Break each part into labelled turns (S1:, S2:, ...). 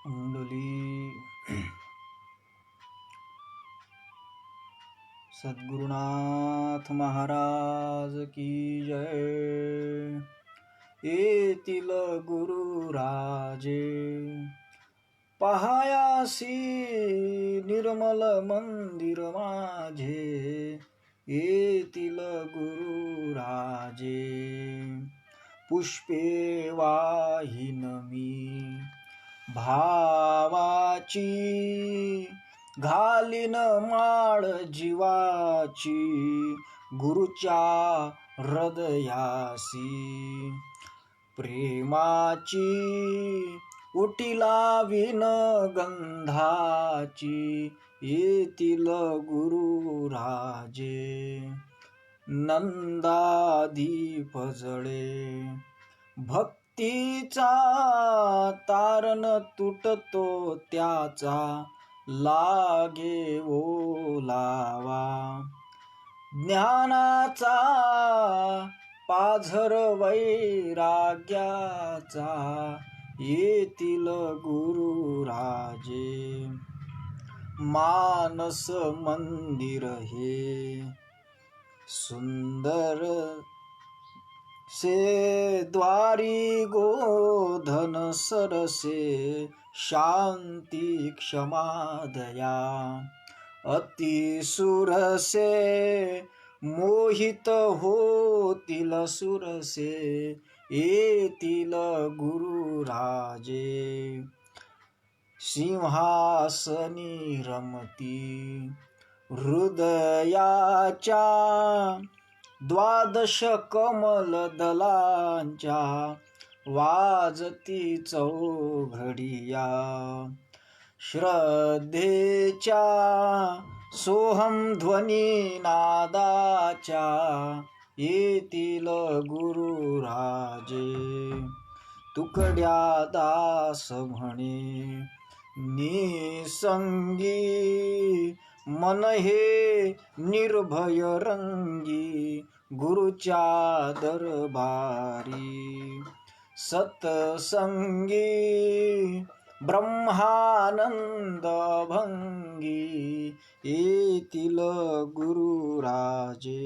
S1: कुंडली सद्गुरुनाथ महाराज की जय। येतील गुरुराजे पहायासी निर्मल मंदिर माझे, येतील गुरुराजे पुष्पे वाहिन मी भावाची, घालीन माळ जीवाची गुरुच्या हृदयासी, प्रेमाची उटीला विन गंधाची, येतील गुरुराजे नंदादीप जळे भक्तीचा तारण तुटतो त्याचा लागे ओलावा, ज्ञानाचा पाझर वैराग्याचा, येतील गुरुराजे मानस मंदिर हे सुंदर से द्वारी गोधन सरसे, शांती क्षमा दया अति सुरसे, मोहित होतील सुरसे, येतील गुरुराजे सिंहासनी रमती हृदयाच्या, द्वादश कमल दलांच्या वाजती चौघडिया, श्रद्धेच्या सोहम ध्वनी नादाच्या, येतील गुरुराजे तुकड्या दास म्हणे निसंगी, मन हे निर्भय रंगी गुरुच्या दरबारी, सतसंगी ब्रह्मानंद भंगी, येतील गुरुराजे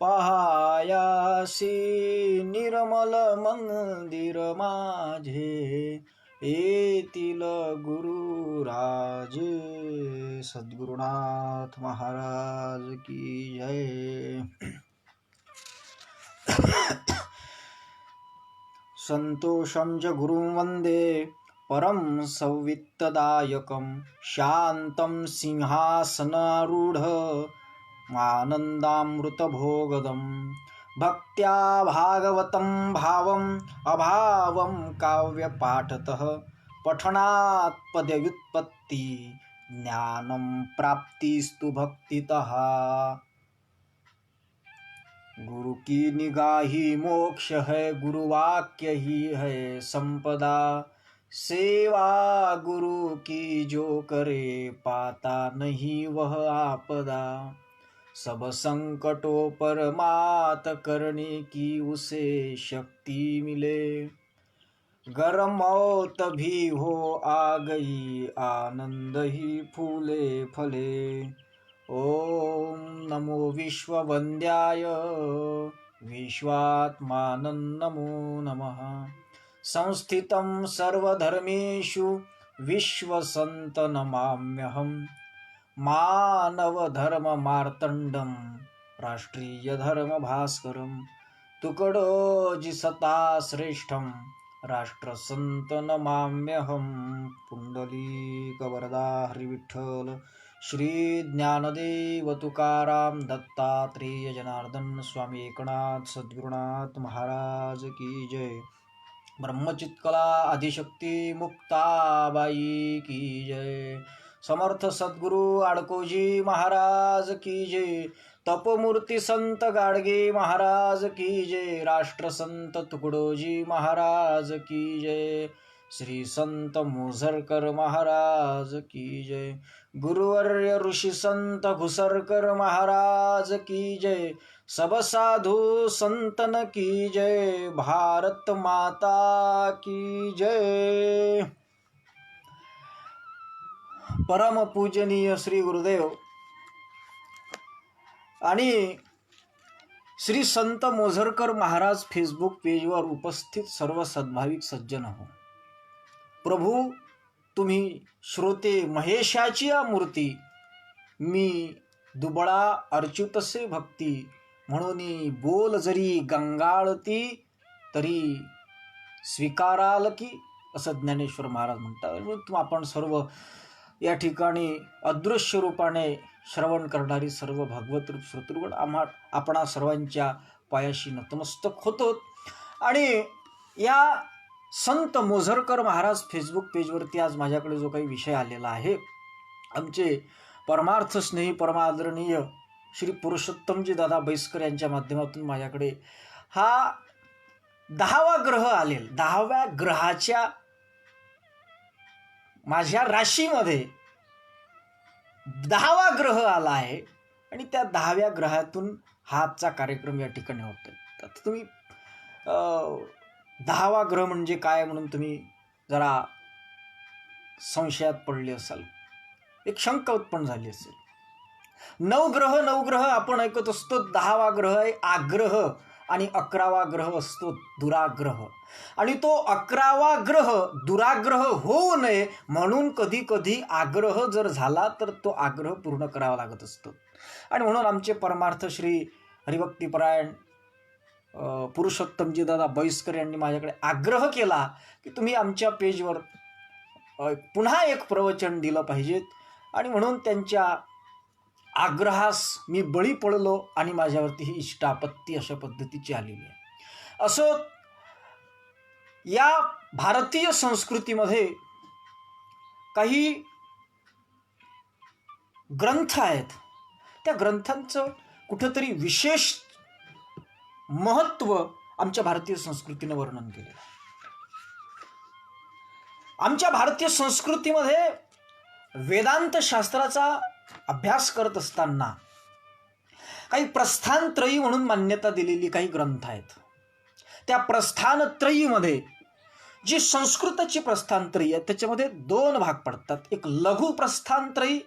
S1: पहायासी निर्मल मंदिर माझे, येतील गुरुराजे सद्गुरुनाथ महाराज की जय। संतोषं च गुरुं वंदे परम संवित्तदायकं, शान्तं सिंहासनारूढ आनन्दामृतभोगदं, भक्त्या भागवतं भावम् अभावं काव्यपाठतः, पठनात् पदव्युत्पत्ति ज्ञानं प्राप्तिस्तु भक्तितः, गुरु की निगाही मोक्ष है, गुरुवाक्य ही है संपदा, सेवा गुरु की जो करे पाता नहीं वह आपदा, सब संकटों पर मात करने की उसे शक्ति मिले, गर मौत भी हो आ गई आनंद ही फूले फले, ओम नमो विश्ववंद्याय विश्वात्मानं नमो नमः, संस्थितं सर्वधर्मेषु विश्वसन्त नमाम्यहम्, मानवधर्ममार्तण्डं राष्ट्रीयधर्मभास्करं, तुकडोजी सता श्रेष्ठं राष्ट्रसंत नमाम्यहं, पुंडलीकवरदा हरिविठ्ठल श्री ज्ञानदेव तुकाराम दत्तात्रेय जनार्दन स्वामी एकनाथ सद्गुरुनाथ महाराज की जय। ब्रह्मचित्कला आदिशक्ती मुक्ताबाई की जय। समर्थ सद्गुरु आडकोजी महाराज की जय। तपमूर्ती संत गाडगे महाराज की जय। राष्ट्रसंत तुकडोजी महाराज की जय। श्री संत मोझरकर महाराज की जय। गुरुवर्य ऋषि संत घुसरकर महाराज की जय। सब साधु संतन की जय। भारत माता की जय। परमपूजनीय श्री गुरुदेव आणि श्री संत मोझरकर महाराज फेसबुक पेजवर उपस्थित सर्व सद्भाविक सज्जन हो. प्रभू तुम्ही श्रोते महेशाची मूर्ती, मी दुबळा अर्च्युतसे भक्ती, म्हणून बोल जरी गंगाळती तरी स्वीकाराल की, असं ज्ञानेश्वर महाराज म्हणतात. आपण सर्व या ठिकाणी अदृश्य रूपाने श्रवण करणारी सर्व भगवत रूप श्रोतृगण आपणा सर्वांच्या पायाशी नतमस्तक होतो. आणि या संत मोझरकर महाराज फेसबुक पेजवरती आज माझ्याकडे जो काही विषय आलेला आहे, आमचे परमार्थ स्नेही परमादरणीय श्री पुरुषोत्तमजी दादा बैसकर यांच्या माध्यमातून माझ्याकडे हा 10वा ग्रह आलेला, 10व्या ग्रहाच्या माझ्या राशीमध्ये 10वा ग्रह आला आहे आणि त्या 10व्या ग्रहातून हा आजचा कार्यक्रम या ठिकाणी होतोय. तर तुम्ही 10वा ग्रह म्हणजे काय म्हणून तुम्ही जरा संशयात पडले असाल, एक शंका उत्पन्न झाली असेल. नवग्रह आपण ऐकत असतो. 10वा ग्रह आहे आग्रह आणि 11वा ग्रह असतो दुराग्रह. आणि तो 11वा ग्रह दुराग्रह होऊ नये म्हणून कधी कधी आग्रह जर झाला तर तो आग्रह पूर्ण करावा लागत असतो. आणि म्हणून आमचे परमार्थ श्री हरिभक्तीपरायण पुरुषोत्तमजी दादा बैसकर यांनी माझ्याकडे आग्रह केला की तुम्ही आमच्या पेजवर पुन्हा एक प्रवचन दिलं पाहिजेत. आणि म्हणून त्यांच्या आग्रहास मी बळी पडलो आणि माझ्यावरती ही इष्टापत्ती अशा पद्धतीची आलेली आहे. असं या भारतीय संस्कृतीमध्ये काही ग्रंथ आहेत, त्या ग्रंथांचं कुठंतरी विशेष महत्त्व आमच्या भारतीय संस्कृतीनं वर्णन केलेलं आहे. आमच्या भारतीय संस्कृतीमध्ये वेदांत शास्त्राचा अभ्यास करत असताना काही प्रस्थानत्रयी म्हणून मान्यता दिलेली काही ग्रंथ आहेत. त्या प्रस्थानत्रयीमध्ये जी संस्कृताची प्रस्थानत्रयी आहे त्याच्यामध्ये 2 भाग पडतात, एक लघु प्रस्थानत्रयी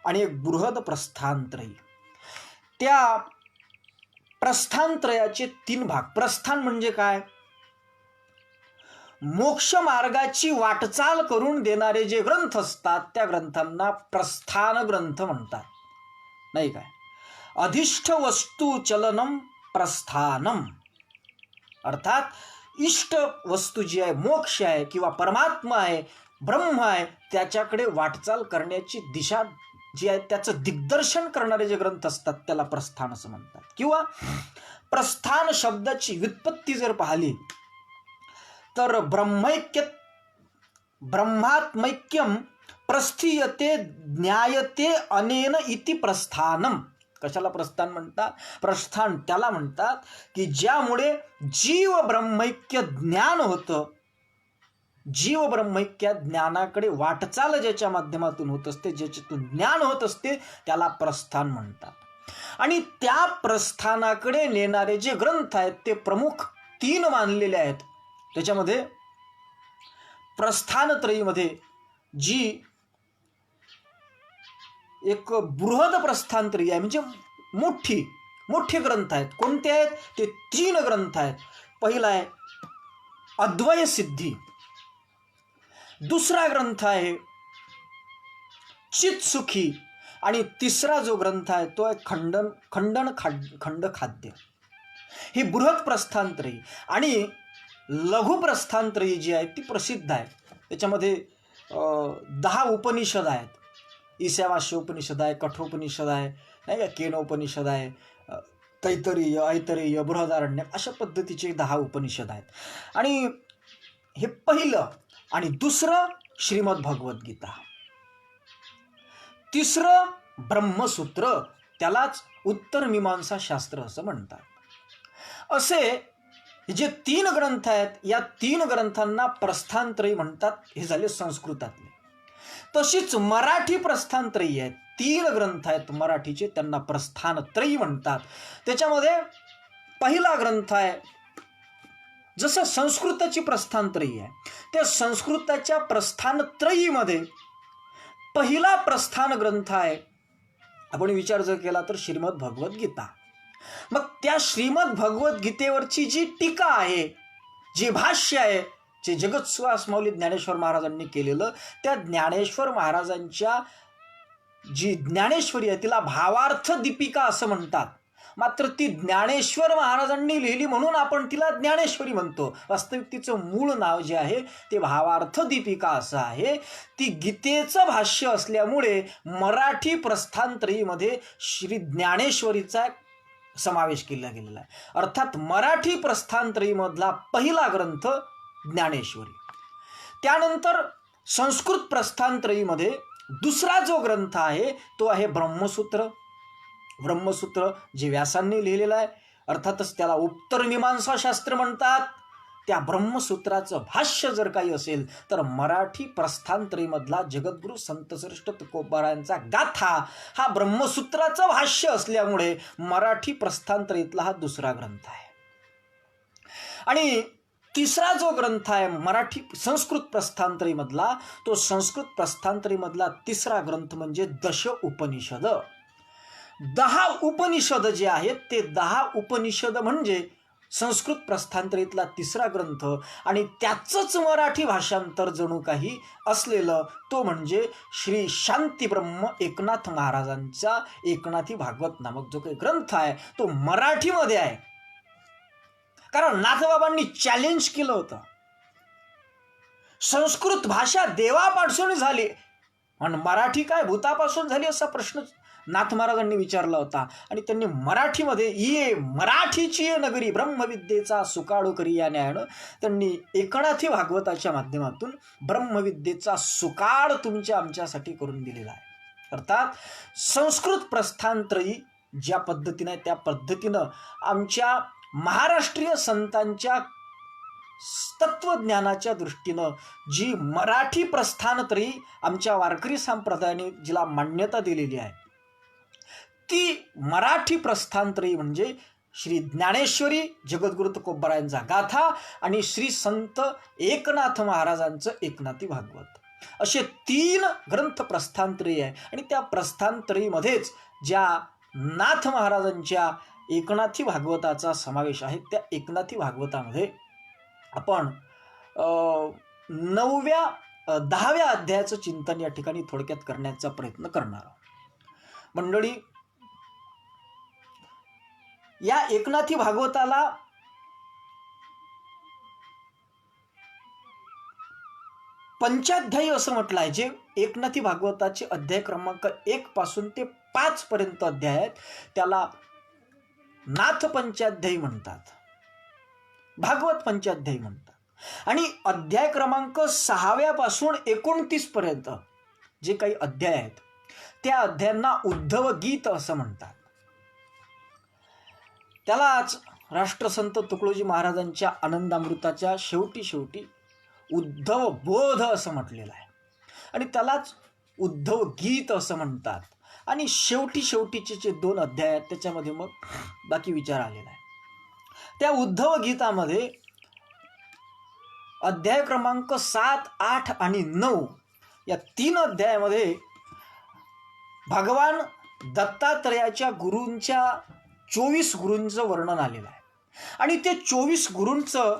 S1: आणि एक बृहद प्रस्थानत्रयी. त्या प्रस्थानत्रयाचे 3 भाग. प्रस्थान म्हणजे काय? मोक्ष मार्गाची वाटचाल करून देणारे जे ग्रंथ असतात त्या ग्रंथांना प्रस्थान ग्रंथ म्हणतात, नाही काय? अधिष्ठ वस्तू चलनम प्रस्थानम, अर्थात इष्ट वस्तू जी आहे, मोक्ष आहे किंवा परमात्मा आहे, ब्रह्म आहे, त्याच्याकडे वाटचाल करण्याची दिशा जी आहे त्याचं दिग्दर्शन करणारे जे ग्रंथ असतात त्याला प्रस्थान असं म्हणतात. किंवा प्रस्थान शब्दाची व्युत्पत्ती जर पाहिली तर ब्रह्मात्मैक्यम प्रस्थीयते ज्ञायते अनेन इति प्रस्थानम. कशाला प्रस्थान म्हणतात? प्रस्थान त्याला म्हणतात की ज्यामुळे जीव ब्रह्मैक्य ज्ञान होतं. जीव ब्रह्मैक्य ज्ञानाकडे वाटचाल ज्याच्या माध्यमातून होत असते, ज्याच्यातून ज्ञान होत असते, त्याला प्रस्थान म्हणतात. आणि त्या प्रस्थानाकडे नेणारे जे ग्रंथ आहेत ते प्रमुख 3 मानलेले आहेत. त्याच्यामध्ये प्रस्थानत्रयीमध्ये जी एक बृहद प्रस्थानत्रयी आहे, म्हणजे मोठे ग्रंथ आहेत. कोणते आहेत? ते 3 ग्रंथ आहेत. पहिला आहे अद्वय सिद्धी, दुसरा ग्रंथ आहे चित्सुखी आणि तिसरा जो ग्रंथ आहे तो आहे खंड खाद्य. ही बृहद प्रस्थानत्रयी. आणि लघु प्रस्थानत्रयी जी आहे ती प्रसिद्ध आहे. त्याच्यामध्ये 10 उपनिषद आहेत. ईशावास्य उपनिषद आहे, कठोपनिषद आहे, नाही का, केनोपनिषद आहे, तैतरीय, ऐतरेय, बृहदारण्यक, अशा पद्धतीचे 10 उपनिषद आहेत. आणि हे पहिलं. आणि दुसरं श्रीमद भगवद्गीता, तिसरं ब्रह्मसूत्र, त्यालाच उत्तर मीमांसा शास्त्र असं म्हणतात. असे जे 3 ग्रंथ आहेत, या 3 ग्रंथांना प्रस्थानत्रयी म्हणतात. हे झाले संस्कृतातले. तशीच मराठी प्रस्थानत्रयी आहेत. 3 ग्रंथ आहेत मराठीचे, त्यांना प्रस्थानत्रयी म्हणतात. त्याच्यामध्ये पहिला ग्रंथ आहे, जसं संस्कृताची प्रस्थानत्रयी आहे, त्या संस्कृताच्या प्रस्थानत्रयीमध्ये पहिला प्रस्थान ग्रंथ आहे. आपण विचार जर केला तर श्रीमद भगवद्गीता. मग त्या श्रीमद भगवद्गीतेवरची जी टीका आहे, जे भाष्य आहे, जे जगतसुवास माऊली ज्ञानेश्वर महाराजांनी केलेलं, त्या ज्ञानेश्वर महाराजांच्या जी ज्ञानेश्वरी आहे तिला भावार्थ दीपिका असं म्हणतात. मात्र ती ज्ञानेश्वर महाराजांनी लिहिली म्हणून आपण तिला ज्ञानेश्वरी म्हणतो. वास्तविक तिचं मूळ नाव जे आहे ते भावार्थ दीपिका असं आहे. ती गीतेचं भाष्य असल्यामुळे मराठी प्रस्थानत्रयीमध्ये श्री ज्ञानेश्वरीचा समावेश केला गेलेला आहे. अर्थात मराठी प्रस्थानत्रयीमधला पहिला ग्रंथ ज्ञानेश्वरी. त्यानंतर संस्कृत प्रस्थानत्रयीमध्ये दुसरा जो ग्रंथ आहे तो आहे ब्रह्मसूत्र. ब्रह्मसूत्र जे व्यासांनी लिहिलेलं आहे, अर्थातच त्याला उत्तर मीमांसा शास्त्र म्हणतात. त्या ब्रह्मसूत्राचं भाष्य जर काही असेल तर मराठी प्रस्थानत्रयीमधला जगद्गुरु संतश्रेष्ठ तुकोबारायांचा गाथा हा ब्रह्मसूत्राचं भाष्य असल्यामुळे मराठी प्रस्थानत्रयीतला हा दुसरा ग्रंथ आहे. आणि तिसरा जो ग्रंथ आहे मराठी संस्कृत प्रस्थानत्रयीमधला, तो संस्कृत प्रस्थानत्रयीमधला तिसरा ग्रंथ म्हणजे दश उपनिषद. 10 उपनिषद जे आहेत ते 10 उपनिषद म्हणजे संस्कृत प्रस्थानत्रयीतला तिसरा ग्रंथ. आणि त्याचंच मराठी भाषांतर जणू काही असलेलं तो म्हणजे श्री शांतीब्रह्म एकनाथ महाराजांचा एकनाथी भागवत नामक जो काही ग्रंथ आहे तो मराठीमध्ये आहे. कारण नाथबाबांनी चॅलेंज केलं होतं, संस्कृत भाषा देवापासून झाली आणि मराठी काय भूतापासून झाली असा प्रश्न नाथ महाराजांनी विचारला होता. आणि त्यांनी मराठीमध्ये ये मराठीची ये नगरी ब्रह्मविद्येचा सुकाळू करी या न्यायानं त्यांनी एकनाथी भागवताच्या माध्यमातून ब्रह्मविद्येचा सुकाळ तुमच्या आमच्यासाठी करून दिलेला आहे. अर्थात संस्कृत प्रस्थानत्रयी ज्या पद्धतीने आहे त्या पद्धतीनं आमच्या महाराष्ट्रीय संतांच्या तत्वज्ञानाच्या दृष्टीनं जी मराठी प्रस्थानत्रयी आमच्या वारकरी संप्रदायाने जिला मान्यता दिलेली आहे ती मराठी प्रस्थानत्रयी म्हणजे श्री ज्ञानेश्वरी, जगद्गुरु तुकोबारायांचा गाथा आणि श्री संत एकनाथ महाराजांचं एकनाथी भागवत असे 3 ग्रंथ प्रस्थानत्रयी आहे. आणि त्या प्रस्थानत्रयीमध्येच ज्या नाथ महाराजांच्या एकनाथी भागवताचा समावेश आहे त्या एकनाथी भागवतामध्ये आपण 10व्या अध्यायाचं चिंतन या ठिकाणी थोडक्यात करण्याचा प्रयत्न करणार आहोत. मंडळी, या एकनाथी भागवताला पंचाध्यायी असं म्हटलं आहे. जे एकनाथी भागवताचे अध्याय क्रमांक 1 पासून ते 5 पर्यंत अध्याय आहेत त्याला नाथ पंचाध्यायी म्हणतात, भागवत पंचाध्यायी म्हणतात. आणि अध्याय क्रमांक 6 पासून 29 पर्यंत जे काही अध्याय आहेत त्या अध्यायांना उद्धव गीत असं म्हणतात. त्यालाच राष्ट्रसंत तुकडोजी महाराजांच्या आनंदामृताच्या शेवटी उद्धव बोध असं म्हटलेलं आहे. आणि त्यालाच उद्धव गीत असं म्हणतात. आणि शेवटीचे जे 2 अध्याय आहेत त्याच्यामध्ये मग बाकी विचार आलेला आहे. त्या उद्धव गीतामध्ये अध्याय क्रमांक 7, 8 आणि 9 या 3 अध्यायामध्ये भगवान दत्तात्रयाच्या गुरूंच्या 24 गुरूंचं वर्णन आलेलं आहे. आणि ते 24 गुरूंचं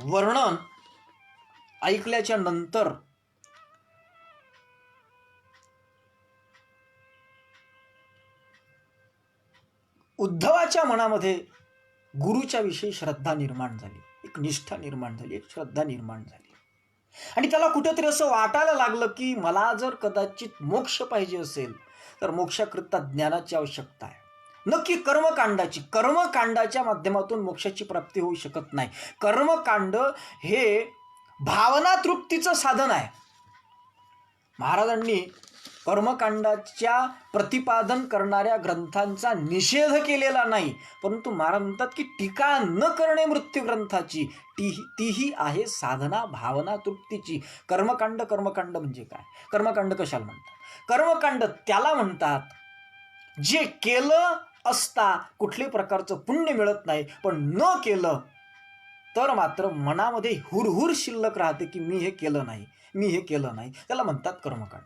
S1: वर्णन ऐकल्याच्या नंतर उद्धवाच्या मनामध्ये गुरुच्या विषयी श्रद्धा निर्माण झाली, एक निष्ठा निर्माण झाली, एक श्रद्धा निर्माण झाली. आणि त्याला कुठेतरी असं वाटायला लागलं की मला जर कदाचित मोक्ष पाहिजे असेल तर मोक्षाकरिता ज्ञानाची आवश्यकता आहे. नक्की कर्मकांडाच्या माध्यमातून मोक्षाची प्राप्ती होऊ शकत नाही. कर्मकांड हे भावना तृप्तीचं साधन आहे. महाराजांनी कर्मकांडाच्या प्रतिपादन करणाऱ्या ग्रंथांचा निषेध केलेला नाही, परंतु महाराज म्हणतात की टीका न करणे मृत्यू ग्रंथाची तीही आहे साधना भावना तृप्तीची. कर्मकांड म्हणजे काय? कर्मकांड कशाला म्हणतात? कर्मकांड त्याला म्हणतात जे केलं असता कुठल्याही प्रकारचं पुण्य मिळत नाही, पण न केलं तर मात्र मनामध्ये हुरहुर शिल्लक राहते की मी हे केलं नाही, त्याला म्हणतात कर्मकांड.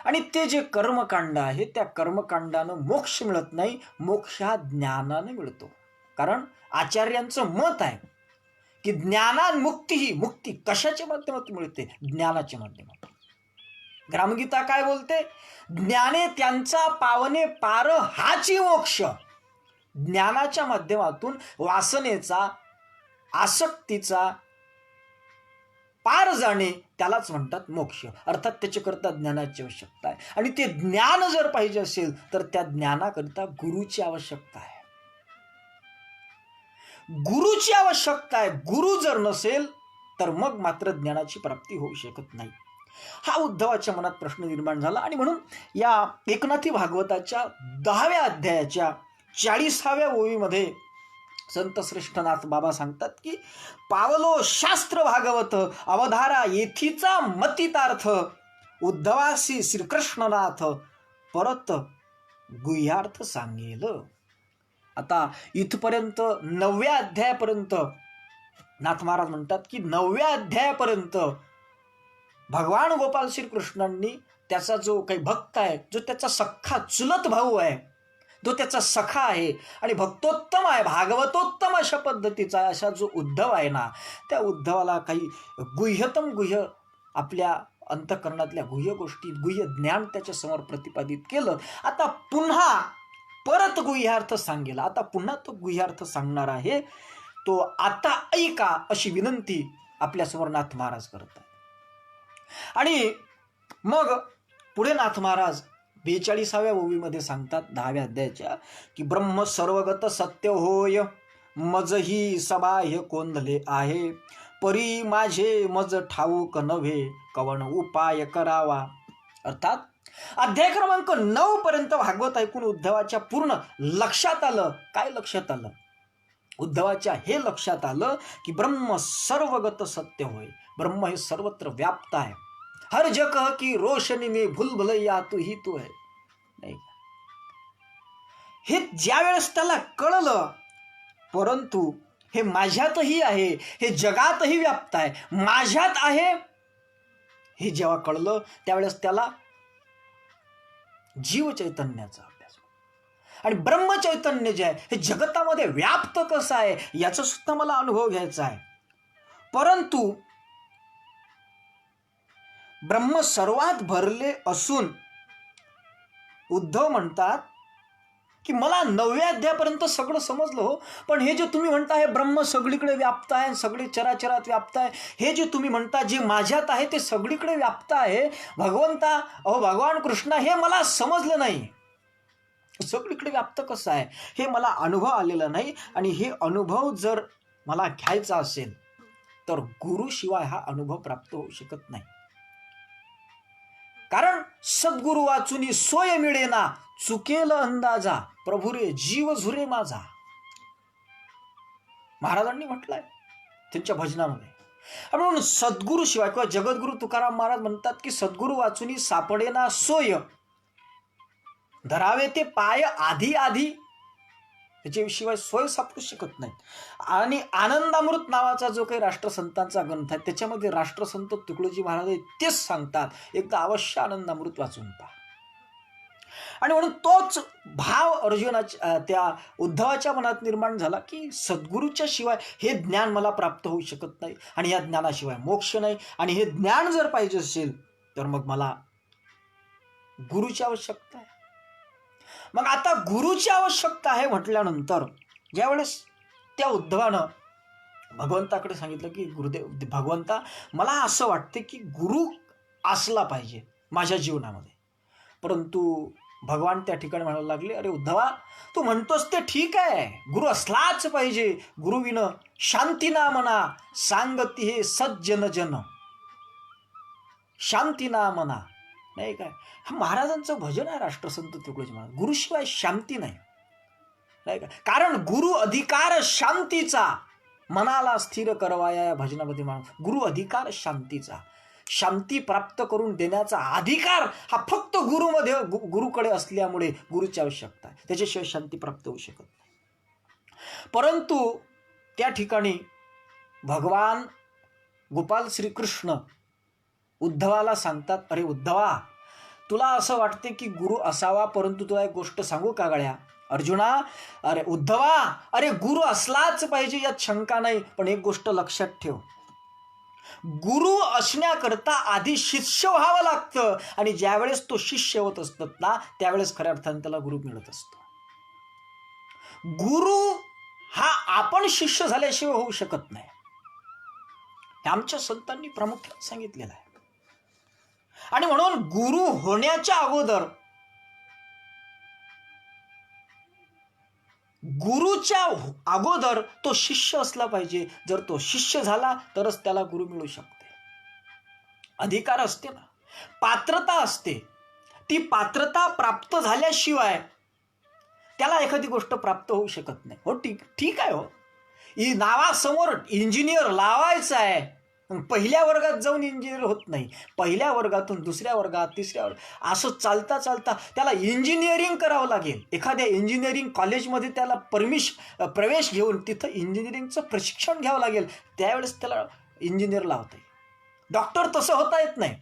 S1: आणि ते जे कर्मकांड आहे त्या कर्मकांडानं मोक्ष मिळत नाही, मोक्ष हा ज्ञानाने मिळतो. कारण आचार्यांचं मत आहे की ज्ञानान्मुक्ती ही मुक्ती कशाच्या माध्यमातून मिळते? ज्ञानाच्या माध्यमातून. ग्रामगीता काय बोलते? ज्ञाने त्यांचा पावने पार हाची मोक्ष. ज्ञानाच्या माध्यमातून वासनेचा, आसक्तीचा पार जाणे त्यालाच म्हणतात मोक्ष. अर्थात त्याच्याकरता ज्ञानाची आवश्यकता आहे. आणि ते ज्ञान जर पाहिजे असेल तर त्या ज्ञानाकरिता गुरुची आवश्यकता आहे. गुरुची आवश्यकता आहे. गुरु जर नसेल तर मग मात्र ज्ञानाची प्राप्ती होऊ शकत नाही. हा उद्धवाच्या मनात प्रश्न निर्माण झाला. आणि म्हणून या एकनाथी भागवताच्या 10व्या अध्यायाच्या 40व्या ओवीमध्ये संत श्रेष्ठनाथ बाबा सांगतात की पावलो शास्त्र भागवत अवधारा येथीचा मतितार्थ उद्धवासी श्रीकृष्णनाथ परत गुह्यार्थ सांगेल. आता इथपर्यंत 9व्या अध्यायापर्यंत नाथ महाराज म्हणतात की 9व्या अध्यायापर्यंत भगवान गोपाल श्रीकृष्णांनी त्याचा जो काही भक्त आहे, जो त्याचा सख्खा चुलत भाऊ आहे, जो त्याचा सखा आहे आणि भक्तोत्तम आहे, भागवतोत्तम अशा पद्धतीचा अशा जो उद्धव आहे ना, त्या उद्धवाला काही गुह्यतम गुह्य आपल्या अंतःकरणातल्या गुह्य गोष्टी, गुह्य ज्ञान त्याच्या समोर प्रतिपादित केलं. आता पुन्हा परत गुह्यार्थ सांगेल. आता पुन्हा तो गुह्यार्थ सांगणार आहे. तो आता ऐका अशी विनंती आपल्यासमोर नाथ महाराज करतात. आणि मग पुढे नाथ महाराज 42व्या ओवीमध्ये सांगतात 10व्या अध्यायाच्या की ब्रह्म सर्वगत सत्य होय, मजही सबाह्य कोंदले आहे, परी माझे मज ठाऊक नव्हे, कवन उपाय करावा. अर्थात अध्याय क्रमांक 9 पर्यंत भागवत ऐकून उद्धवाच्या पूर्ण लक्षात आलं. काय लक्षात आलं? उद्धवाच्या हे लक्षात आलं की ब्रह्म सर्वगत सत्य होय. ब्रह्म हे सर्वत्र व्याप्त आहे. हर जगह की रोशनी में भुलभुलैया तू ही तू है. नाही, हे ज्या वेळेस त्याला कळलं, परंतु हे माझ्यातही आहे, हे जगातही व्याप्त आहे, माझ्यात आहे, हे जेव्हा कळलं त्यावेळेस त्याला जीव चैतन्याचा अभ्यास आणि ब्रह्मचैतन्य जे आहे हे जगतामध्ये व्याप्त कसं आहे याचा सुद्धा मला अनुभव घ्यायचा आहे. परंतु ब्रह्म सर्वात भरले असून उद्धव म्हणतात की मला 9व्या अध्यायापर्यंत सगळं समजलं हो, पण हे जे तुम्ही म्हणता हे ब्रह्म सगळीकडे व्याप्त आहे, सगळे चराचरात व्याप्त आहे, हे जे तुम्ही म्हणता जे माझ्यात आहे ते सगळीकडे व्याप्त आहे, भगवंता भगवान कृष्णा, हे मला समजलं नाही. सगळीकडे व्याप्त कसं आहे हे मला अनुभव आलेला नाही. आणि हे अनुभव जर मला घ्यायचा असेल तर गुरुशिवाय हा अनुभव प्राप्त होऊ शकत नाही. कारण सद्गुरु वाचुनी सोय मिळेना, चुकेल अंदाजा, प्रभू रे जीव झुरे माझा. महाराजांनी म्हटलंय त्यांच्या भजनामध्ये. म्हणून सद्गुरु शिवाय किंवा जगद्गुरु तुकाराम महाराज म्हणतात की सद्गुरु वाचुनी सापडेना सोय, धरावे ते पाय आधी आधी, त्याच्याशिवाय सोय सापडू शकत नाही. आणि आनंदामृत नावाचा जो काही राष्ट्रसंतांचा ग्रंथ आहे त्याच्यामध्ये राष्ट्रसंत तुकडोजी महाराज तेच सांगतात, एकदा अवश्य आनंदामृत वाचून पहा. आणि म्हणून तोच भाव अर्जुनाच्या त्या उद्धवाच्या मनात निर्माण झाला की सद्गुरूच्या शिवाय हे ज्ञान मला प्राप्त होऊ शकत नाही आणि या ज्ञानाशिवाय मोक्ष नाही. आणि हे ज्ञान जर पाहिजे असेल तर मग मला गुरुची आवश्यकता आहे. मग आता गुरुची आवश्यकता आहे म्हटल्यानंतर ज्यावेळेस त्या उद्धवानं भगवंताकडे सांगितलं की गुरुदेव भगवंता, मला असं वाटते की गुरु असला पाहिजे माझ्या जीवनामध्ये. परंतु भगवान त्या ठिकाणी म्हणायला लागले, अरे उद्धवा, तू म्हणतोस ते ठीक आहे, गुरु असलाच पाहिजे, गुरुविन शांती ना मना, सांगती हे सज्जन जन, शांती ना मना. नाही काय, हा महाराजांचं भजन आहे राष्ट्रसंत तुकडोजी महाराज. गुरुशिवाय शांती नाही, नाही का. कारण गुरु अधिकार शांतीचा, मनाला स्थिर करवाया या भजनामध्ये म्हणा, गुरु अधिकार शांतीचा, शांती प्राप्त करून देण्याचा अधिकार हा फक्त गुरुमध्ये गुरुकडे असल्यामुळे गुरुची आवश्यकता आहे, त्याच्याशिवाय शांती प्राप्त होऊ शकत नाही. परंतु त्या ठिकाणी भगवान गोपाल श्रीकृष्ण उद्धवाला सांगतात, अरे उद्धवा, तुला असं वाटते की गुरु असावा, परंतु तुला एक गोष्ट सांगू का गळ्या अर्जुना, अरे उद्धवा, अरे गुरु असलाच पाहिजे यात शंका नाही, पण एक गोष्ट लक्षात ठेव, गुरु असण्याकरता आधी शिष्य व्हावं लागतं, आणि ज्यावेळेस तो शिष्य होत असतात ना त्यावेळेस खऱ्या अर्थाने त्याला गुरु मिळत असतो. गुरु हा आपण शिष्य झाल्याशिवाय होऊ शकत नाही, हे आमच्या संतांनी प्रामुख्याने सांगितलेलं आहे. आणि म्हणून गुरु होण्याच्या अगोदर, गुरुच्या अगोदर तो शिष्य असला पाहिजे. जर तो शिष्य झाला तरच त्याला गुरु मिळू शकते. अधिकार असते ना, पात्रता असते, ती पात्रता प्राप्त झाल्याशिवाय त्याला एखादी गोष्ट प्राप्त होऊ शकत नाही. हो ठीक आहे, हो नावासमोर इंजिनियर लावायचं आहे, पहिल्या वर्गात जाऊन इंजिनियर होत नाही, पहिल्या वर्गातून दुसऱ्या वर्गात तिसऱ्या वर्गात असं चालता चालता त्याला इंजिनिअरिंग करावं लागेल. एखाद्या इंजिनिअरिंग कॉलेजमध्ये त्याला प्रवेश घेऊन तिथं इंजिनिअरिंगचं प्रशिक्षण घ्यावं लागेल, त्यावेळेस त्याला इंजिनियर लावता येईल. डॉक्टर तसं होता येत नाही,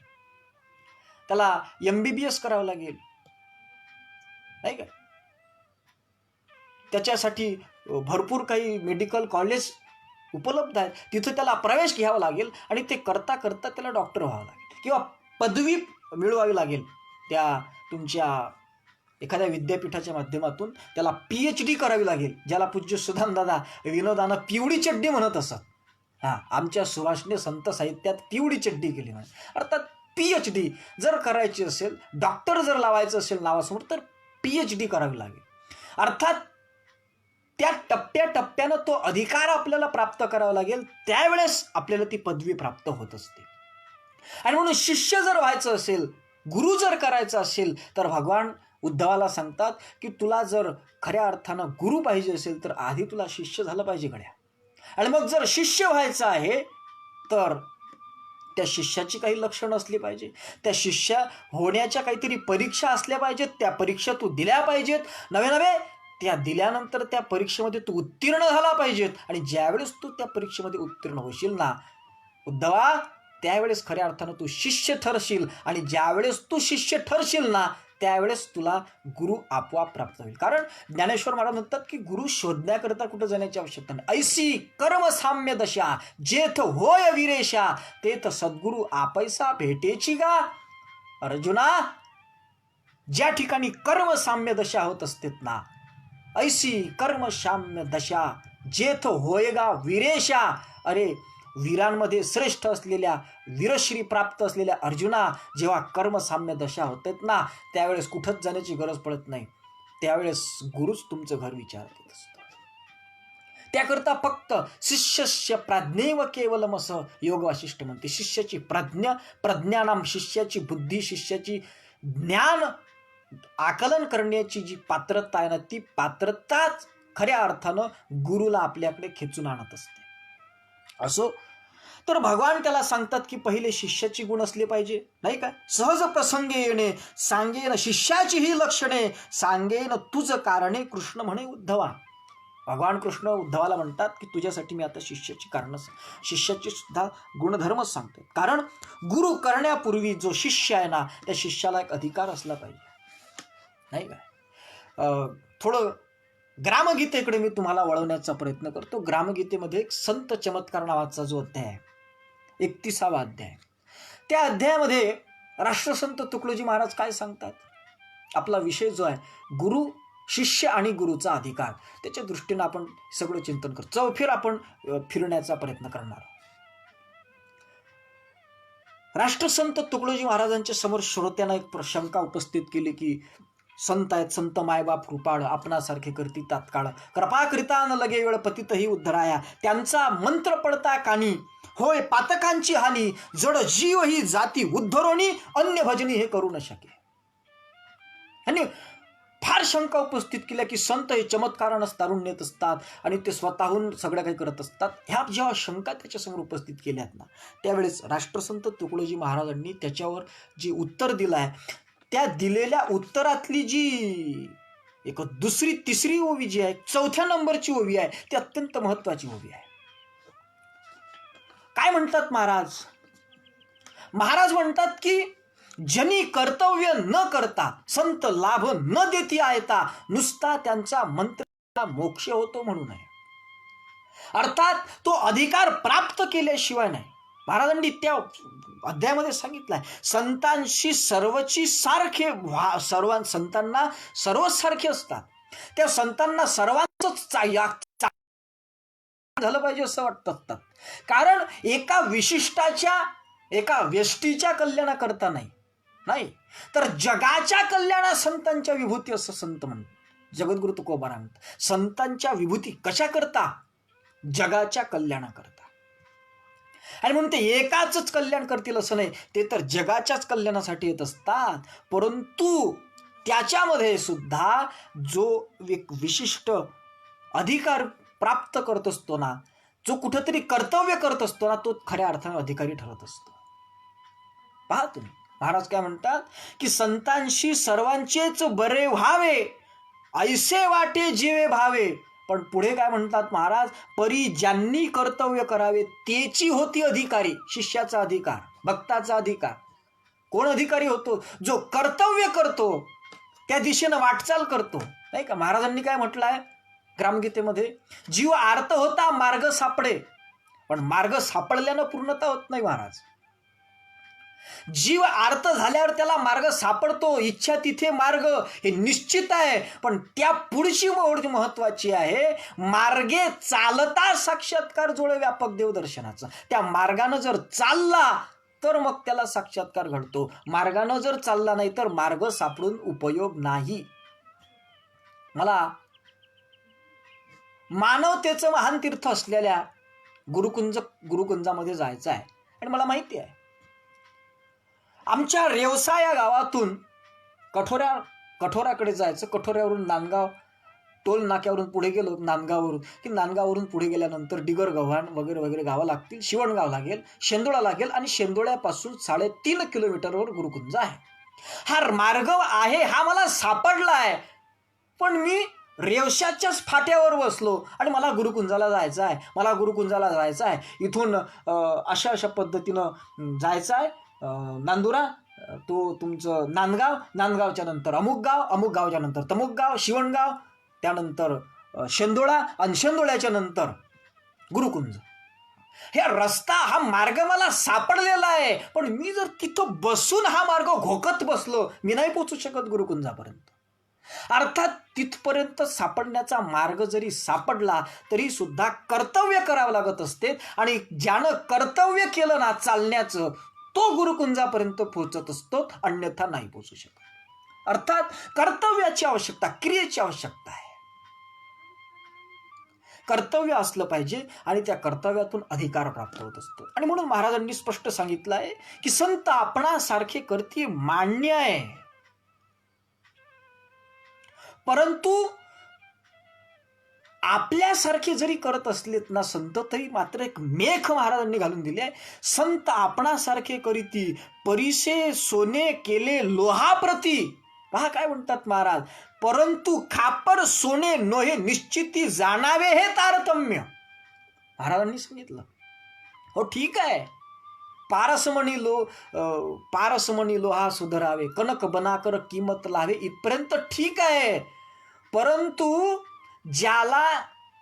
S1: त्याला MBBS करावं लागेल, नाही का. त्याच्यासाठी भरपूर काही मेडिकल कॉलेज उपलब्ध आहेत, तिथं त्याला प्रवेश घ्यावा लागेल, आणि ते करता करता त्याला डॉक्टर व्हावं लागेल किंवा पदवी मिळवावी लागेल. त्या तुमच्या एखाद्या विद्यापीठाच्या माध्यमातून त्याला PhD करावी लागेल, ज्याला पूज्य सुदामदादा विनोदानं पिवळी चड्डी म्हणत असत. आमच्या सुभाषने संत साहित्यात पिवळी चड्डी केली म्हणे. अर्थात PhD जर करायची असेल, डॉक्टर जर लावायचं असेल नावासमोर, तर PhD करावी लागेल. अर्थात त्या टप्प्याटप्प्यानं तो अधिकार आपल्याला प्राप्त करावा लागेल, त्यावेळेस आपल्याला ती पदवी प्राप्त होत असते. आणि म्हणून शिष्य जर व्हायचं असेल, गुरु जर करायचं असेल, तर भगवान उद्धवाला सांगतात की तुला जर खऱ्या अर्थानं गुरु पाहिजे असेल तर आधी तुला शिष्य झालं पाहिजे गड्या. आणि मग जर शिष्य व्हायचं आहे तर त्या शिष्याची काही लक्षणं असली पाहिजे, त्या शिष्य होण्याच्या काहीतरी परीक्षा असल्या पाहिजेत, त्या परीक्षा तू दिल्या पाहिजेत, नवे त्या दिल्यानंतर त्या परीक्षेमध्ये तू उत्तीर्ण झाला पाहिजेत. आणि ज्यावेळेस तू त्या परीक्षेमध्ये उत्तीर्ण होशील ना उद्धवा, त्यावेळेस खऱ्या अर्थानं तू शिष्य ठरशील, आणि ज्यावेळेस तू शिष्य ठरशील ना त्यावेळेस तुला गुरु आपोआप प्राप्त होईल. कारण ज्ञानेश्वर महाराज म्हणतात की गुरु शोधण्याकरता कुठं जाण्याची आवश्यकता नाही. ऐसी कर्म साम्य दशा जेथ होय विरेशा, तेथ सद्गुरु आपैसा भेटेची गा. अर्जुना, ज्या ठिकाणी कर्म साम्य दशा होत असतेत ना, ऐसी कर्म साम्य दशा जेथ होयगा विरेशा. अरे वीरांमध्ये श्रेष्ठ असलेल्या वीरश्री प्राप्त असलेल्या अर्जुना, जेव्हा कर्मसाम्य दशा होतात ना त्यावेळेस कुठंच जाण्याची गरज पडत नाही, त्यावेळेस गुरुच तुमचं घर विचारत असतो. त्याकरता फक्त शिष्यस्य प्राज्ञेव केवलम असं योग वासिष्ठ म्हणते. शिष्याची प्रज्ञानाम, शिष्याची बुद्धी, शिष्याची ज्ञान आकलन करण्याची जी पात्रता आहे ना, ती पात्रताच खऱ्या अर्थानं गुरुला आपल्याकडे खेचून आणत असते. असो तर भगवान त्याला सांगतात की पहिले शिष्याची गुण असले पाहिजे, नाही का. सहज प्रसंगे येणे सांगेन शिष्याची ही लक्षणे, सांगेन तुझ कारणे कृष्ण म्हणे उद्धवा. भगवान कृष्ण उद्धवाला म्हणतात की तुझ्यासाठी मी आता शिष्याची कारण, शिष्याची सुद्धा गुणधर्म सांगतो. कारण गुरु करण्यापूर्वी जो शिष्य आहे ना त्या शिष्याला एक अधिकार असला पाहिजे, नाही का. थोडं ग्रामगीतेकडे मी तुम्हाला वळवण्याचा प्रयत्न करतो. ग्रामगीतेमध्ये एक संत चमत्कार नावाचा जो अध्याय आहे, 31वा अध्याय, त्या अध्यायामध्ये राष्ट्रसंत तुकडोजी महाराज काय सांगतात. आपला विषय जो आहे गुरु, शिष्य आणि गुरुचा अधिकार, त्याच्या दृष्टीनं आपण सगळं चिंतन करतो. चौफेर आपण फिरण्याचा प्रयत्न करणार. राष्ट्रसंत तुकडोजी महाराजांच्या समोर श्रोत्यांना एक शंका उपस्थित केली की संत आहेत, संत मायबाप कृपाळ, आपणासारखे करती तात्काळ, कृपा करिता न लगे वेळ पतितही उद्धराया, त्यांचा मंत्र पडता कानी, होय पातकांची हानी, जड जीव ही जाती उद्धरोणी, अन्य भजनी हे करू न शके. आणि फार शंका उपस्थित केल्या की संत हे चमत्कारानंच तारून नेत असतात आणि ते स्वतःहून सगळं काही करत असतात. ह्या जेव्हा शंका त्याच्यासमोर उपस्थित केल्यात ना त्यावेळेस राष्ट्रसंत तुकडोजी महाराजांनी त्याच्यावर जे उत्तर दिलं आहे, त्या दिलेल्या उत्तरातली जी एक दुसरी तिसरी ओवी जी आहे, चौथ्या नंबरची ओवी आहे, ती अत्यंत महत्वाची ओवी आहे. काय म्हणतात महाराज? महाराज म्हणतात की जनी कर्तव्य न करता संत लाभ न देती आयता, नुसता त्यांचा मंत्र मोक्ष होतो म्हणून आहे. अर्थात तो अधिकार प्राप्त केल्याशिवाय नाही. महाराजांनी त्या अध्यायामध्ये सांगितलंय, संतांशी सर्वची सारखे संतांना सर्वच सारखे असतात. त्या संतांना सर्वांचंच झालं पाहिजे असं वाटतं. कारण एका विशिष्टाच्या एका व्यष्टीच्या कल्याणाकरता नाही, तर जगाच्या कल्याणा संतांच्या विभूती असं संत म्हणतात. जगद्गुरु तुकोबा म्हणतात, संतांच्या विभूती कशा करता? जगाच्या कल्याणाकरता. आणि म्हणून ते एकाच कल्याण करतील असं नाही, ते तर जगाच्याच कल्याणासाठी येत असतात. परंतु त्याच्यामध्ये सुद्धा जो एक विशिष्ट अधिकार प्राप्त करत असतो ना, जो कुठेतरी कर्तव्य करत असतो ना, तो खऱ्या अर्थाने अधिकारी ठरत असतो. पहा तुम्ही, महाराज काय म्हणतात की संतांशी सर्वांचेच बरे व्हावे, ऐसे वाटे जीवे भावे. पण पुढे काय म्हणतात महाराज, परी ज्यांनी कर्तव्य करावे तेची होती अधिकारी. शिष्याचा अधिकार, भक्ताचा अधिकार. कोण अधिकारी होतो? जो कर्तव्य करतो, त्या दिशेनं वाटचाल करतो, नाही का. महाराजांनी काय म्हटलंय ग्रामगीतेमध्ये, जीव आर्त होता मार्ग सापडे. पण मार्ग सापडल्यानं पूर्णता होत नाही महाराज. जीव आर्त झाल्यावर त्याला मार्ग सापडतो, इच्छा तिथे मार्ग, हे निश्चित आहे. पण त्या पुढची ओढ महत्वाची आहे, मार्गे चालता साक्षात्कार जोळे व्यापक देवदर्शनाचा. त्या मार्गानं जर चालला तर मग त्याला साक्षात्कार घडतो. मार्गानं जर चालला नाही तर मार्ग सापडून उपयोग नाही. मला मानवतेचं महान तीर्थ असलेल्या गुरुकुंजामध्ये जायचं आहे. आणि मला माहिती आहे, आमच्या रेवसा या गावातून कठोराकडे जायचं. कठोऱ्यावरून नांदगाव टोल नाक्यावरून पुढे गेलो, नांदगाववरून पुढे गेल्यानंतर डिगर गव्हाण वगैरे वगैरे गावं लागतील. शिवणगाव लागेल, शेंदोळा लागेल, आणि शेंदोळ्यापासून 3.5 किलोमीटरवर गुरुकुंज आहे. हा मार्ग आहे, हा मला सापडला आहे. पण मी रेवशाच्याच फाट्यावर बसलो आणि मला गुरुकुंजाला जायचं आहे. इथून अशा पद्धतीनं जायचं आहे. नांदुरा तो तुमचं नांदगावच्या नंतर अमुक गावच्या नंतर तमुक गाव, शिवणगाव, त्यानंतर शेंदोळा, आणि शेंदोळ्याच्या नंतर गुरुकुंज. हे रस्ता, हा मार्ग मला सापडलेला आहे. पण मी जर तिथं बसून हा मार्ग घोकत बसलो, मी नाही पोचू शकत गुरुकुंजापर्यंत. अर्थात तिथपर्यंत सापडण्याचा मार्ग जरी सापडला तरी सुद्धा कर्तव्य करावं लागत असते. आणि ज्यानं कर्तव्य केलं ना चालण्याचं, तो गुरुकुंजापर्यंत पोहोचत असतो, अन्यथा नाही पोहोचू शकत. अर्थात कर्तव्याची आवश्यकता, क्रियेची आवश्यकता आहे. कर्तव्य असलं पाहिजे आणि त्या कर्तव्यातून अधिकार प्राप्त होत असतो. आणि म्हणून महाराजांनी स्पष्ट सांगितलं आहे की संत आपणासारखे करती मान्य आहे, परंतु आपल्यासारखे जरी करत असलेत ना संत, तरी मात्र एक मेख महाराजांनी घालून दिली आहे. संत आपणासारखे करीती, परिसे सोने केले लोहाप्रती. पहा काय म्हणतात महाराज, परंतु खापर सोने नोहे निश्चिती जाणावे हे तारतम्य. महाराजांनी सांगितलं, हो ठीक आहे, पारसमणी लोहा सुधरावे, कनक बनाकर किंमत लावे, इथपर्यंत ठीक आहे. परंतु ज्याला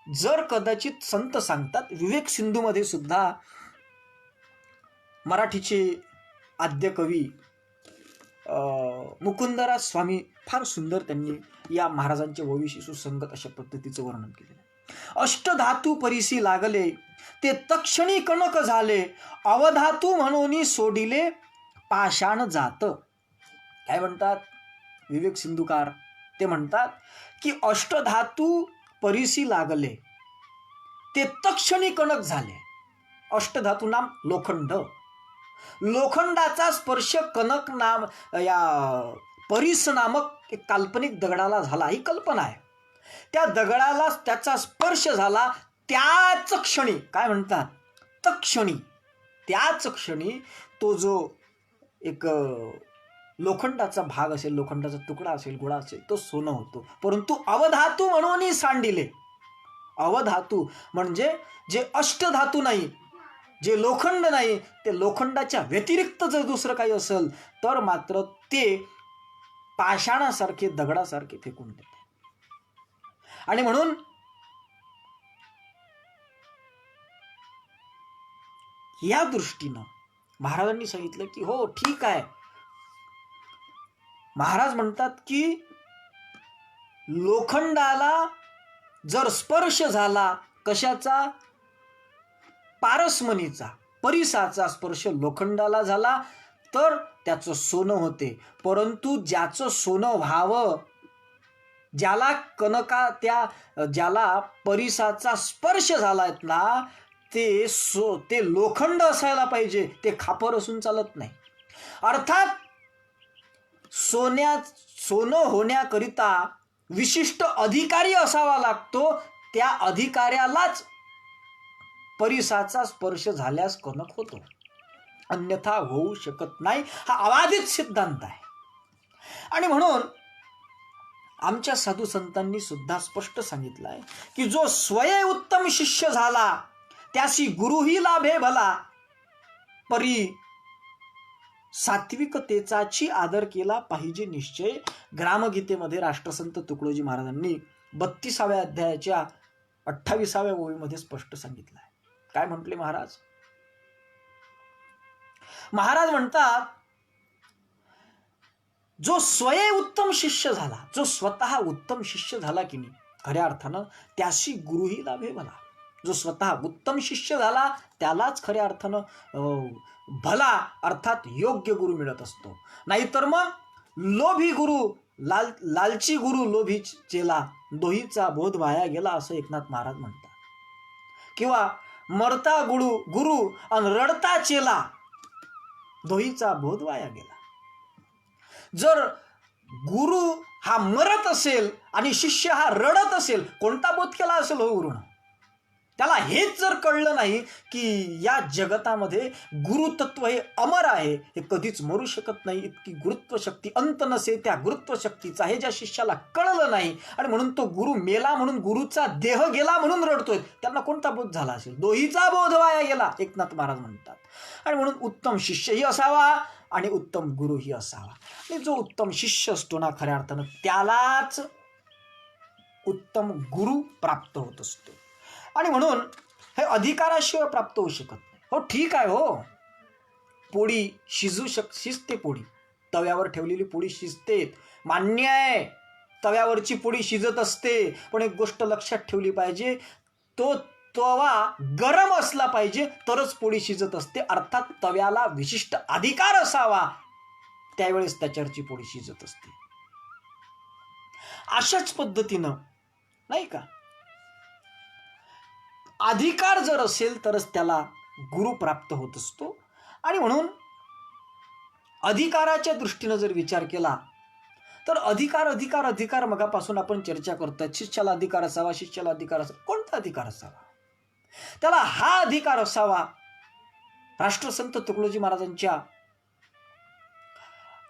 S1: जर कदाचित संत सांगतात, विवेक सिंधूमध्ये सुद्धा मराठीचे आद्य कवी मुकुंदराज स्वामी फार सुंदर त्यांनी या महाराजांच्या भविष्य सुसंगत अशा पद्धतीचं वर्णन केलेलं आहे. अष्टधातू परिसी लागले, ते तक्षणी कणक झाले, अवधातू म्हणून सोडिले पाषाण जात. काय म्हणतात विवेक सिंधुकार? ते म्हणतात की अष्टधातू परिसी लागले, ते तक्षणी कणक झाले. अष्टधातू नाम लोखंड, लोखंडाचा स्पर्श कनक नाम या परिस नामक एक काल्पनिक दगडाला झाला, ही कल्पना आहे. त्या दगडाला त्याचा स्पर्श झाला, त्याच क्षणी, काय म्हणतात तक्षणी, त्याच क्षणी तो जो एक लोखंडाचा भाग असेल, लोखंडाचा तुकडा असेल, गोळा असेल, तो सोनं होतो. परंतु अवधातू म्हणून सांडिले. अवधातू म्हणजे जे अष्टधातू नाही, जे लोखंड नाही ते लोखंडाच्या व्यतिरिक्त जर दुसरं काही असेल तर मात्र ते पाषाणासारखे दगडासारखे फेकून देते. आणि म्हणून या दृष्टीनं महाराजांनी सांगितलं की हो ठीक आहे. महाराज म्हणतात की लोखंडाला जर स्पर्श झाला, कशाचा? पारसमणीचा, परिसाचा स्पर्श लोखंडाला झाला तर त्याचं सोनं होते. परंतु ज्याचं सोनं व्हावं, ज्याला ज्याला परिसाचा स्पर्श झालाय ना, ते लोखंड असायला पाहिजे, ते खापर असून चालत नाही. अर्थात सोनं होण्याकरिता विशिष्ट अधिकारी असावा लागतो. त्या अधिकाऱ्यालाच परिसाचा स्पर्श झाल्यास कनक होतो, अन्यथा होऊ शकत नाही. हा अबाधित सिद्धांत आहे. आणि म्हणून आमच्या साधू संतांनी सुद्धा स्पष्ट सांगितलं आहे की जो स्वये उत्तम शिष्य झाला त्यासी गुरुही लाभे भला, परी सात्विकतेचाची आदर केला पाहिजे निश्चय. ग्रामगीतेमध्ये राष्ट्रसंत तुकडोजी महाराजांनी 32व्या अध्यायाच्या 28व्या ओळीमध्ये स्पष्ट सांगितलं आहे. काय म्हटले महाराज? महाराज म्हणतात जो स्वये उत्तम शिष्य झाला, जो स्वतः उत्तम शिष्य झाला की नाही, खऱ्या अर्थानं त्याशी गुरुही लाभे भला. जो स्वतः उत्तम शिष्य झाला त्यालाच खऱ्या अर्थानं भला अर्थात योग्य गुरु मिळत असतो. नाहीतर मग लोभी गुरु, लालची गुरु, लोभी चेला, दोहीचा बोध वाया गेला असं एकनाथ महाराज म्हणतात. किंवा मरता गुरु आणि रडता चेला, दोहीचा बोध वाया गेला. जर गुरु हा मरत असेल आणि शिष्य हा रडत असेल, कोणता बोध केला असेल हो गुरुनं? त्याला हेच जर कळलं नाही की या जगतामध्ये गुरुतत्व हे अमर आहे, हे कधीच मरू शकत नाही, इतकी गुरुत्व शक्ती अंत नसे त्या गुरुत्व शक्तीचा, हे ज्या शिष्याला कळलं नाही आणि म्हणून तो गुरु मेला म्हणून, गुरुचा देह गेला म्हणून रडतोय, त्यांना कोणता बोध झाला असेल? दोहीचा बोध वाया गेला, एकनाथ महाराज म्हणतात. आणि म्हणून उत्तम शिष्यही असावा आणि उत्तम गुरुही असावा. आणि जो उत्तम शिष्य असतो ना, खऱ्या अर्थानं त्यालाच उत्तम गुरु प्राप्त होत असतो. आणि म्हणून हे अधिकाराशिवाय प्राप्त होऊ शकत नाही. हो ठीक आहे, हो पोळी शिजते, पोळी तव्यावर ठेवलेली पोळी शिजते, मान्य आहे, तव्यावरची पोळी शिजत असते. पण एक गोष्ट लक्षात ठेवली पाहिजे, तो तवा गरम असला पाहिजे तरच पोळी शिजत असते. अर्थात तव्याला विशिष्ट अधिकार असावा, त्यावेळेस त्याच्यावरची पोळी शिजत असते. अशाच पद्धतीनं नाही का, अधिकार जर असेल तरच त्याला गुरु प्राप्त होत असतो. आणि म्हणून अधिकाराच्या दृष्टीनं जर विचार केला तर अधिकार मगापासून आपण चर्चा करतोय. शिष्याला अधिकार असावा, शिष्याला अधिकार असावा. कोणता अधिकार असावा? त्याला हा अधिकार असावा, राष्ट्रसंत तुकडोजी महाराजांच्या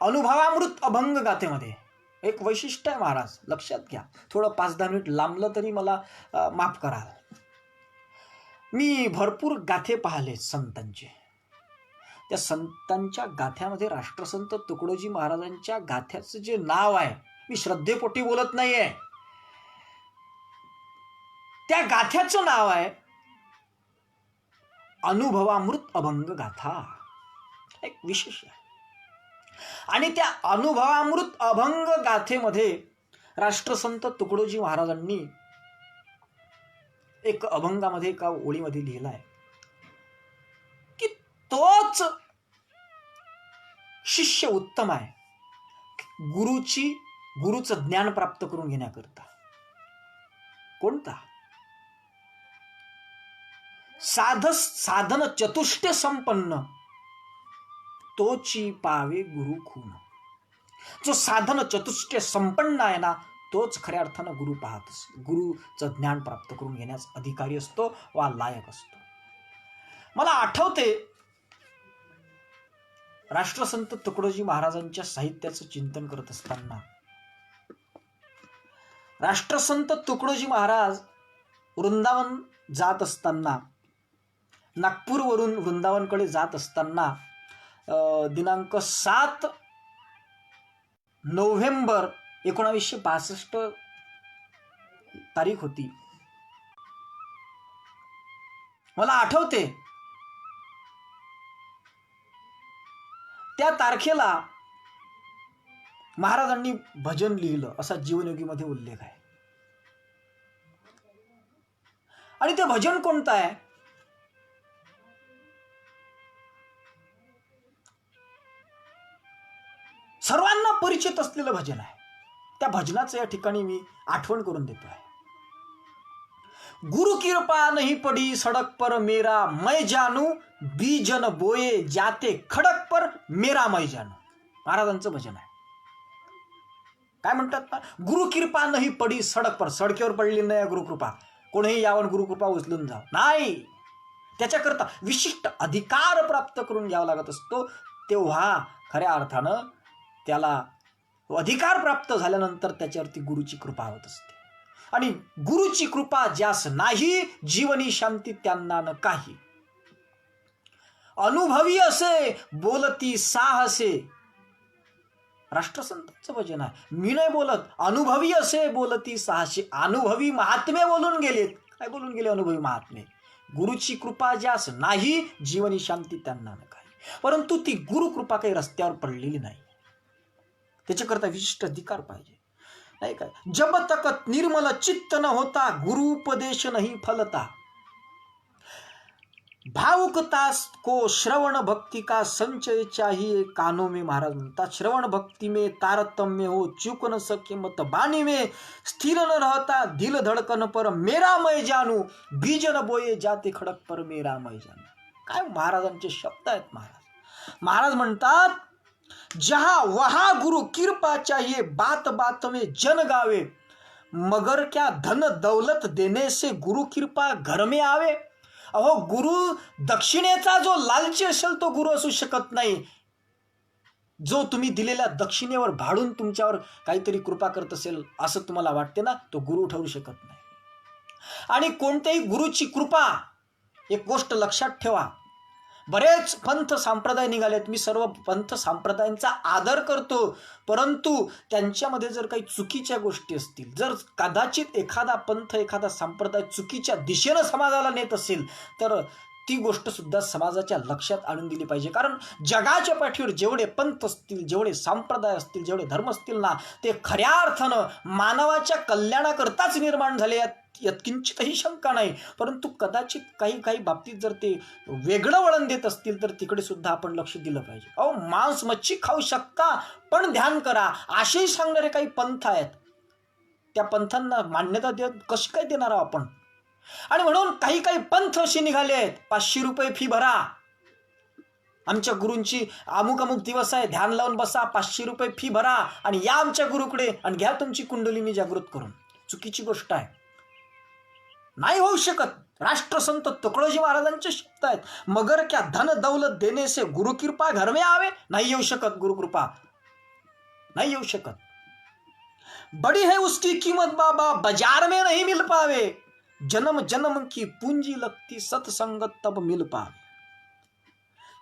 S1: अनुभवामृत अभंग गाथेमध्ये एक वैशिष्ट्य आहे महाराज, लक्षात घ्या. थोडं 5-10 मिनिट लांबलं तरी मला माफ कराल. मी भरपूर गाथे पाहिले संतांचे. त्या संतांच्या गाथ्यामध्ये राष्ट्रसंत तुकडोजी महाराजांच्या गाथ्याचं जे नाव आहे, मी श्रद्धेपोटी बोलत नाहीये, त्या गाथ्याचं नाव आहे अनुभवामृत अभंग गाथा. एक विशेष आहे. आणि त्या अनुभवामृत अभंग गाथेमध्ये राष्ट्रसंत तुकडोजी महाराजांनी एक अभंगामध्ये, एका ओळीमध्ये लिहिलाय की तोच शिष्य उत्तम आहे गुरुचं ज्ञान प्राप्त करून घेण्याकरता. कोणता? साधन चतुष्ट संपन्न तोची पावे गुरु खून. जो साधन चतुष्ट संपन्न आहे ना, तोच खऱ्या अर्थानं गुरु पाहत असतो, गुरुचं ज्ञान प्राप्त करून घेण्यास अधिकारी असतो वा लायक असतो. मला आठवते राष्ट्रसंत तुकडोजी महाराजांच्या साहित्याचं चिंतन करत असताना, राष्ट्रसंत तुकडोजी महाराज वृंदावन जात असताना नागपूरवरून वृंदावनकडे जात असताना दिनांक 7 नोव्हेंबर 1962 तारीख होती. मला आठवते त्या तारखेला महाराजांनी भजन लिहिलं असा जीवनयोगीमध्ये उल्लेख आहे. आणि ते भजन कोणतं आहे? सर्वांना परिचित असलेलं भजन आहे. त्या भजनाचं या ठिकाणी मी आठवण करून देतो आहे. गुरु कृपा नहीं पड़ी सड़क पर मेरा मैं जानू, बीजन बोये जाते खडक पर मेरा मैं जानू. महाराजांचं भजन आहे. काय म्हणतात ना, गुरु कृपा नाही पडी सडक पर, सडकेवर पडली नाही गुरुकृपा, कोणीही यावं गुरुकृपा उचलून जाव नाही. त्याच्याकरता विशिष्ट अधिकार प्राप्त करून घ्यावा लागत असतो. तेव्हा खऱ्या अर्थानं त्याला अधिकार प्राप्त झाल्यानंतर त्याच्यावरती गुरुची कृपा होत असते. आणि गुरुची कृपा ज्यास नाही, जीवनी शांती त्यांना न काही. अनुभवी असे बोलती साहसे, राष्ट्रसंतांचं भजन आहे. मी नाही बोलत, अनुभवी असे बोलती साहसे. अनुभवी महात्मे बोलून गेलेत. काय बोलून गेले अनुभवी महात्मे? गुरुची कृपा ज्यास नाही, जीवनी शांती त्यांना न काही. परंतु ती गुरुकृपा काही रस्त्यावर पडलेली नाही. त्याच्याकरता विशिष्ट अधिकार पाहिजे, नाही काय? जब तक निर्मल चित्त न होता, गुरु उपदेश नहीं फलता. भावुकता को श्रवण भक्ति का संचय चाहिए कानों में. महाराज म्हणतात श्रवण भक्ति में तारतम्य हो, चूक न सके मत बानी में. स्थिर न रहता दिल धड़कन पर मेरा मैं जानू, बीज न बोये जाते खडक पर मेरा मैं जानू. काय महाराजांचे शब्द आहेत. महाराज म्हणतात जहां वहां गुरु कृपा चाहिए, बात बात में जन गावे. मगर क्या धन दौलत देने से गुरु कृपा घर में आवे. अहो, गुरु दक्षिणेचा जो लालची असेल तो गुरु असू शकत नाही. जो तुम्ही दिलेल्या दक्षिणेवर भाडून तुमच्यावर काहीतरी कृपा करत असेल असं तुम्हाला वाटते ना, तो गुरु ठरू शकत नाही. आणि कोणत्याही गुरुची कृपा, एक गोष्ट लक्षात ठेवा, बरेच पंथ संप्रदाय निघालेत. मी सर्व पंथ संप्रदायांचा आदर करतो, परंतु त्यांच्यामध्ये जर काही चुकीच्या गोष्टी असतील, जर कदाचित एखादा पंथ एखादा संप्रदाय चुकीच्या दिशेनं समाजाला नेत असेल, तर ती गोष्ट सुद्धा समाजाच्या लक्षात आणून दिली पाहिजे. कारण जगाच्या पाठीवर जेवढे पंथ असतील, जेवढे संप्रदाय असतील, जेवढे धर्म असतील ना, ते खऱ्या अर्थानं मानवाच्या कल्याणाकरताच निर्माण झाले, यात किंचितही शंका नाही. परंतु कदाचित काही काही बाबतीत जर ते वेगळं वळण देत असतील तर तिकडे सुद्धा आपण लक्ष दिलं पाहिजे. अहो, मांस मच्छी खाऊ शकता, पण ध्यान करा, असेही सांगणारे काही पंथ आहेत. त्या पंथांना मान्यता देत कशी काय देणार आहोत आपण? आणि म्हणून काही काही पंथ असे निघाले आहेत, 500 रुपये फी भरा, आमच्या गुरूंची अमुक अमुक दिवस आहे, ध्यान लावून बसा, 500 रुपये फी भरा आणि या आमच्या गुरुकडे आणि घ्या तुमची कुंडलिनी जागृत करून. चुकीची गोष्ट आहे, नाही होऊ शकत. राष्ट्रसंत तुकडोजी महाराजांचे शब्द आहेत, मगर क्या धन दौलत देने से गुरु कृपा घर में आवे. नाही येऊ शकत गुरुकृपा, नाही येऊ शकत. बड़ी है उसकी कीमत बाबा, बाजार में नहीं मिल पावे. जन्म जन्म की पूंजी लगती, सत्संगत तब मिल पावे.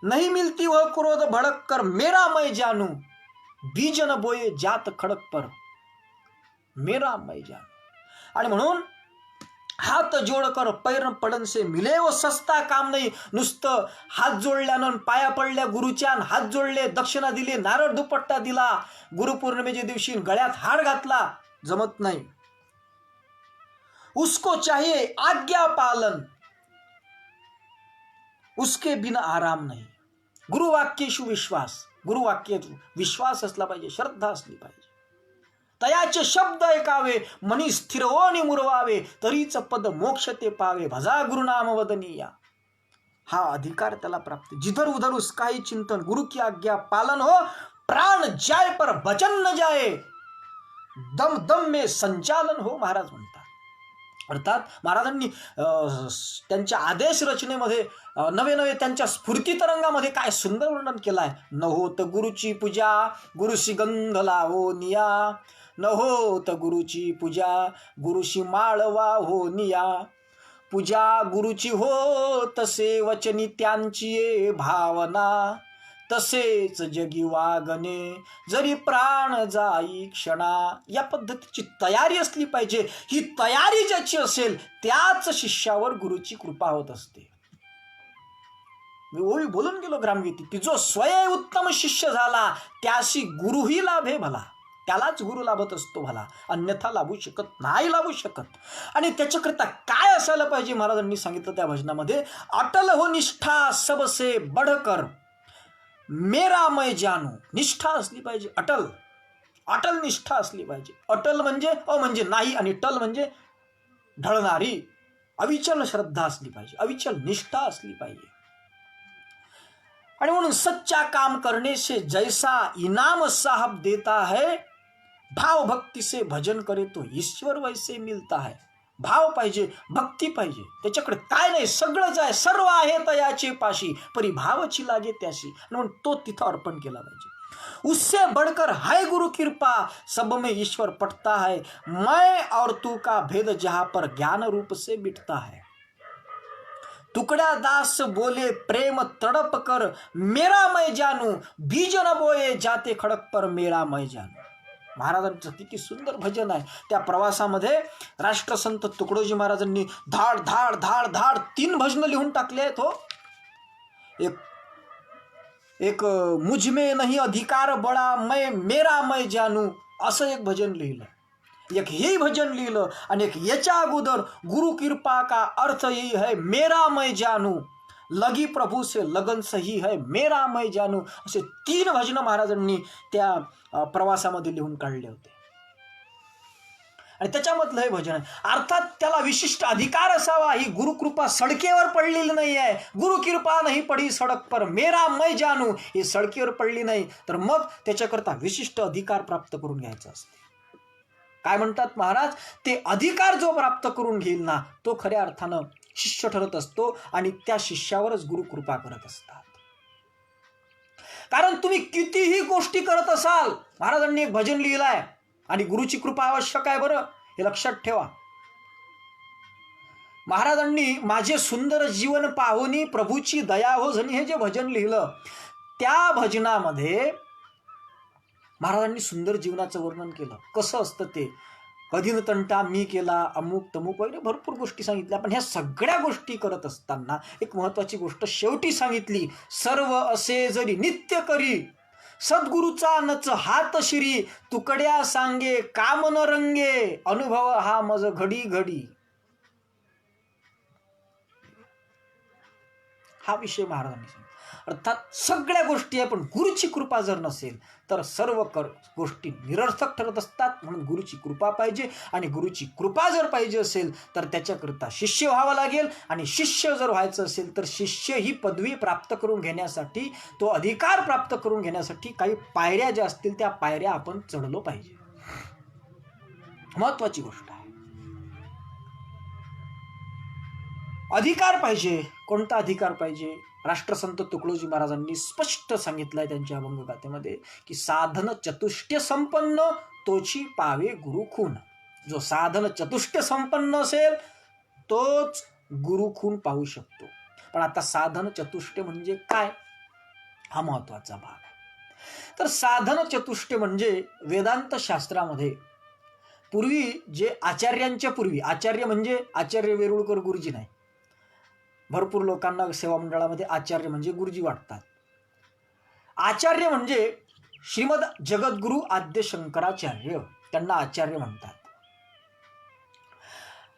S1: नहीं मिलती वह क्रोध भड़क कर मेरा मैं जानू, बीजन बोये जात खडक पर मेरा मैं जानू. आणि म्हणून हात जोडकर पैर पडन से मिले वो सस्ता काम नाही. नुसतं हात जोडल्यानं, पाया पडल्या गुरुच्या, हात जोडले, दक्षिणा दिली, नारळ दुपट्टा दिला, गुरुपौर्णिमेच्या दिवशी गळ्यात हार घातला, जमत नाही. उसको चाहिए आज्ञा पालन, उसके बिना आराम नाही. गुरुवाक्येषु विश्वास, गुरुवाक्यात विश्वास असला पाहिजे, श्रद्धा असली पाहिजे. तयाचे शब्द ऐकावे, मनी स्थिर होणी मुरवावे, तरीच पद मोक्ष ते पावे, भजा गुरुनाम वदनीया. हा अधिकार त्याला प्राप्त. जिधर उधर उसका ही चिंतन, गुरु की आज्ञा पालन हो, प्राण जाय पर वचन न जाए, दम दम में संचालन हो. महाराज म्हणतात. अर्थात महाराजांनी त्यांच्या आदेश रचनेमध्ये नवे नवे त्यांच्या स्फूर्ती तरंगामध्ये काय सुंदर वर्णन केलं आहे. न होत गुरुची पूजा, गुरुशी गंध लावो निया. न होत गुरुची पूजा, गुरुशी माळवा हो निया. पूजा गुरुची हो तसे वचनी त्यांची ये भावना, तसेच जगी वागणे जरी प्राण जाई क्षणा. या पद्धतीची तयारी असली पाहिजे. ही तयारी ज्याची असेल त्याच शिष्यावर गुरुची कृपा होत असते. मी ओळी बोलून गेलो ग्रामगीती की जो स्वयं उत्तम शिष्य झाला त्याशी गुरुही लाभे भला, त्यालाच गुरु लाभत असतो भला, अन्यथा लाभू शकत नाही, लाभू शकत. आणि त्याच्याकरिता काय असायला पाहिजे महाराजांनी सांगितलं त्या भजनामध्ये, अटल हो निष्ठा सबसे बढ़कर मेरा मैं जानू. निष्ठा असली पाहिजे, अटल अटल निष्ठा असली पाहिजे. अटल म्हणजे म्हणजे नाही, आणि टल म्हणजे ढळणारी. अविचल श्रद्धा असली पाहिजे, अविचल निष्ठा असली पाहिजे. आणि म्हणून सच्चा काम करने से जैसा इनाम साहब देता है, भाव भक्ति से भजन करे तो ईश्वर वैसे मिलता है. भाव पाहिजे, भक्ती पाहिजे, त्याच्याकडे काय नाही, सगळंच आहे, सर्व आहे तयाचे पाशी, परी भावची लागे त्याशी. म्हणून तो तिथं अर्पण केला पाहिजे. उससे बढ़कर है गुरु कृपा, सब में ईश्वर पटता है, मैं और तू का भेद जहां पर ज्ञान रूप से मिटता है. तुकड़ा दास बोले प्रेम तड़प कर मेरा मैं जानू, बीज न बोए जाते खडक पर मेरा मैं जानू. महाराजांचं किती सुंदर भजन आहे. त्या प्रवासामध्ये राष्ट्रसंत तुकडोजी महाराजांनी धाड धाड धाड धाड 3 भजनं लिहून टाकले आहेत. हो, एक मुझ में नहीं अधिकार बळा मैं मेरा मैं जानू असं एक भजन लिहिलं. एक हे भजन लिहिलं आणि एक याच्या अगोदर गुरु कृपा का अर्थ यही है मेरा मैं जानू, लगी प्रभू से लगन सही है मेरा मैं जानू. असे 3 भजनं महाराजांनी त्या प्रवासामध्ये लिहून काढले होते. आणि त्याच्यामधलं हे भजन आहे. अर्थात त्याला विशिष्ट अधिकार असावा. ही गुरुकृपा सडकेवर पडलेली नाही आहे. गुरु कृपा नाही पडी सडक पर मेरा मैं जानू, ही सडकेवर पडली नाही, तर मग त्याच्याकरता विशिष्ट अधिकार प्राप्त करून घ्यायचा असते. काय म्हणतात महाराज, ते अधिकार जो प्राप्त करून घेईल ना तो खऱ्या अर्थानं शिष्य ठरत असतो आणि त्या शिष्यावरच गुरु कृपा करत असतात. कारण तुम्ही कितीही गोष्टी करत असाल, महाराजांनी एक भजन लिहिलंय आणि गुरुची कृपा आवश्यक आहे बरं, हे लक्षात ठेवा. महाराजांनी माझे सुंदर जीवन पाहुनी प्रभूची दया हो झनी हे जे भजन लिहिलं, त्या भजनामध्ये महाराजांनी सुंदर जीवनाचं वर्णन केलं. कसं असतं ते, कधी न तंटा मी केला, अमुक तमुक वगैरे भरपूर गोष्टी सांगितल्या. पण ह्या सगळ्या गोष्टी करत असताना एक महत्वाची गोष्ट शेवटी सांगितली, सर्व असे जरी नित्य करी सद्गुरूचा नच हात श्री, तुकड्या सांगे काम न रंगे, अनुभव हा मज घडी घडी. हा विषय महाराजांनी सांगितला. अर्थात सगळ्या गोष्टी आहे, पण गुरुची कृपा जर नसेल तर सर्व गोष्टी निरर्थक ठरत असतात. म्हणून गुरुची कृपा पाहिजे, आणि गुरुची कृपा जर पाहिजे असेल तर त्याच्याकरता शिष्य व्हावं लागेल. आणि शिष्य जर व्हायचं असेल तर शिष्य ही पदवी प्राप्त करून घेण्यासाठी, तो अधिकार प्राप्त करून घेण्यासाठी काही पायऱ्या ज्या असतील त्या पायऱ्या आपण चढलो पाहिजे. महत्वाची गोष्ट आहे. अधिकार पाहिजे. कोणता अधिकार पाहिजे? राष्ट्रसंत तुकडोजी महाराजांनी स्पष्ट सांगितलंय त्यांच्या अभंगगाथेमध्ये की साधन चतुष्टय संपन्न तोची पावे गुरु खून. जो साधन चतुष्टय संपन्न असेल तोच गुरु खून पाहू शकतो. पण आता साधन चतुष्टय म्हणजे काय, हा महत्वाचा भाग आहे. तर साधन चतुष्टय म्हणजे वेदांत शास्त्रामध्ये पूर्वी जे आचार्यांच्या पूर्वी, आचार्य म्हणजे आचार्य वेरुळकर गुरुजी नाही, भरपूर लोकांना सेवा मंडळामध्ये आचार्य म्हणजे गुरुजी वाटतात. आचार्य म्हणजे श्रीमद जगद्गुरु आद्य शंकराचार्य, त्यांना आचार्य म्हणतात.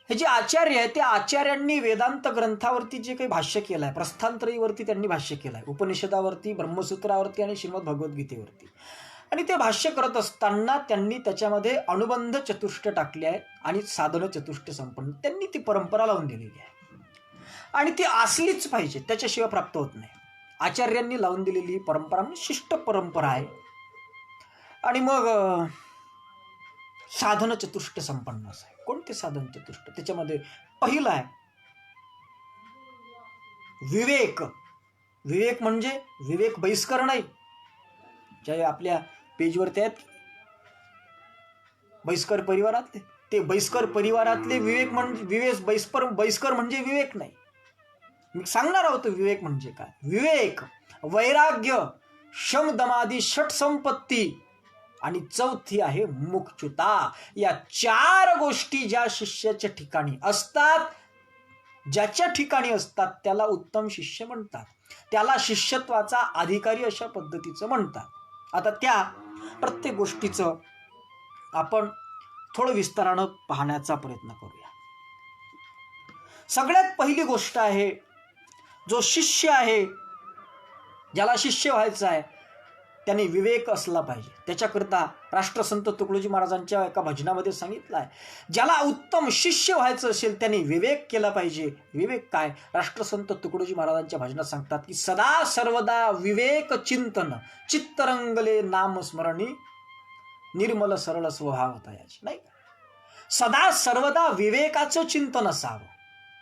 S1: हे जे आचार्य आहे त्या आचार्यांनी वेदांत ग्रंथावरती जे काही भाष्य केलं आहे, प्रस्थानत्रयीवरती त्यांनी भाष्य केलं आहे, उपनिषदावरती, ब्रह्मसूत्रावरती आणि श्रीमद भगवद्गीतेवरती. आणि ते भाष्य करत असताना त्यांनी त्याच्यामध्ये अनुबंध चतुष्टय टाकले आहे आणि साधन चतुष्टय संपन्न, त्यांनी ती परंपरा लावून दिलेली आहे. आणि ती असलीच पाहिजे, त्याच्याशिवाय प्राप्त होत नाही. आचार्यांनी लावून दिलेली परंपरा म्हणजे शिष्ट परंपरा आहे. आणि मग साधन चतुष्टय संपन्न असं आहे. कोणते साधन चतुष्टय? त्याच्यामध्ये पहिलं आहे विवेक. विवेक म्हणजे विवेक बहिष्कार नाही, जे आपल्या पेजवरती आहेत बहिष्कार परिवारातले, ते बैस्कर परिवारातले विवेक म्हणजे बैस्कर म्हणजे विवेक नाही. मी सांगणार आहोत विवेक म्हणजे काय. विवेक, वैराग्य, शमदमादी षट संपत्ती आणि चौथी आहे मुक्चुता. या 4 गोष्टी ज्या शिष्याच्या ठिकाणी असतात, ज्याच्या ठिकाणी असतात त्याला उत्तम शिष्य म्हणतात, त्याला शिष्यत्वाचा अधिकारी अशा पद्धतीचं म्हणतात. आता त्या प्रत्येक गोष्टीचं आपण थोडं विस्तारानं पाहण्याचा प्रयत्न करूया. सगळ्यात पहिली गोष्ट आहे, जो शिष्य आहे, ज्याला शिष्य व्हायचं आहे त्याने विवेक असला पाहिजे. त्याच्याकरता राष्ट्रसंत तुकडोजी महाराजांच्या एका भजनामध्ये सांगितलं आहे, ज्याला उत्तम शिष्य व्हायचं असेल त्याने विवेक केला पाहिजे. विवेक काय? राष्ट्रसंत तुकडोजी महाराजांच्या भजनात सांगतात की सदा सर्वदा विवेक चिंतन, चित्तरंगले नाम स्मरणी, निर्मल सरळ स्वभाव तयाची. नाही का? सदा सर्वदा विवेकाचं चिंतन असावं.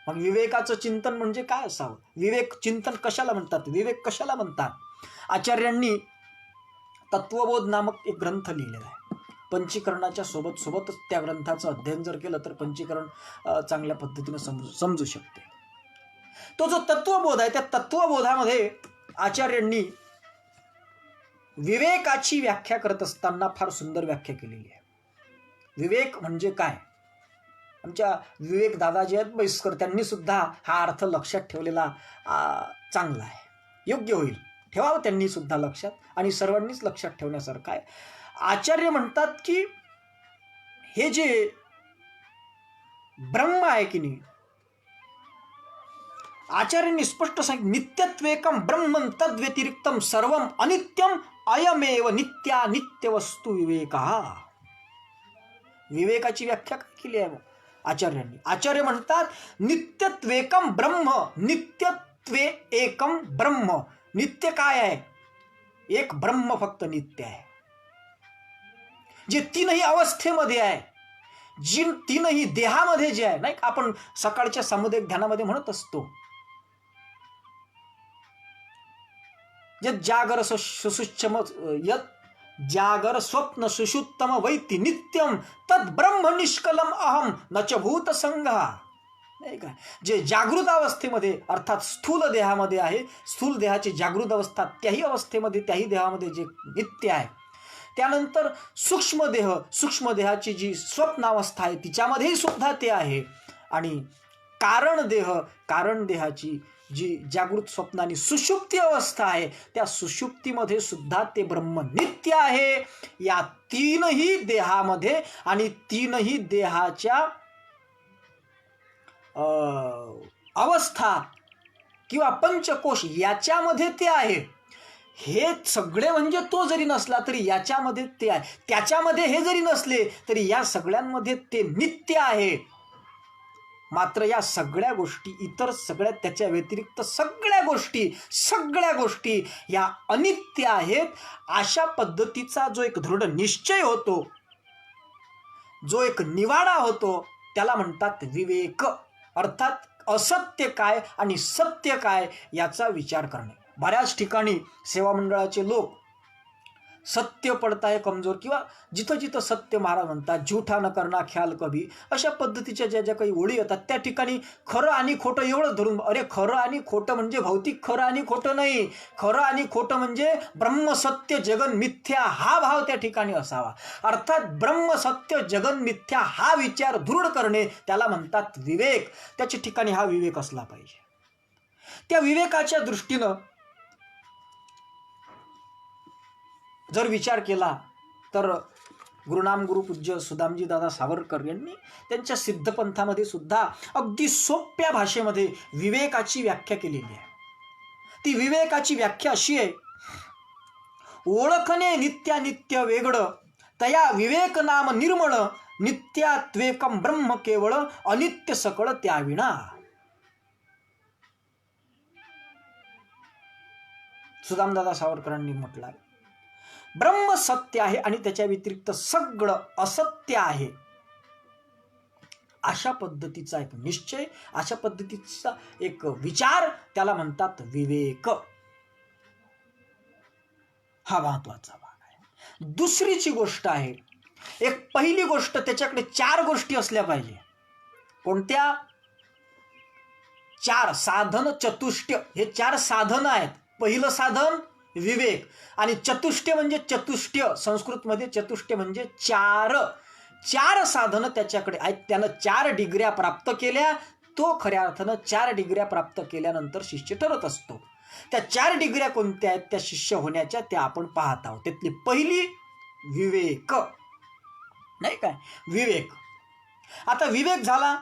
S1: मग विवेकाचं चिंतन म्हणजे काय असावं? विवेक चिंतन कशाला म्हणतात? विवेक कशाला म्हणतात? आचार्यांनी तत्वबोध नामक एक ग्रंथ लिहिलेला आहे. पंचीकरणाच्या सोबतच त्या ग्रंथाचं अध्ययन जर केलं तर पंचीकरण चांगल्या पद्धतीने समजू शकते. तो जो तत्वबोध आहे त्या तत्वबोधामध्ये आचार्यांनी विवेकाची व्याख्या करत असताना फार सुंदर व्याख्या केलेली आहे. विवेक म्हणजे काय? आमच्या विवेक दादाजी आहेत बैस्कर, त्यांनी सुद्धा हा अर्थ लक्षात ठेवलेला चांगला आहे, योग्य होईल. ठेवावं त्यांनी सुद्धा लक्षात, आणि सर्वांनीच लक्षात ठेवण्यासारखं आहे. आचार्य म्हणतात की हे जे ब्रह्म आहे की नाही, आचार्यांनी स्पष्ट सांगितलं, नित्यत्वेकम ब्रह्मं तद्व्यतिरिक्तम सर्वम अनित्यम अयमेव नित्या नित्य वस्तू विवेका. विवेकाची व्याख्या काय केली आहे आचार्यांनी? आचार्य म्हणतात नित्यत्वेकम ब्रह्म, नित्यत्वे एकम ब्रह्म. नित्य काय आहे? एक ब्रह्म फक्त नित्य आहे, जे 3ही अवस्थेमध्ये आहे, जी 3ही देहामध्ये जे आहे. नाही, आपण सकाळच्या सामुदायिक ध्यानामध्ये म्हणत असतो, यत जागर सुषुप्तम, यत जागर स्वप्न सुषुप्तम वैति नित्यम तद ब्रह्म निष्कलम अहम न च भूत संघा. नाही का? जे जागृत अवस्थेमध्ये अर्थात स्थूल देहामध्ये आहे, स्थूल देहाची जागृत अवस्था, त्याही अवस्थेमध्ये त्याही देहामध्ये जे नित्य आहे. त्यानंतर सूक्ष्म देहाची जी स्वप्नावस्था आहे तिच्यामध्येही सुद्धा ते आहे. आणि कारण देहाची जी जागृत स्वप्न आणि सुषुप्ती अवस्था आहे त्या सुषुप्तीमध्ये सुद्धा ते ब्रह्म नित्य आहे. या 3ही देहामध्ये आणि 3ही देहाच्या अवस्था किंवा पंचकोश याच्यामध्ये ते आहे. हे सगळे म्हणजे तो जरी नसला तरी याच्यामध्ये ते आहे, त्याच्यामध्ये हे जरी नसले तरी या सगळ्यांमध्ये ते नित्य आहे. मात्र या सगळ्या गोष्टी, इतर सगळ्या त्याच्या व्यतिरिक्त सगळ्या गोष्टी या अनित्य आहेत. अशा पद्धतीचा जो एक दृढ निश्चय होतो, जो एक निवाडा होतो, त्याला म्हणतात विवेक. अर्थात असत्य काय आणि सत्य काय याचा विचार करणे. बऱ्याच ठिकाणी सेवा मंडळाचे लोक सत्य पडता है कमजोर, किंवा जिथं जिथं सत्य महाराज म्हणतात झूठा न करना ख्याल कभी, अशा पद्धतीच्या ज्या ज्या काही ओळी येतात त्या ठिकाणी खरं आणि खोटं एवढं धरून, अरे खरं आणि खोटं म्हणजे भौतिक खरं आणि खोटं नाही, खरं आणि खोटं म्हणजे ब्रह्म सत्य जगन मिथ्या हा भाव त्या ठिकाणी असावा. अर्थात ब्रह्म सत्य जगन मिथ्या हा विचार दृढ करणे त्याला म्हणतात विवेक. त्याच्या ठिकाणी हा विवेक असला पाहिजे. त्या विवेकाच्या दृष्टीनं जर विचार केला तर गुरुनाम गुरुपूज्य सुदामजी दादा सावरकर यांनी त्यांच्या सिद्धपंथामध्ये सुद्धा अगदी सोप्या भाषेमध्ये विवेकाची व्याख्या केलेली आहे. ती विवेकाची व्याख्या अशी आहे, ओळखणे नित्यानित्य वेगळं, तया विवेक नाम निर्मळ, नित्यात्वेकम ब्रह्म केवळ, अनित्य सकळ त्याविना. सुदामदादा सावरकरांनी म्हटलं आहे, ब्रह्म सत्य आहे आणि त्याच्या व्यतिरिक्त सगळं असत्य आहे. अशा पद्धतीचा एक निश्चय, अशा पद्धतीचा एक विचार त्याला म्हणतात विवेक. हा महत्वाचा भाग आहे. दुसरीची गोष्ट आहे, एक पहिली गोष्ट, त्याच्याकडे 4 गोष्टी असल्या पाहिजे. कोणत्या? 4 साधन चतुष्टय. हे 4 साधन आहेत. पहिलं साधन विवेक, आणि चतुष्टय म्हणजे चतुष्टय, संस्कृतमध्ये चतुष्टय म्हणजे 4 साधनं त्याच्याकडे आहेत. त्यानं 4 डिग्र्या प्राप्त केल्या. तो खऱ्या अर्थानं 4 डिग्र्या प्राप्त केल्यानंतर शिष्य ठरत असतो. त्या 4 डिग्र्या कोणत्या आहेत त्या शिष्य होण्याच्या, त्या आपण पाहत आहोत. त्यातली पहिली विवेक, नाही काय? विवेक. आता विवेक झाला.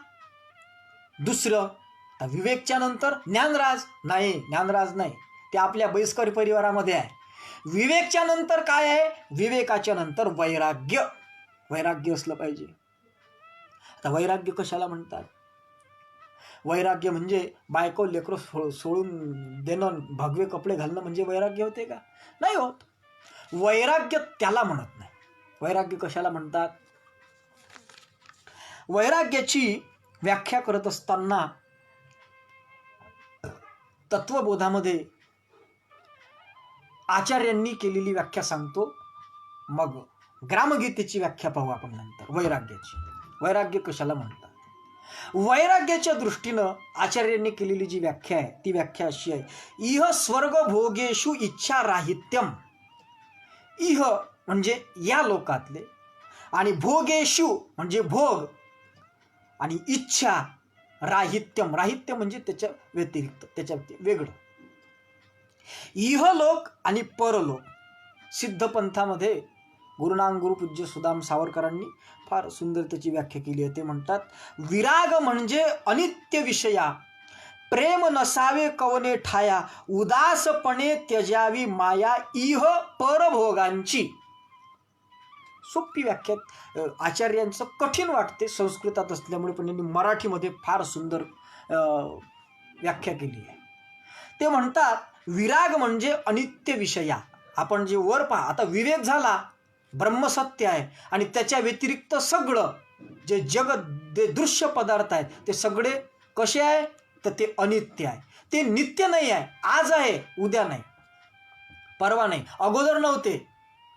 S1: दुसरं, विवेकच्या नंतर ज्ञानराज. नाही, ज्ञानराज नाही, ते आपल्या बैस्कर परिवारामध्ये आहे. विवेकच्या नंतर काय आहे? विवेकाच्या नंतर वैराग्य. वैराग्य असलं पाहिजे. आता वैराग्य कशाला म्हणतात? वैराग्य म्हणजे बायको लेकरं सोडून देणं, भगवे कपडे घालणं म्हणजे वैराग्य होते का? नाही होत. वैराग्य त्याला म्हणत नाही. वैराग्य कशाला म्हणतात? वैराग्याची व्याख्या करत असताना तत्वबोधामध्ये आचार्यांनी केलेली व्याख्या सांगतो. मग ग्रामगीतेची व्याख्या पाहू आपण नंतर वैराग्याची. वैराग्य कशाला म्हणतात? वैराग्याच्या दृष्टीनं आचार्यांनी केलेली जी व्याख्या आहे ती व्याख्या अशी आहे: इह स्वर्ग भोगेषु इच्छा राहित्यम. इह म्हणजे या लोकातले, आणि भोगेषु म्हणजे भोग, आणि इच्छा राहित्यम. राहित्य म्हणजे त्याच्या व्यतिरिक्त, त्याच्या वेगळं. इहलोक आणि परलोक. सिद्धपंथामध्ये गुरुनाम गुरुपूज्य सुदाम सावरकरांनी फार सुंदर त्याची व्याख्या केली आहे. ते म्हणतात, विराग म्हणजे अनित्य विषया, प्रेम नसावे कवने ठाया, उदासपणे त्यजावी माया इह परभोगांची. सोपी व्याख्या आचार्यांचं कठीण वाटते संस्कृतात असल्यामुळे, पण यांनी मराठीमध्ये फार सुंदर व्याख्या केली आहे. ते म्हणतात, विराग म्हणजे अनित्य विषया. आपण जे वर पहा, आता विवेक झाला, ब्रह्मसत्य आहे, आणि त्याच्या व्यतिरिक्त सगळं जे जगत, जे दृश्य पदार्थ आहेत ते सगळे कसे आहे? तर ते अनित्य आहे. ते नित्य नाही आहे. आज आहे, उद्या नाही, परवा नाही, अगोदर नव्हते,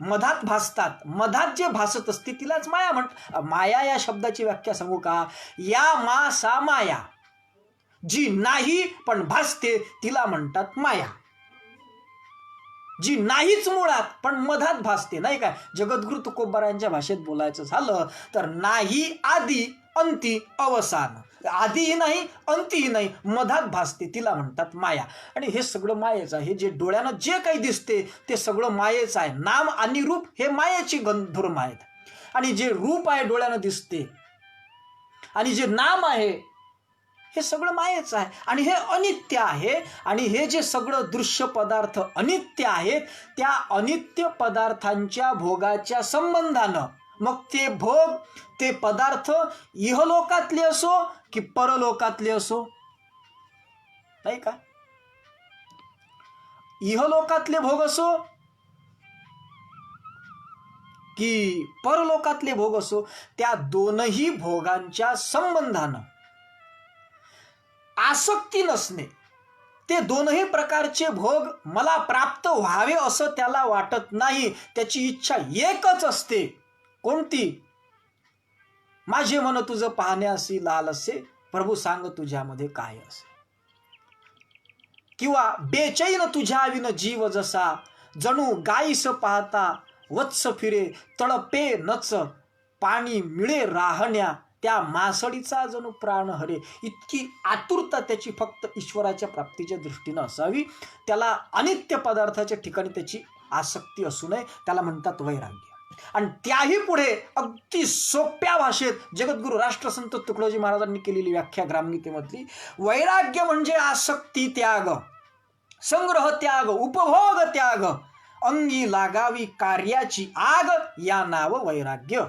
S1: मधात भासतात. मधात जे भासत असते तिलाच माया म्हणतात. माया या शब्दाची व्याख्या सांगू का? या मा सा माया. जी नाही पण भासते तिला म्हणतात माया. जी नाहीच मुळात पण मधात भासते, नाही काय? जगद्गुरु तुकोबारायांच्या भाषेत बोलायचं झालं तर नाही आदी अंती अवसान. आधीही नाही अंतीही नाही, मधात भासते तिला म्हणतात माया. आणि हे सगळं मायेच आहे. हे जे डोळ्यानं जे काही दिसते ते सगळं मायेच आहे. नाम आणि रूप हे मायेची गंधर्व आहेत. आणि जे रूप आहे डोळ्यानं दिसते, आणि जे नाम आहे हे सगळं मायेच आहे. आणि हे अनित्य आहे. आणि हे जे सगळं दृश्य पदार्थ अनित्य आहेत, त्या अनित्य पदार्थांच्या भोगाच्या संबंधानं मग ते भोग, ते पदार्थ इहलोकातले असो की परलोकातले असो, नाही का? इहलोकातले भोग असो की परलोकातले भोग असो, त्या दोनही भोगांच्या संबंधानं आसक्ती नसणे. ते दोनही प्रकारचे भोग मला प्राप्त व्हावे असं त्याला वाटत नाही. त्याची इच्छा एकच असते. कोणती? माझे मन तुझं पाहण्यासी लाल असे, प्रभू सांग तुझ्यामध्ये काय असे. किंवा बेचैन तुझ्या विन जीव जसा, जणू गाईस पाहता वत्स फिरे, तळपे नच पाणी मिळे राहण्या, त्या मासळीचा जणू प्राण हरे. इतकी आतुरता त्याची फक्त ईश्वराच्या प्राप्तीच्या दृष्टीनं असावी. त्याला अनित्य पदार्थाच्या ठिकाणी त्याची आसक्ती असू नये. त्याला म्हणतात वैराग्य. आणि त्याही पुढे अगदी सोप्या भाषेत जगद्गुरु राष्ट्रसंत तुकडोजी महाराजांनी केलेली व्याख्या ग्रामगीतेमधली, वैराग्य म्हणजे आसक्ती त्याग, संग्रह त्याग, उपभोग त्याग, अंगी लागावी कार्याची आग, या नाव वैराग्य.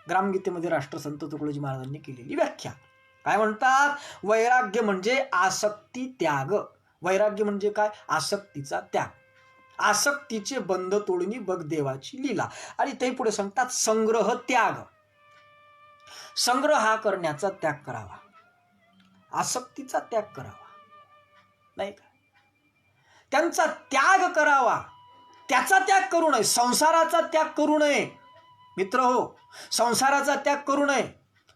S1: ग्रामगीतेमध्ये राष्ट्रसंत तुकडोजी महाराजांनी केलेली व्याख्या. काय म्हणतात? वैराग्य म्हणजे आसक्ती त्याग. वैराग्य म्हणजे काय? आसक्तीचा त्याग. आसक्तीचे बंध तोडणी बघ देवाची लीला. आणि ते पुढे सांगतात संग्रह त्याग. संग्रह हा करण्याचा त्याग करावा, आसक्तीचा त्याग करावा, नाही का? त्यांचा त्याग करावा. त्याचा त्याग करू नये, संसाराचा त्याग करू नये, मित्र हो, संसाराचा त्याग करू नये.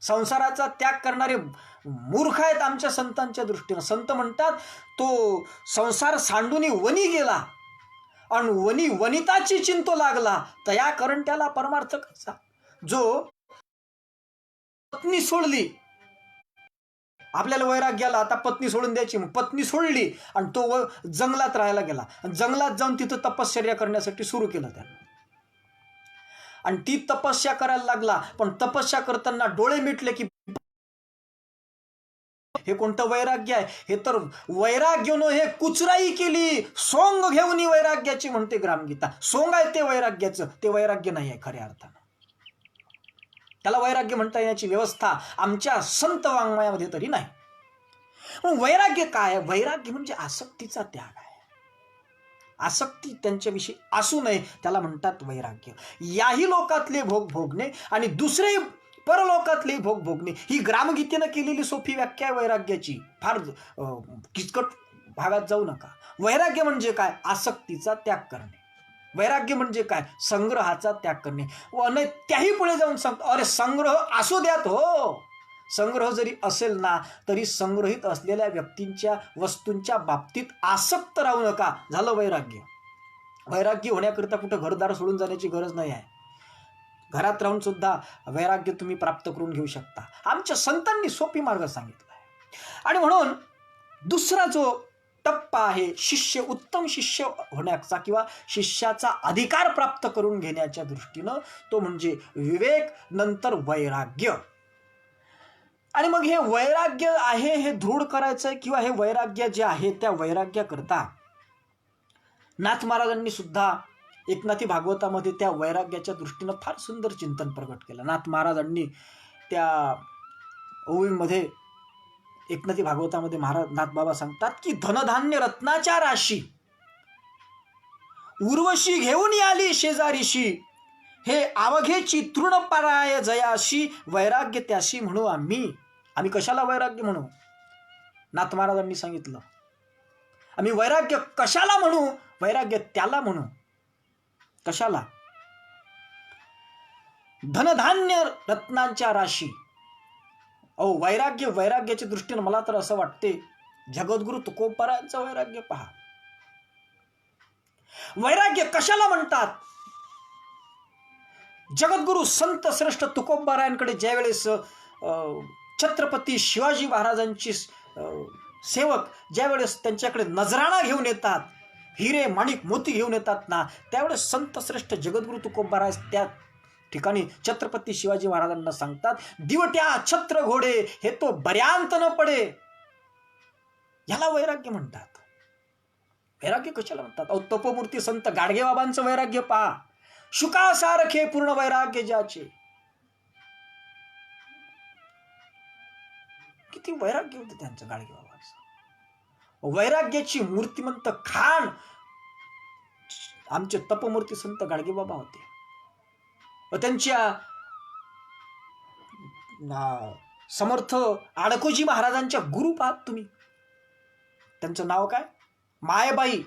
S1: संसाराचा त्याग करणारे मूर्ख आहेत आमच्या संतांच्या दृष्टीनं. संत म्हणतात तो संसार सांडूनी वनी गेला आणि वनी वनिताची चिंतो लागला, तया करण त्याला परमार्थ कसा. जो पत्नी सोडली, आपल्याला वैराग्याला आता पत्नी सोडून द्यायची, मग पत्नी सोडली आणि तो जंगलात राहायला गेला. जंगलात जाऊन तिथं तपश्चर्या करण्यासाठी सुरू केलं त्यानं, आणि ती तपस्या करायला लागला. पण तपस्या करताना डोळे मिटले की हे कोणतं वैराग्य आहे? हे तर वैराग्य नो, हे कुचराई केली सोंग घेऊन वैराग्याची म्हणते ग्रामगीता. सोंग आहे ते वैराग्याचं, ते वैराग्य नाही आहे खऱ्या अर्थानं. त्याला वैराग्य म्हणता येण्याची व्यवस्था आमच्या संत वाङ्मयामध्ये तरी नाही. मग वैराग्य काय आहे? वैराग्य म्हणजे आसक्तीचा त्याग आहे. आसक्ती त्यांच्याविषयी असू नये, त्याला म्हणतात वैराग्य. याही लोकातले भोग भोगणे आणि दुसरे परलोकातले भोग भोगणे, ही ग्रामगीतेनं केलेली सोपी व्याख्या आहे वैराग्याची. फार किचकट भागात जाऊ नका. वैराग्य म्हणजे काय? आसक्तीचा त्याग करणे. वैराग्य म्हणजे काय? संग्रहाचा त्याग करणे. व त्याही पुढे जाऊन सांगतो, अरे संग्रह असू द्यात हो, संग्रह जरी असेल ना तरी संग्रहित असलेल्या व्यक्तींच्या वस्तूंच्या बाबतीत आसक्त राहू नका. झालं वैराग्य. वैराग्य होण्याकरिता कुठं घरदार सोडून जाण्याची गरज नाही आहे. घरात राहून सुद्धा वैराग्य तुम्ही प्राप्त करून घेऊ शकता. आमच्या संतांनी सोपी मार्ग सांगितला आहे. आणि म्हणून दुसरा जो टप्पा आहे शिष्य, उत्तम शिष्य होण्याचा किंवा शिष्याचा अधिकार प्राप्त करून घेण्याच्या दृष्टीनं, तो म्हणजे विवेक, नंतर वैराग्य. आणि मग हे वैराग्य आहे हे दृढ करायचंय, किंवा हे वैराग्य जे आहे त्या वैराग्याकरता नाथ महाराजांनी सुद्धा एकनाथी भागवतामध्ये त्या वैराग्याच्या दृष्टीनं फार सुंदर चिंतन प्रकट केलं. नाथ महाराजांनी त्या ओवीमध्ये, एकनाथी भागवतामध्ये महाराज नाथबाबा सांगतात की धनधान्य रत्नाच्या राशी उर्वशी घेऊन आली शेजारीशी, हे अवघेची तृणपराय जयाशी, वैराग्य त्याशी म्हणू आम्ही. आम्ही कशाला वैराग्य म्हणू? नाथ महाराजांनी सांगितलं. आम्ही वैराग्य कशाला म्हणू? वैराग्य त्याला म्हणू. कशाला? धनधान्य रत्नांच्या राशी. अहो वैराग्य, वैराग्याच्या दृष्टीनं मला तर असं वाटते, जगद्गुरु तुकोबारायांचं वैराग्य पहा. वैराग्य कशाला म्हणतात? जगद्गुरु संत श्रेष्ठ तुकोबारायांकडे ज्यावेळेस छत्रपती शिवाजी महाराजांची सेवक ज्यावेळेस त्यांच्याकडे नजराणा घेऊन येतात, हिरे माणिक मोती घेऊन येतात ना, त्यावेळेस संत श्रेष्ठ जगद्गुरु तुकोबाराय त्या ठिकाणी छत्रपती शिवाजी महाराजांना सांगतात, दिवट्या छत्र घोडे हे तो बऱ्यांत न पडे. याला वैराग्य म्हणतात. वैराग्य कशाला म्हणतात? अहो तपोमूर्ती संत गाडगेबाबांचं वैराग्य पहा. शुकासारखे पूर्ण वैराग्य ज्याचे. किती वैराग्य होतं त्यांचं गाडगेबाबांचं. वैराग्याची मूर्तिमंत खाण आमचे तपमूर्ती संत गाडगेबाबा होते. त्यांच्या समर्थ आडकोजी महाराजांच्या गुरु पाहात तुम्ही. त्यांचं नाव काय? मायबाई.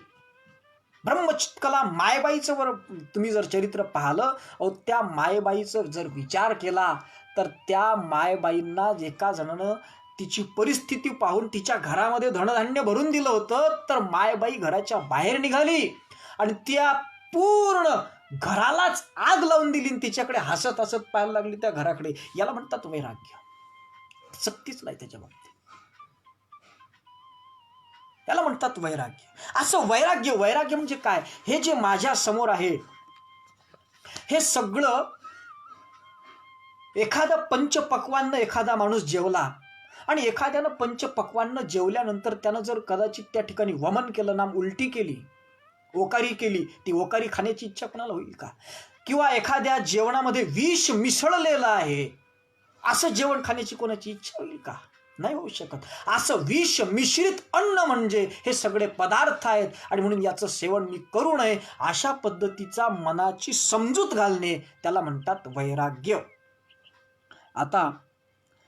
S1: ब्रह्मचित्कला मायबाईचं वर तुम्ही जर चरित्र पाहिलं, अहो त्या मायबाईचं जर विचार केला तर त्या मायबाईंना एका जणानं तिची परिस्थिती पाहून तिच्या घरामध्ये धनधान्य भरून दिलं होतं, तर मायबाई घराच्या बाहेर निघाली आणि त्या पूर्ण घरालाच आग लावून दिली, तिच्याकडे हसत हसत पाहायला लागली त्या घराकडे. याला म्हणतात वैराग्य. सक्तीच नाही त्याच्या बाबतीत. याला म्हणतात वैराग्य. असं वैराग्य, वैराग्य म्हणजे काय? हे जे माझ्या समोर आहे हे सगळं, एखादा पंचपक्वान्न एखादा माणूस जेवला आणि एखाद्यानं पंचपक्वान्न जेवल्यानंतर त्यानं जर कदाचित त्या ठिकाणी वमन केलं ना, उलटी केली, ओकारी केली, ती ओकारी खाण्याची इच्छा कोणाला होईल का? किंवा एखाद्या जेवणामध्ये विष मिसळलेलं आहे असं जेवण खाण्याची कोणाची इच्छा होईल का? नाही होऊ शकत. असं विष मिश्रित अन्न म्हणजे हे सगळे पदार्थ आहेत आणि म्हणून याचं सेवन मी करू नये, अशा पद्धतीचा मनाची समजूत घालणे, त्याला म्हणतात वैराग्य. आता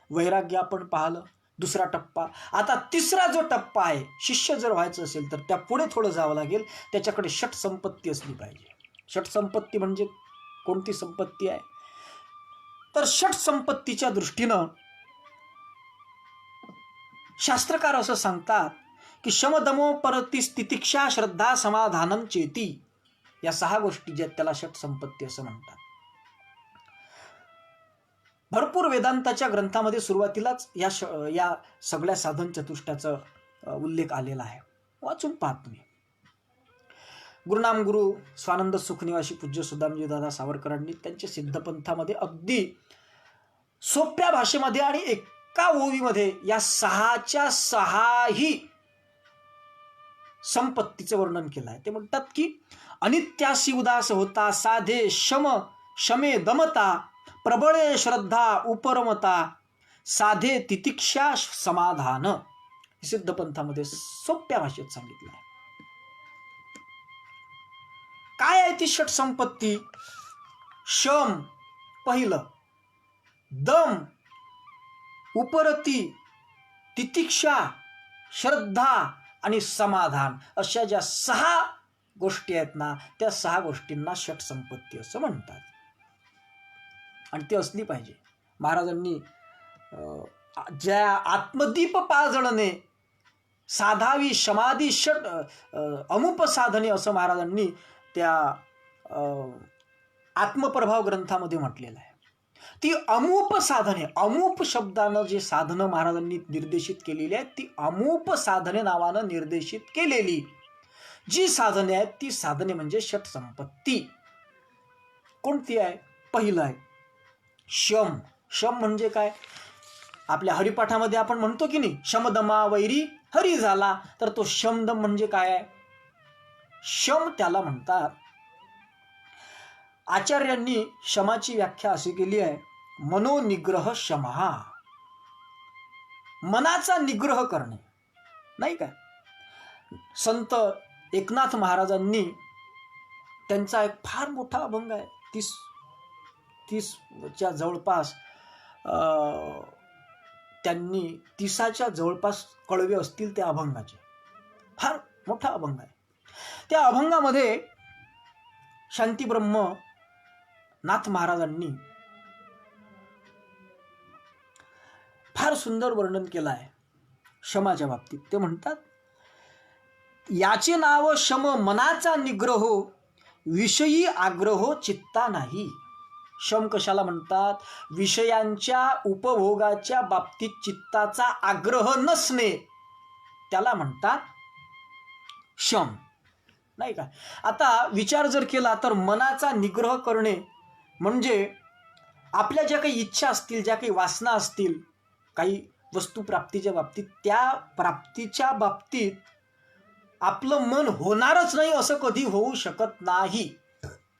S1: वैराग्य आपण पाहिलं, दुसरा टप्पा. आता तिसरा जो टप्पा आहे, शिष्य जर व्हायचं असेल तर त्या पुढे थोडं जावं लागेल. त्याच्याकडे षट संपत्ती असली पाहिजे. षट संपत्ती म्हणजे कोणती संपत्ती आहे? तर षट संपत्तीच्या दृष्टीनं शास्त्रकार असं सांगतात की शमदमो परती तितिक्षा श्रद्धा समाधानम चेती, या 6 गोष्टी ज्या त्याला षट संपत्ती असं म्हणतात. भरपूर वेदांताच्या ग्रंथामध्ये सुरुवातीलाच या सगळ्या साधन चतुष्टाचा उल्लेख आलेला आहे. वाचून पाहत तुम्ही. गुरुनाम गुरु स्वानंद सुखनिवासी पूज्य सुदामजी दादा सावरकरांनी त्यांच्या सिद्धपंथामध्ये अगदी सोप्या भाषेमध्ये आणि एका ओवीमध्ये या 6च्या 6ही संपत्तीचं वर्णन केलं आहे. ते म्हणतात की अनित्यासी उदास होता, साधे शमे दमता, प्रबळे श्रद्धा उपरमता, साधे तितिक्षा समाधान. सिद्धपंथामध्ये सोप्या भाषेत सांगितलं आहे. काय आहे ती षट संपत्ती? शम पहिलं, दम, उपरती, तितिक्षा, श्रद्धा आणि समाधान, अशा ज्या 6 गोष्टी आहेत ना, त्या 6 गोष्टींना षट संपत्ती असं म्हणतात. आणि ती असली पाहिजे. महाराजांनी ज्या आत्मदीप पाजळणे साधावी समाधी षट अमुप साधने असं महाराजांनी त्या आत्मप्रभाव ग्रंथामध्ये म्हटलेलं आहे. ती अमूप साधने, अमूप शब्दानं जे साधनं महाराजांनी निर्देशित केलेली आहेत, ती अमूप साधने नावानं निर्देशित केलेली जी साधने आहेत, ती साधने म्हणजे षट संपत्ती. कोणती आहे? पहिलं आहे शम. शम म्हणजे काय? आपल्या हरिपाठामध्ये आपण म्हणतो की नाही, शमदमा वैरी हरी झाला, तर तो शमदम म्हणजे काय आहे? शम त्याला म्हणतात. आचार्यांनी शमाची व्याख्या अशी केली आहे, मनोनिग्रह शमहा, मनाचा निग्रह करणे, नाही का? संत एकनाथ महाराजांनी त्यांचा एक फार मोठा अभंग आहे, 30च्या जवळपास त्यांनी 30च्या जवळपास कळवे असतील त्या अभंगाचे. फार मोठा अभंग आहे. त्या अभंगामध्ये शांतीब्रह्म नाथ महाराजांनी फार सुंदर वर्णन केलं आहे शमाच्या बाबतीत. ते म्हणतात, याचे नाव शम मनाचा निग्रहो, विषयी आग्रहो चित्ता नाही. शम कशाला म्हणतात? विषयांच्या उपभोगाच्या बाबतीत चित्ताचा आग्रह नसणे त्याला म्हणतात शम, नाही का? आता विचार जर केला तर मनाचा निग्रह करणे म्हणजे आपल्या ज्या काही इच्छा असतील, ज्या काही वासना असतील, काही वस्तू प्राप्तीच्या बाबतीत, त्या प्राप्तीच्या बाबतीत आपलं मन होणारच नाही असं कधी होऊ शकत नाही.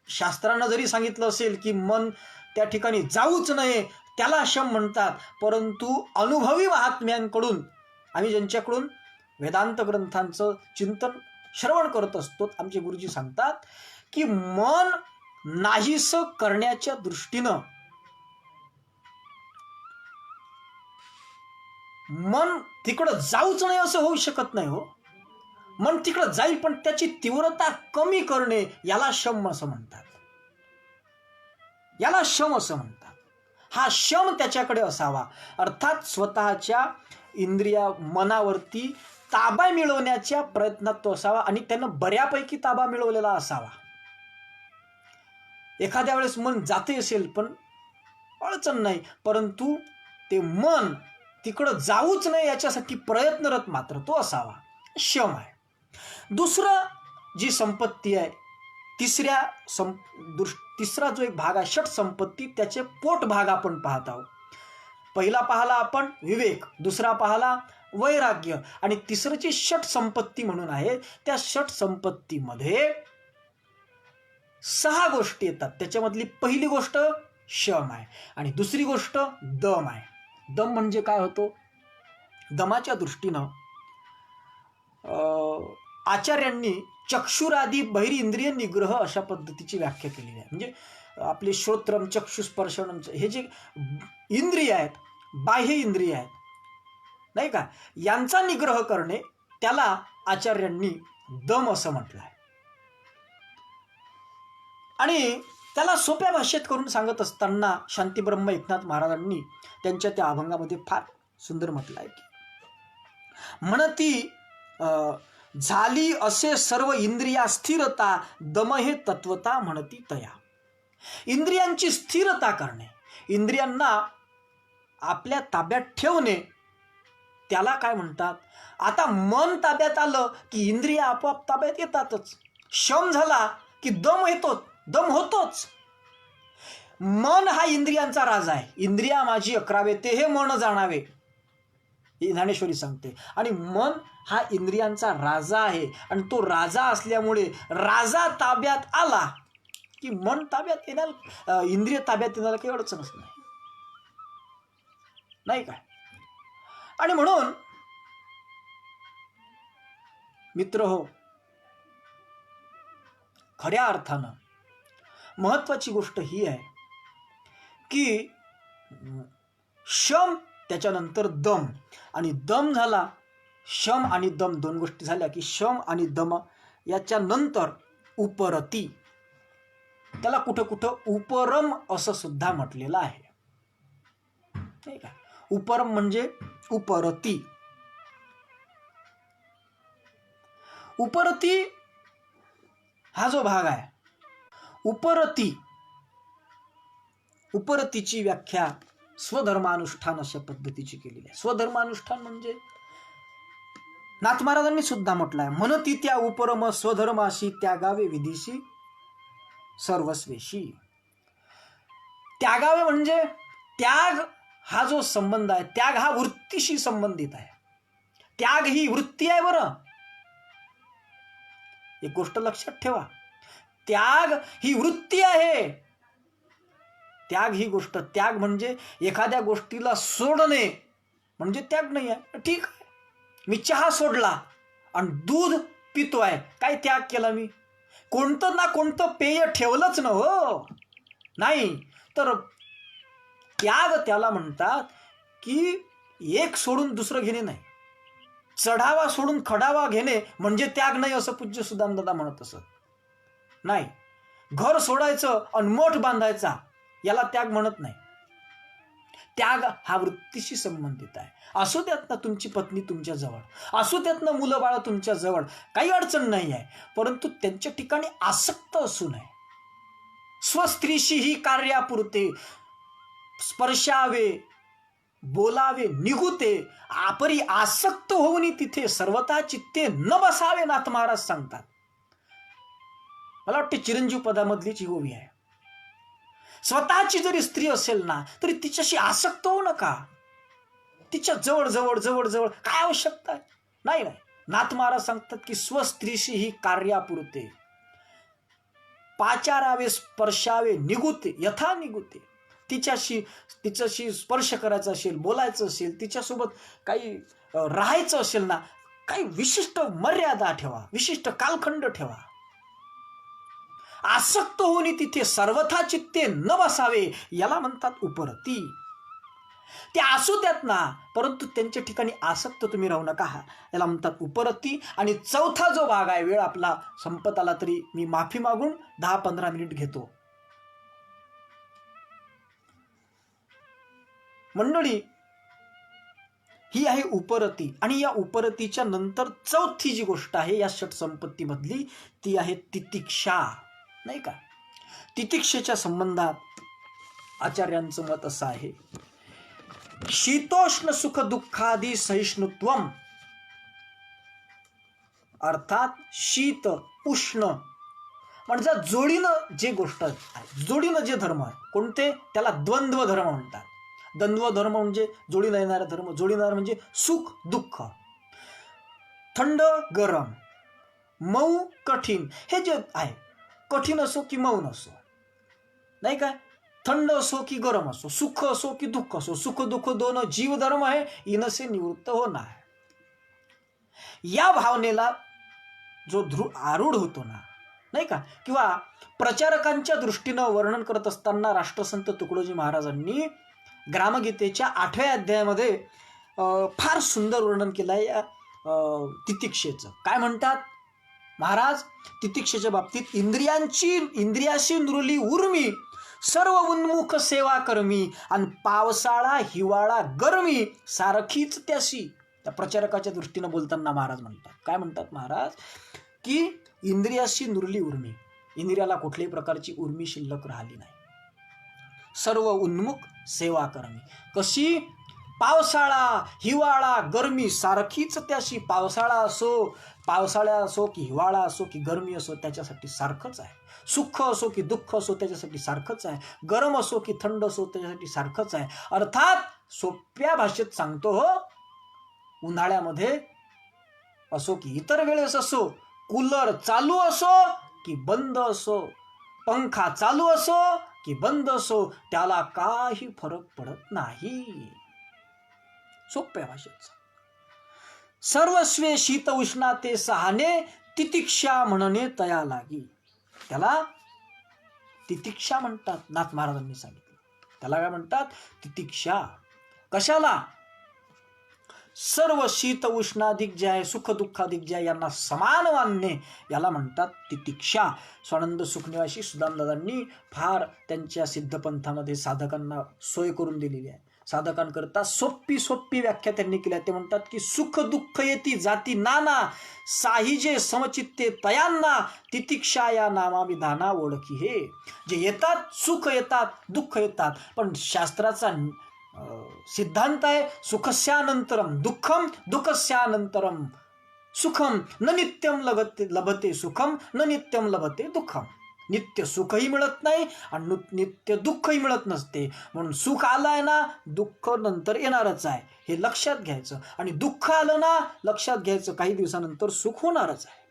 S1: शास्त्रानं जरी सांगितलं असेल की मन त्या ठिकाणी जाऊच नये, त्याला शम म्हणतात. परंतु अनुभवी महात्म्यांकडून, आम्ही ज्यांच्याकडून वेदांत ग्रंथांचं चिंतन श्रवण करत असतो, आमचे गुरुजी सांगतात की मन नाहीसं करण्याच्या दृष्टीनं, मन तिकडं जाऊच नाही असं होऊ शकत नाही. हो, मन तिकडं जाईल पण त्याची तीव्रता कमी करणे, याला शम असं म्हणतात. याला शम असं म्हणतात. हा शम त्याच्याकडे असावा, अर्थात स्वतःच्या इंद्रिया मनावरती ताबा मिळवण्याच्या प्रयत्नात तो असावा आणि त्यानं बऱ्यापैकी ताबा मिळवलेला असावा. एखाद्या वेळेस मन जाते असेल पण अडचण नाही, परंतु ते मन तिकडं जाऊच नाही याच्यासाठी प्रयत्नरत मात्र तो असावा, शम आहे. दुसरं जी संपत्ती आहे, तिसरा जो एक भाग आहे षट संपत्ती, त्याचे पोट भाग आपण पाहत आहोत. पहिला पाहला आपण विवेक, दुसरा पाहला वैराग्य, आणि तिसरची षट संपत्ती म्हणून आहे. त्या षट संपत्तीमध्ये 6 गोष्टी येतात. त्याच्यामधली पहिली गोष्ट शम आहे आणि दुसरी गोष्ट दम आहे. दम म्हणजे काय होतो? दमाच्या दृष्टीनं आचार्यांनी चक्षुरादी बहिर इंद्रिय निग्रह अशा पद्धतीची व्याख्या केलेली आहे. म्हणजे आपले श्रोत्रम, चक्षुस्पर्शनम, हे जे इंद्रिय आहेत, बाह्य इंद्रिय आहेत, नाही का, यांचा निग्रह करणे, त्याला आचार्यांनी दम असं म्हटलं आहे. आणि त्याला सोप्या भाषेत करून सांगत असताना शांतीब्रह्म एकनाथ महाराजांनी त्यांच्या त्या अभंगामध्ये फार सुंदर म्हटलं आहे की म्हणती झाली असे सर्व इंद्रिया स्थिरता दम हे तत्वता म्हणती तया. इंद्रियांची स्थिरता करणे, इंद्रियांना आपल्या ताब्यात ठेवणे, त्याला काय म्हणतात. आता मन ताब्यात आलं की इंद्रिया आपोआप ताब्यात येतातच. शम झाला की दम येतो, दम होतोच. मन हा इंद्रियांचा राजा आहे. इंद्रिया माझी 11 ते हे मन जाणावे, ज्ञानेश्वरी सांगते. आणि मन हा इंद्रियांचा राजा आहे. आणि तो राजा असल्यामुळे राजा ताब्यात आला की मन ताब्यात येण्याला, इंद्रिय ताब्यात येण्याला काही अडचणच नाही काय. आणि म्हणून मित्र हो, खऱ्या अर्थानं महत्वाची गोष्ट ही आहे की शम त्याच्यानंतर दम, आणि दम झाला, शम आणि दम दोन गोष्टी झाल्या की शम आणि दम याच्यानंतर उपरती. त्याला कुठं कुठं उपरम असं सुद्धा म्हटलेलं आहे, नाही का. उपरम म्हणजे उपरती. उपरती हा जो भाग आहे, उपरतीची व्याख्या स्वधर्मानुष्ठान अशा पद्धतीची केलेली आहे. स्वधर्मानुष्ठान म्हणजे नाथ महाराजांनी सुद्धा म्हटलंय, म्हणती त्या उपरम स्वधर्माशी त्यागावे विधीशी सर्वस्वेशी. त्यागावे म्हणजे त्याग हा जो संबंध आहे, त्याग हा वृत्तीशी संबंधित आहे. त्याग ही वृत्ती आहे. बरं, एक गोष्ट लक्षात ठेवा, त्याग ही वृत्ती आहे. त्याग ही गोष्ट, त्याग म्हणजे एखाद्या गोष्टीला सोडणे म्हणजे त्याग नाही आहे. ठीक आहे, मी चहा सोडला आणि दूध पितोय, काय त्याग केला मी? कोणतं ना कोणतं पेय ठेवलंच ना हो. नाही तर त्याग त्याला म्हणतात की एक सोडून दुसरं घेणे नाही. चढावा सोडून खडावा घेणे म्हणजे त्याग नाही, असं पूज्य सुदामदादा म्हणत असत. नाही, घर सोडायचं आणि मठ बांधायचा याला त्याग म्हणत नाही. त्याग हा वृत्तीशी संबंधित आहे. असू द्यात ना तुमची पत्नी तुमच्या जवळ, असू द्यात ना मुलं बाळ तुमच्या जवळ, काही अडचण नाही आहे, परंतु त्यांच्या ठिकाणी आसक्त असू नये. स्वस्त्रीशी ही कार्यापुरते स्पर्शावे बोलावे निघुते, आपरी आसक्त होऊन तिथे सर्वता चित्ते न बसावे, नाथ महाराज सांगतात. मला वाटते चिरंजीव पदामधलीच ही ओवी आहे. स्वतःची जरी स्त्री असेल ना तरी तिच्याशी आसक्त होऊ नका. तिच्या जवळ जवळ जवळ जवळ काय आवश्यकता आहे? नाही नाही, नाथ महाराज सांगतात की स्वस्त्रीशी ही कार्यापुरते पाचारावे स्पर्शावे निघुते यथा निघुते. तिच्याशी स्पर्श करायचा असेल, बोलायचं असेल, तिच्यासोबत काही राहायचं असेल ना, काही विशिष्ट मर्यादा ठेवा, विशिष्ट कालखंड ठेवा. आसक्त होऊन तिथे सर्वथा चित्ते न बसावे याला म्हणतात उपरती. ते असू द्यात ना, परंतु त्यांच्या ठिकाणी आसक्त तुम्ही राहू नका, याला म्हणतात उपरती. आणि चौथा जो भाग आहे, वेळ आपला संपत आला तरी मी माफी मागून 10-15 मिनिट घेतो. मंडळी, ही आहे उपरती. आणि या उपरतीच्या नंतर चौथी जी गोष्ट आहे या षट संपत्ती मधली, ती आहे तितिक्षा, नाही का. तितिक्षेच्या संबंधात आचार्यांचं मत असं आहे, शीतोष्ण सुख दुःखादी सहिष्णुत्वम, अर्थात शीत उष्ण म्हणजे जोडीनं जे गोष्ट आहे, जोडीनं जे धर्म आहे, कोणते, त्याला द्वंद्व धर्म म्हणतात. द्वंद्व धर्म म्हणजे जोडीला येणारा धर्म. जोडीला म्हणजे सुख दुःख, थंड गरम, मऊ कठीण, हे जे आहे, कठीण असो की मऊ नसो, नाही काय, थंड असो की गरम असो, सुख असो की दुःख असो, सुख दुःख दोन जीव धर्म आहे, इनसे निवृत्त होणार. या भावनेला जो आरूढ होतो ना, नाही का, किंवा प्रचारकांच्या दृष्टीनं वर्णन करत असताना राष्ट्रसंत तुकडोजी महाराजांनी ग्रामगीतेच्या 8व्या अध्यायामध्ये फार सुंदर वर्णन केलं आहे या तितिक्षेचं. काय म्हणतात, महाराज तितिक्षेच्या बाबतीत इंद्रियाशी नुरली उर्मी, सर्व उन्मुख सेवा करमी, आणि पावसाळा हिवाळा गरमी सारखीच त्याशी. त्या प्रचारकाच्या दृष्टीनं बोलताना महाराज म्हणतात, काय म्हणतात महाराज, की इंद्रियाशी नुरली उर्मी, इंद्रियाला कुठल्याही प्रकारची उर्मी शिल्लक राहिली नाही. सर्व उन्मुख सेवा करमी, कशी, पावसाळा हिवाळा गरमी सारखीच त्याशी. पावसाळा असो की हिवाळा असो की गरमी असो त्याच्यासाठी सारखंच आहे. सुख असो की दुःख असो त्याच्यासाठी सारखंच आहे. गरम असो की थंड असो त्याच्यासाठी सारखंच आहे. अर्थात सोप्या भाषेत सांगतो हो, उन्हाळ्यामध्ये असो की इतर वेळेस असो, कूलर चालू असो की बंद असो, पंखा चालू असो की बंद असो, त्याला काही फरक पडत नाही. सोप्या भाषेत, सर्वस्वे शीत उष्णाते सहाने, तितिक्षा म्हणणे तया लागी. त्याला तितिक्षा म्हणतात, नाथ महाराजांनी सांगितलं. त्याला काय म्हणतात, तितिक्षा. कशाला? सर्व शीत उष्णाधिक जे आहे, सुख दुःखाधिक जे आहे, यांना समान मानणे, याला म्हणतात तितिक्षा. स्वानंद सुखनिवासी सुदामदादांनी फार त्यांच्या सिद्धपंथामध्ये साधकांना सोय करून दिलेली आहे. साधकांकरता सोपी व्याख्या त्यांनी केल्या. ते म्हणतात की सुख दुःख येती जाती नाना, साहिजे समचित्ते तयांना, तितिक्षा या नामा विधाना ओळखी हे. जे येतात, सुख येतात, दुःख येतात, पण शास्त्राचा सिद्धांत आहे सुखस्यानंतरम दुःखम, दुःखस्यानंतरम सुखम, न नित्यम लभते सुखम, न नित्यम लभते दुःखम. नित्य सुखही मिळत नाही आणि नित्य दुःखही मिळत नसते. म्हणून सुख आलंय ना, दुःख नंतर येणारच आहे, हे लक्षात घ्यायचं. आणि दुःख आलं ना, लक्षात घ्यायचं काही दिवसानंतर सुख होणारच आहे.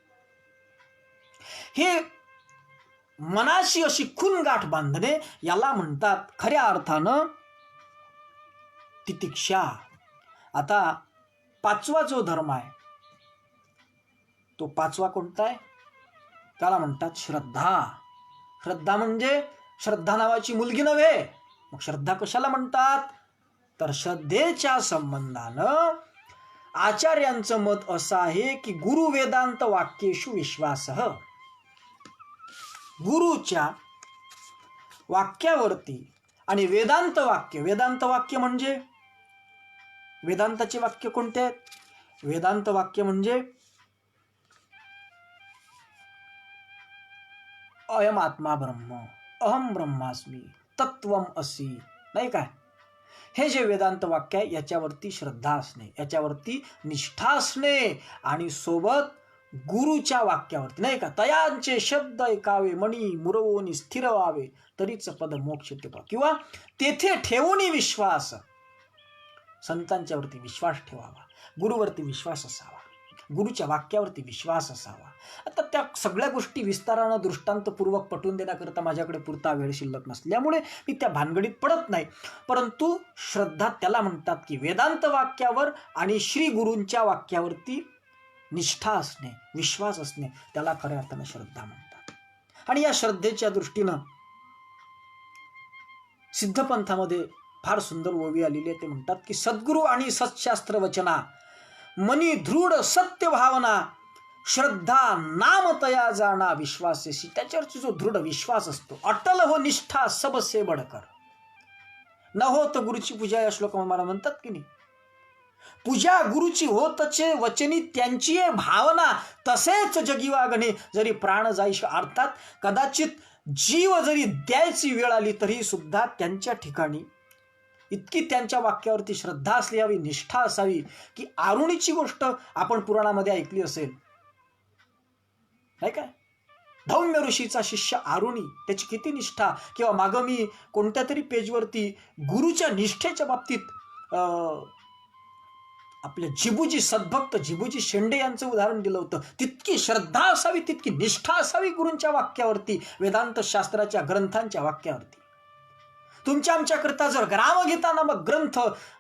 S1: हे मनाशी अशी खून गाठ बांधणे, याला म्हणतात खऱ्या अर्थानं तितिक्षा. आता पाचवा जो धर्म आहे, तो पाचवा कोणता आहे? त्याला म्हणतात श्रद्धा. श्रद्धा म्हणजे श्रद्धा नावाची मुलगी नव्हे. मग श्रद्धा कशाला म्हणतात? तर श्रद्धेच्या संबंधानं आचार्यांचं मत असं आहे की गुरु वेदांत वाक्येषु विश्वासः. गुरुच्या वाक्यावरती आणि वेदांत वाक्य म्हणजे वेदांताचे वाक्य कोणते आहेत? वेदांत वाक्य म्हणजे अयम आत्मा ब्रह्म, अहम ब्रह्मास्मी, तत्वम असी, नाही काय? हे जे वेदांत वाक्य आहे, याच्यावरती श्रद्धा असणे, याच्यावरती निष्ठा असणे, आणि सोबत गुरुच्या वाक्यावरती, नाही का, तयांचे शब्द ऐकावे, मणी मुरवून स्थिर व्हावे, तरीच पद मोक्ष टिपा, किंवा तेथे ठेवून विश्वास. संतांच्यावरती विश्वास ठेवावा, गुरुवरती विश्वास असावा, गुरुच्या वाक्यावरती विश्वास असावा. आता त्या सगळ्या गोष्टी विस्तारानं दृष्टांतपूर्वक पटवून देण्याकरता माझ्याकडे पुरता वेळ शिल्लक नसल्यामुळे मी त्या भानगडीत पडत नाही. परंतु श्रद्धा त्याला म्हणतात की वेदांत वाक्यावर आणि श्री गुरूंच्या वाक्यावरती निष्ठा असणे, विश्वास असणे, त्याला खऱ्या अर्थानं श्रद्धा म्हणतात. आणि या श्रद्धेच्या दृष्टीनं सिद्धपंथामध्ये फार सुंदर ओवी आलेली आहे. ते म्हणतात की सद्गुरू आणि सत्शास्त्र वचना, मनी दृढ सत्य भावना, श्रद्धा नाम तया जाणा विश्वासेशी. त्याच्यावरची जो दृढ विश्वास असतो, अटल हो निष्ठा सबसे बडकर. न होत गुरुची पूजा, या श्लोक मला म्हणतात की नाही, पूजा गुरुची होतचे वचनी त्यांची भावना, तसेच जगी वागणे जरी प्राण जाईश. अर्थात कदाचित जीव जरी द्यायची वेळ आली तरी सुद्धा त्यांच्या ठिकाणी इतकी त्यांच्या वाक्यावरती श्रद्धा असली हवी, निष्ठा असावी, की आरुणीची गोष्ट आपण पुराणामध्ये ऐकली असेल, नाही काय? धौम्य ऋषीचा शिष्य आरुणी, त्याची किती निष्ठा. किंवा मागं मी कोणत्या तरी पेजवरती गुरुच्या निष्ठेच्या बाबतीत आपले जिबूजी सद्भक्त जिबूजी शेंडे यांचं उदाहरण दिलं होतं. तितकी श्रद्धा असावी, तितकी निष्ठा असावी गुरूंच्या वाक्यावरती, वेदांत शास्त्राच्या ग्रंथांच्या वाक्यावरती. तुमच्या आमच्याकरता जर ग्रामगीता नामक ग्रंथ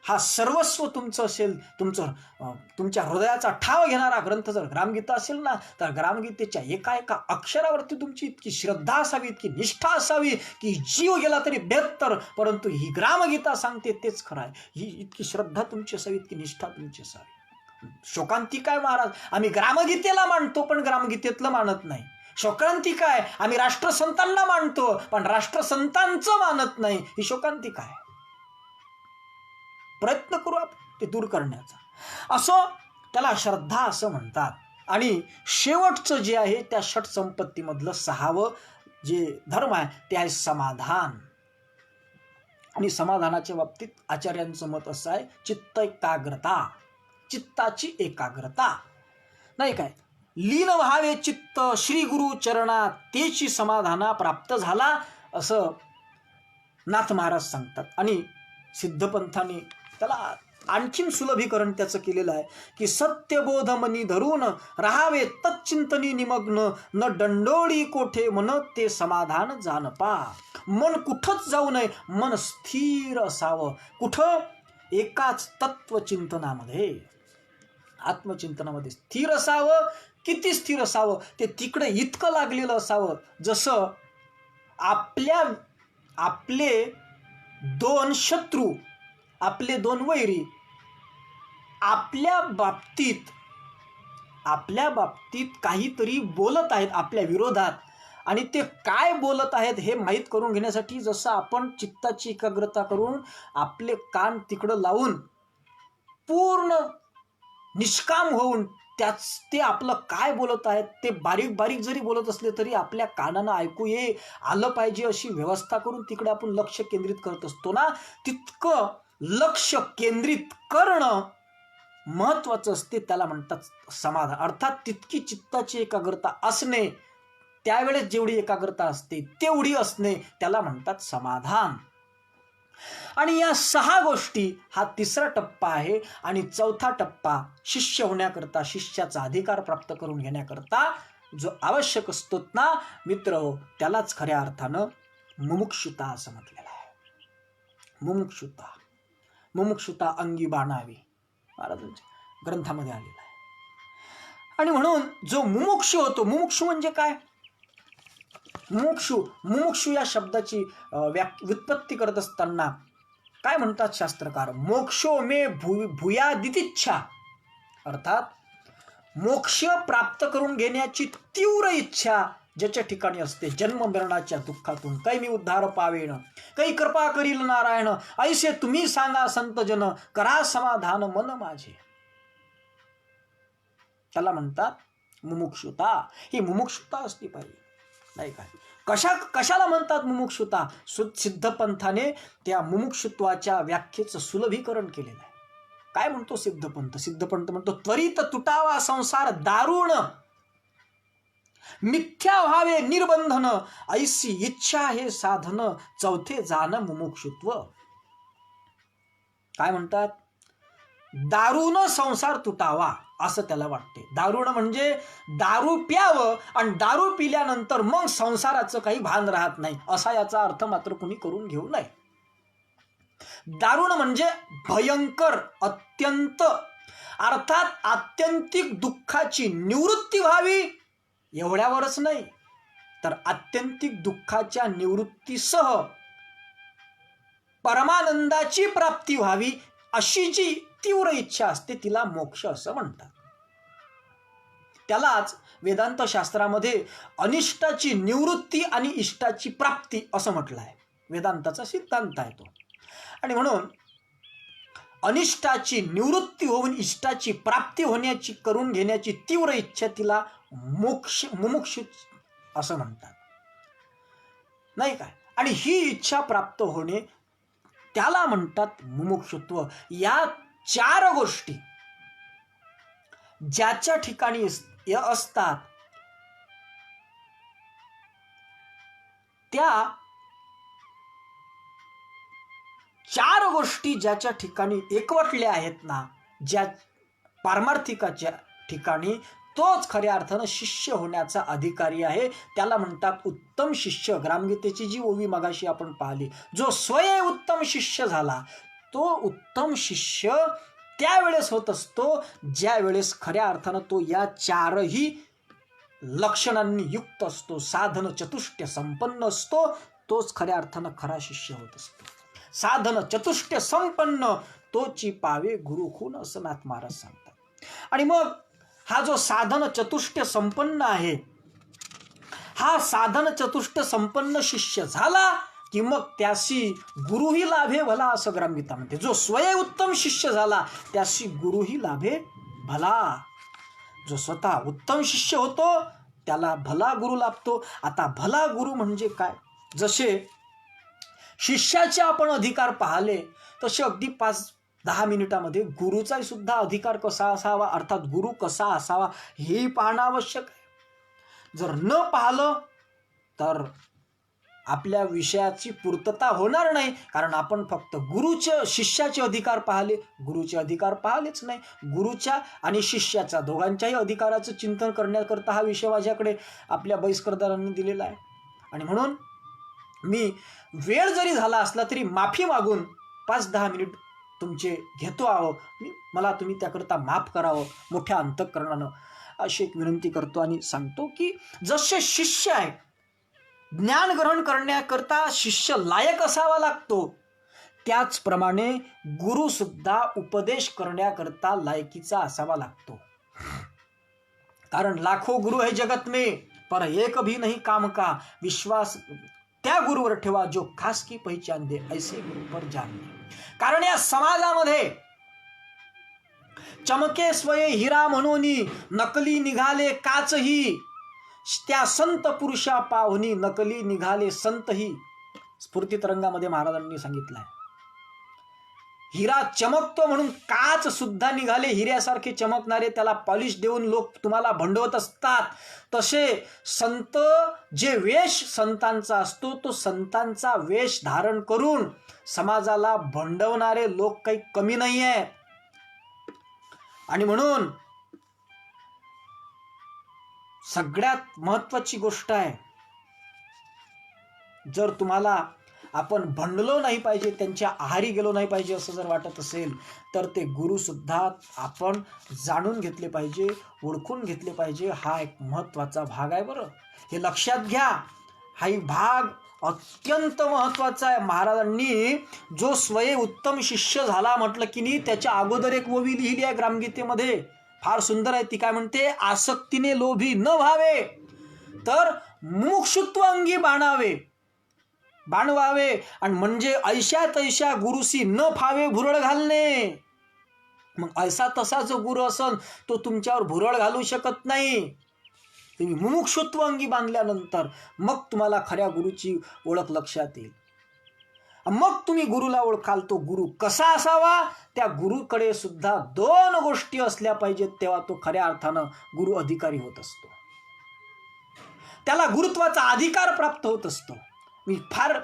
S1: हा सर्वस्व तुमचं असेल, तुमच्या हृदयाचा ठाव घेणारा ग्रंथ जर ग्रामगीता असेल ना, तर ग्रामगीतेच्या एका अक्षरावरती तुमची इतकी श्रद्धा असावी, इतकी निष्ठा असावी, की जीव गेला तरी बेहत्तर, परंतु ही ग्रामगीता सांगते तेच खरं आहे. ही इतकी श्रद्धा तुमची असावी, इतकी निष्ठा तुमची असावी. शोकांतिका महाराज आम्ही ग्रामगीतेला मानतो पण ग्रामगीतेतलं मानत नाही. शोकांतिका आम्ही राष्ट्रसंतांना मानतो पण राष्ट्रसंतांचं मानत नाही. ही शोकांतिका आहे. प्रयत्न करू आपण ते दूर करण्याचा. असं त्याला श्रद्धा असं म्हणतात. आणि शेवटचं जे आहे त्या षट संपत्तीमधलं 6वं जे धर्म आहे ते आहे समाधान. आणि समाधानाच्या बाबतीत आचार्यांचं मत असं आहे चित्त एकाग्रता, चित्ताची एकाग्रता. नाही काय, लीन व्हावे चित्त श्री गुरु चरणात तेची समाधाना प्राप्त झाला असं नाथ महाराज सांगतात. आणि सिद्धपंथाने त्याला आणखीन सुलभीकरण त्याचं केलेलं आहे की सत्यबोध मनी धरून राहावे तच्चिंतनी निमग्न न दंडोळी कोठे मन ते समाधान जानपा. मन कुठंच जाऊ नये, मन स्थिर असावं. कुठं? एकाच तत्वचिंतनामध्ये, आत्मचिंतनामध्ये स्थिर असावं. किती स्थिर असावं? ते तिकडे इतकं लागलेलं असावं जसं आपले 2 शत्रू, आपले 2 वैरी आपल्या बाबतीत काहीतरी बोलत आहेत आपल्या विरोधात, आणि ते काय बोलत आहेत हे माहीत करून घेण्यासाठी जसं आपण चित्ताची एकाग्रता करून आपले कान तिकडं लावून पूर्ण निष्काम होऊन ते आपलं काय बोलत आहेत ते बारीक बारीक जरी बोलत असले तरी आपल्या कानानं ऐकू आलं पाहिजे अशी व्यवस्था करून तिकडे आपण लक्ष केंद्रित करत असतो ना, तितकं लक्ष केंद्रित करणं महत्वाचं असते. त्याला म्हणतात समाधान. अर्थात तितकी चित्ताची एकाग्रता असणे, त्यावेळेस जेवढी एकाग्रता असते तेवढी असणे त्याला म्हणतात समाधान. आणि या 6 गोष्टी हा 3रा टप्पा आहे. आणि 4था टप्पा शिष्य होण्याकरता, शिष्याचा अधिकार प्राप्त करून घेण्याकरता जो आवश्यक असतो ना मित्र, त्यालाच खऱ्या अर्थानं मुमुक्षुता असं म्हटलेलं आहे. मुमुक्षुता अंगी बाणावी महाराजांच्या ग्रंथामध्ये आलेला आहे. आणि म्हणून जो मुमुक्षु होतो, मुमुक्षु म्हणजे काय? मुमुक्षु या शब्दाची व्युत्पत्ती करत असताना काय म्हणतात शास्त्रकार? मोक्षो मे भूयादितिच्छा. अर्थात मोक्ष प्राप्त करून घेण्याची तीव्र इच्छा ज्याच्या ठिकाणी असते, जन्म मरणाच्या दुःखातून कै उद्धार पावेण, कै कृपा करील नारायण, ऐसे तुम्ही सांगा संत जन, करा समाधान मन माझे. त्याला म्हणतात मुमुक्षुता. ही मुमुक्षुता असली पाहिजे. नाही काय, कशाला म्हणतात मुमुक्षुता? सिद्धपंथाने त्या मुमुक्षुत्वाच्या व्याख्येचं सुलभीकरण केलेलं आहे. काय म्हणतो सिद्धपंथ म्हणतो त्वरित तुटावा संसार दारुण, मिथ्या व्हावे निर्बंधन, ऐसी इच्छा हे साधन, चौथे जाण मुमुक्षुत्व. काय म्हणतात? दारूण संसार तुटावा असं त्याला वाटते. दारुण म्हणजे दारू प्यावं आणि दारू पिल्यानंतर मग संसाराचं काही भान राहत नाही असा याचा अर्थ मात्र कुणी करून घेऊ नये. दारुण म्हणजे भयंकर, अत्यंत, अर्थात आत्यंतिक दुःखाची निवृत्ती व्हावी एवढ्यावरच नाही, तर आत्यंतिक दुःखाच्या निवृत्तीसह परमानंदाची प्राप्ती व्हावी अशी जी तीव्र इच्छा असते तिला मोक्ष असं म्हणतात. त्यालाच वेदांत शास्त्रामध्ये अनिष्टाची निवृत्ती आणि इष्टाची प्राप्ती असं म्हटलं आहे. वेदांताचा सिद्धांत आहे तो. आणि म्हणून अनिष्टाची निवृत्ती होऊन इष्टाची प्राप्ती होण्याची, करून घेण्याची तीव्र इच्छा तिला मुमुक्षु असं म्हणतात. नाही काय? आणि ही इच्छा प्राप्त होणे त्याला म्हणतात मुमुक्षुत्व. या 4 गोष्टी ज्याच्या ठिकाणी असतात त्या 4 गोष्टी ज्याच्या ठिकाणी एकवटल्या आहेत ना, ज्या पारमार्थिकाच्या ठिकाणी, तोच खऱ्या अर्थानं शिष्य होण्याचा अधिकारी आहे. त्याला म्हणतात उत्तम शिष्य. ग्रामगीतेची जी ओवी मगाशी आपण पाहिली, जो स्वयं उत्तम शिष्य झाला तो उत्तम शिष्य त्यावेळेस होत असतो ज्या वेळेस खऱ्या अर्थानं तो या 4ही लक्षणांनी युक्त असतो, साधन चतुष्टय संपन्न असतो. तोच खऱ्या अर्थानं खरा शिष्य होत असतो. साधन चतुष्टय संपन्न तोची पावे गुरुखून असं नाथ महाराज सांगतात. आणि मग हा जो साधन चतुष्ट संपन्न आहे, हा साधन चतुष्ट संपन्न शिष्य झाला की मग त्याशी गुरुही लाभे भला, असं ग्रामगीता म्हणते. जो स्वयं उत्तम शिष्य झाला त्याशी गुरुही लाभे भला. जो स्वतः उत्तम शिष्य होतो त्याला भला गुरु लाभतो. आता भला गुरु म्हणजे काय? जसे शिष्याचे आपण अधिकार पाहिले तसे अगदी 5-10 मिनिटामध्ये गुरुचा सुद्धा अधिकार कसा असावा, अर्थात गुरु कसा असावा हेही पाहणं आवश्यक आहे. जर न पाहिलं तर आपल्या विषयाची पूर्तता होणार नाही, कारण आपण फक्त गुरुचे शिष्याचे अधिकार पाहिले, गुरुचे अधिकार पाहिलेच नाही. गुरुच्या आणि शिष्याच्या दोघांच्याही अधिकाराचं चिंतन करण्याकरता हा विषय माझ्याकडे आपल्या बहिष्करदारांनी दिलेला आहे. आणि म्हणून मी वेळ जरी झाला असला तरी माफी मागून 5-10 मिनिट तुमचे घेतो आहो. मला तुम्ही त्याकरता माफ करावं मोठ्या अंतःकरणानं, अशी एक विनंती करतो. आणि सांगतो की जसे शिष्य आहे, ज्ञान ग्रहण करण्याकरता शिष्य लायक असावा लागतो, त्याचप्रमाणे गुरु सुद्धा उपदेश करण्याकरता लायकीचा असावा लागतो. कारण लाखो गुरु है जगत में, पर एक भी नहीं काम का. विश्वास त्या गुरुवर ठेवा जो खास की पहचान दे, ऐसे गुरु पर जान दे. कारण या समाजामध्ये चमके स्वये हिरा म्हणून नकली निघाले काचही, त्या संत पुरुषा पाहुनी नकली निघाले संतही. स्फूर्ती तरंगामध्ये महाराजांनी सांगितलंय, हिरा चमकतो म्हणून काच सुद्धा निघाले हिऱ्यासारखे चमकणारे, त्याला पॉलिश देऊन लोक तुम्हाला भंडवत असतात. तसे संत, जे वेश संतांचा असतो तो संतांचा वेश धारण करून समाजाला भंडवणारे लोक काही कमी नाही आहेत. आणि म्हणून सगळ्यात महत्वाची गोष्ट आहे, जर तुम्हाला आपण भंडलो नाही पाहिजे, त्यांच्या आहारी गेलो नाही पाहिजे असं जर वाटत असेल तर ते गुरु सुद्धा आपण जाणून घेतले पाहिजे, ओळखून घेतले पाहिजे. हा एक महत्वाचा भाग आहे. बरं, हे लक्षात घ्या, हाही भाग अत्यंत महत्वाचा आहे. महाराजांनी जो स्वयं उत्तम शिष्य झाला म्हटलं की नाही, त्याच्या अगोदर एक ओवी लिहिली आहे ग्रामगीतेमध्ये, फार सुंदर आहे. ती काय म्हणते? आसक्तीने लोभी न व्हावे तर मुमुक्षुत्व अंगी बाणवावे. आणि म्हणजे ऐशा तैशा गुरुसी न फावे भुरळ घालणे. मग ऐसा तसा जो गुरु असन तो तुमच्यावर भुरळ घालू शकत नाही. तुम्ही मुमुक्षुत्व अंगी बांधल्यानंतर मग तुम्हाला खऱ्या गुरुची ओळख लक्षात येईल. मग तुम्ही गुरुला ओळखाल. तो गुरु कसा असावा? त्या गुरुकडे सुद्धा 2 गोष्टी असल्या पाहिजेत, तेव्हा तो खऱ्या अर्थानं गुरु अधिकारी होत असतो, त्याला गुरुत्वाचा अधिकार प्राप्त होत असतो. मी फार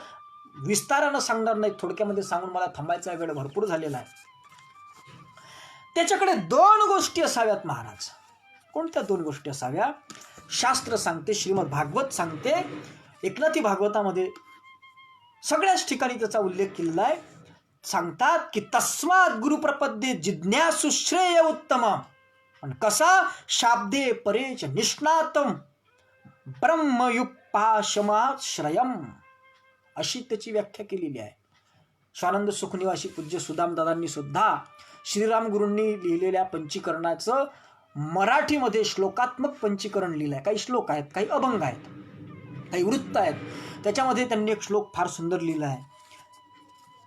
S1: विस्तारानं सांगणार नाही, थोडक्यामध्ये सांगून मला थांबायचा वेळ भरपूर झालेला आहे. त्याच्याकडे 2 गोष्टी असाव्यात महाराज. कोणत्या 2 गोष्टी असाव्या? शास्त्र सांगते, श्रीमद भागवत सांगते, एकनाथी भागवतामध्ये सगळ्याच ठिकाणी त्याचा उल्लेख केलेला आहे. सांगतात की तस्मात गुरुप्रपद्ये जिज्ञासु श्रेय उत्तम. आणि कसा? शाब्दे परेच निष्णातम ब्रह्मयुपाशमाश्रयम, अशी त्याची व्याख्या केलेली आहे. स्वानंद सुखनिवासी पूज्य सुदामदादांनी सुद्धा श्रीराम गुरूंनी लिहिलेल्या पंचीकरणाचं मराठीमध्ये श्लोकात्मक पंचीकरण लिहिलं आहे. काही श्लोक आहेत, काही अभंग आहेत, काही वृत्त आहेत. त्याच्यामध्ये त्यांनी एक श्लोक फार सुंदर लिहिला आहे.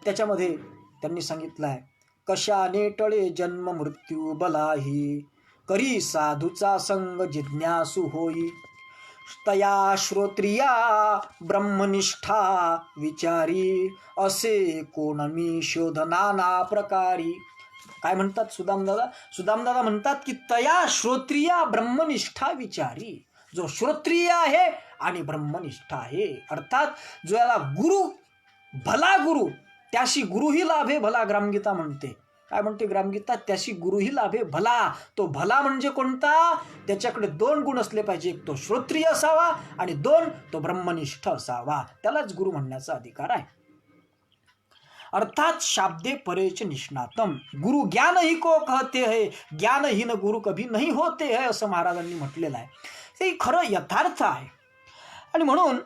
S1: त्याच्यामध्ये त्यांनी सांगितलं आहे, कशाने टळे जन्म मृत्यू बलाही, करी साधूचा संग जिज्ञासू होई, तया श्रोत्रिया ब्रह्मनिष्ठा विचारी, असे कोण मी शोध नाना प्रकारी. काय म्हणतात सुदामदादा? सुदामदादा म्हणतात की तया श्रोत्रिया ब्रह्मनिष्ठा विचारी. जो श्रोत्रिय आहे आणि ब्रह्मनिष्ठ आहे, अर्थात जो याला गुरु, भला गुरु, त्याशी गुरुही लाभे भला, ग्रामगीता म्हणते. काय म्हणते ग्रामगीता? त्याशी गुरुही लाभे भला. तो भला म्हणजे कोणता? त्याच्याकडे 2 गुण असले पाहिजे. एक तो श्रोत्रिय असावा आणि 2 तो ब्रह्मनिष्ठ असावा. त्यालाच गुरु म्हणण्याचा अधिकार आहे. अर्थात शाब्दे परेच निष्णातम. गुरु ज्ञान ही को कहते है, ज्ञानहीन गुरु कभी नहीं होते है, असं महाराजांनी म्हटलेलं आहे. ते खरं यथार्थ आहे. आणि म्हणून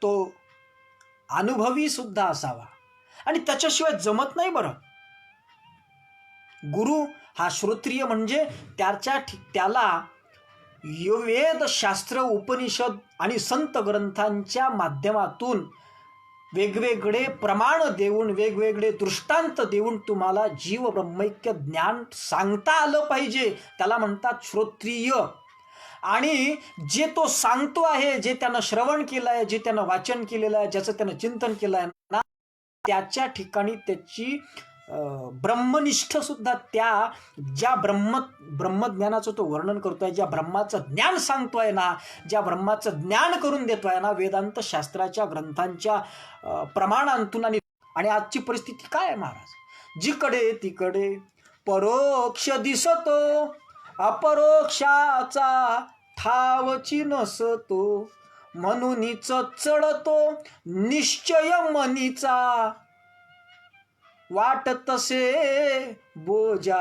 S1: तो अनुभवी सुद्धा असावा आणि त्याच्याशिवाय जमत नाही. बरं, गुरु हा श्रोत्रिय म्हणजे त्याला वेद शास्त्र उपनिषद आणि संत ग्रंथांच्या माध्यमातून वेगवेगळे प्रमाण देऊन वेगवेगळे दृष्टांत देऊन तुम्हाला जीव ब्रह्मैक्य ज्ञान सांगता आलं पाहिजे, त्याला म्हणतात श्रोत्रिय. आणि जे तो सांगतो आहे, जे त्यानं श्रवण केलं आहे, जे त्यानं वाचन केलेलं आहे, ज्याचं त्यानं चिंतन केलं आहे ना, त्याच्या ठिकाणी त्याची ब्रह्मनिष्ठ सुद्धा त्या ज्या ब्रह्मज्ञानाचं तो वर्णन करतोय, ज्या ब्रह्माचं ज्ञान सांगतोय ना, ज्या ब्रह्माचं ज्ञान करून देतोय ना वेदांत शास्त्राच्या ग्रंथांच्या प्रमाणांतून. आणि आजची परिस्थिती काय आहे महाराज, जिकडे तिकडे परोक्ष दिसतो, अपरोक्षाचा ठावची नसतो, म्हणूनच चढतो निश्चय मनीचा, वाट तसे बोजा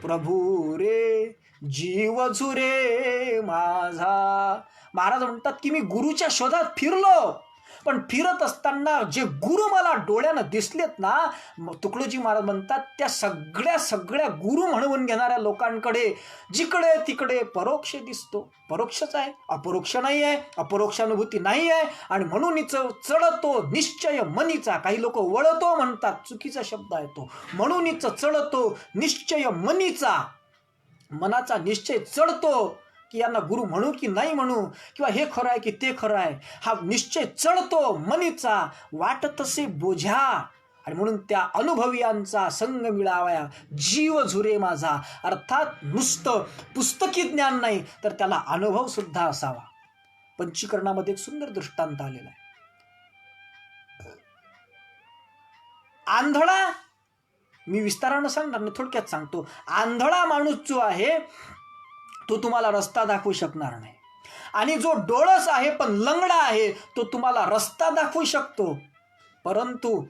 S1: प्रभू रे जीव झुरे माझा. महाराज म्हणतात की मी गुरुच्या शोधात फिरलो, पण फिरत असताना जे गुरु मला डोळ्यानं दिसलेत ना, तुकडोजी महाराज म्हणतात त्या सगळ्या गुरु म्हणून घेणाऱ्या लोकांकडे जिकडे तिकडे परोक्ष दिसतो. परोक्षच आहे, अपरोक्ष नाही आहे, अपरोक्षानुभूती नाही आहे. आणि म्हणूनच चढतो निश्चय मनीचा. काही लोक वळतो म्हणतात, चुकीचा शब्द आहे तो. म्हणूनच चढतो निश्चय मनीचा, मनाचा निश्चय चढतो की यांना गुरु म्हणू की नाही म्हणू, किंवा हे खरं आहे की ते खरं आहे, हा निश्चय चढतो मनीचा, वाट तसे बोझ्या. आणि म्हणून त्या अनुभवियांचा संग मिळावा, जीव झुरे माझा. अर्थात नुसतं पुस्तकी ज्ञान नाही, तर त्याला अनुभव सुद्धा असावा. पंचीकरणामध्ये एक सुंदर दृष्टांत आलेला आहे. आंधळा, मी विस्तारानं सांगणार नाही, थोडक्यात सांगतो. आंधळा माणूस जो आहे तो तुम्हाला रस्ता दाखवू शकणार नाही. आणि जो डोळस आहे पण लंगडा आहे तो तुम्हाला रस्ता दाखवू शकतो, परंतु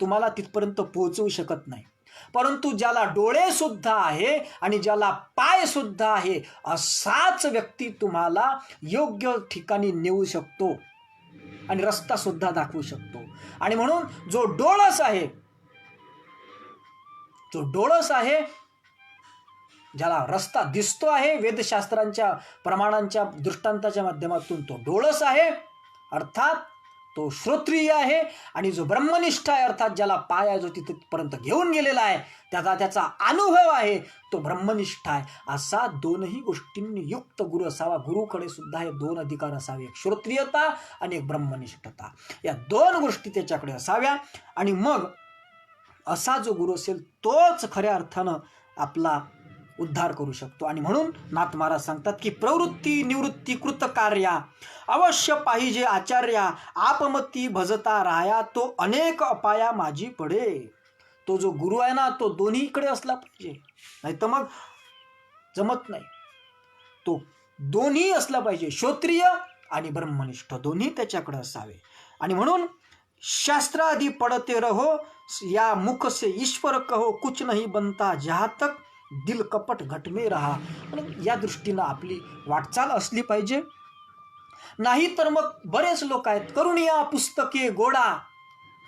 S1: तुम्हाला तिथपर्यंत पोहोचवू शकत नाही. परंतु ज्याला डोळे सुद्धा आहे आणि ज्याला पाय सुद्धा आहे, असाच व्यक्ती तुम्हाला योग्य ठिकाणी नेऊ शकतो आणि रस्ता सुद्धा दाखवू शकतो. आणि म्हणून जो डोळस आहे, ज्याला रस्ता दिसतो आहे वेदशास्त्रांच्या प्रमाणांच्या दृष्टांताच्या माध्यमातून, तो डोळस आहे, अर्थात तो श्रोत्रिय आहे. आणि जो ब्रह्मनिष्ठ आहे, अर्थात ज्याला पाय आहे, जो तिथपर्यंत घेऊन गेलेला आहे, त्याचा अनुभव आहे, तो ब्रह्मनिष्ठ आहे. असा दोनही गोष्टींनी युक्त गुरु असावा. गुरुकडे सुद्धा हे दोन अधिकार असावे, एक श्रोत्रियता आणि एक ब्रह्मनिष्ठता. या दोन गोष्टी त्याच्याकडे असाव्या. आणि मग असा जो गुरु असेल तोच खऱ्या अर्थानं आपला उद्धार करू शकतो. आणि म्हणून नाथ महाराज सांगतात की प्रवृत्ती निवृत्ती कृत कार्या, अवश्य पाहिजे आचार्या, आपमती भजता राया, तो अनेक अपाया माझी पडे. तो जो गुरु आहे ना, तो दोन्हीकडे असला पाहिजे, नाही तर मग जमत नाही. तो दोन्ही असला पाहिजे, श्रोत्रिय आणि ब्रह्मनिष्ठ दोन्ही त्याच्याकडे असावे. आणि म्हणून शास्त्रादि पढ़ते रहो, या मुख से ईश्वर कहो, कुछ नहीं बनता जहाँ तक दिल कपट घट में रहा. या दृष्टीनं आपली वाटचाल असली पाहिजे. नाही तर मग बरेच लोक आहेत, करुणिया पुस्तके गोडा,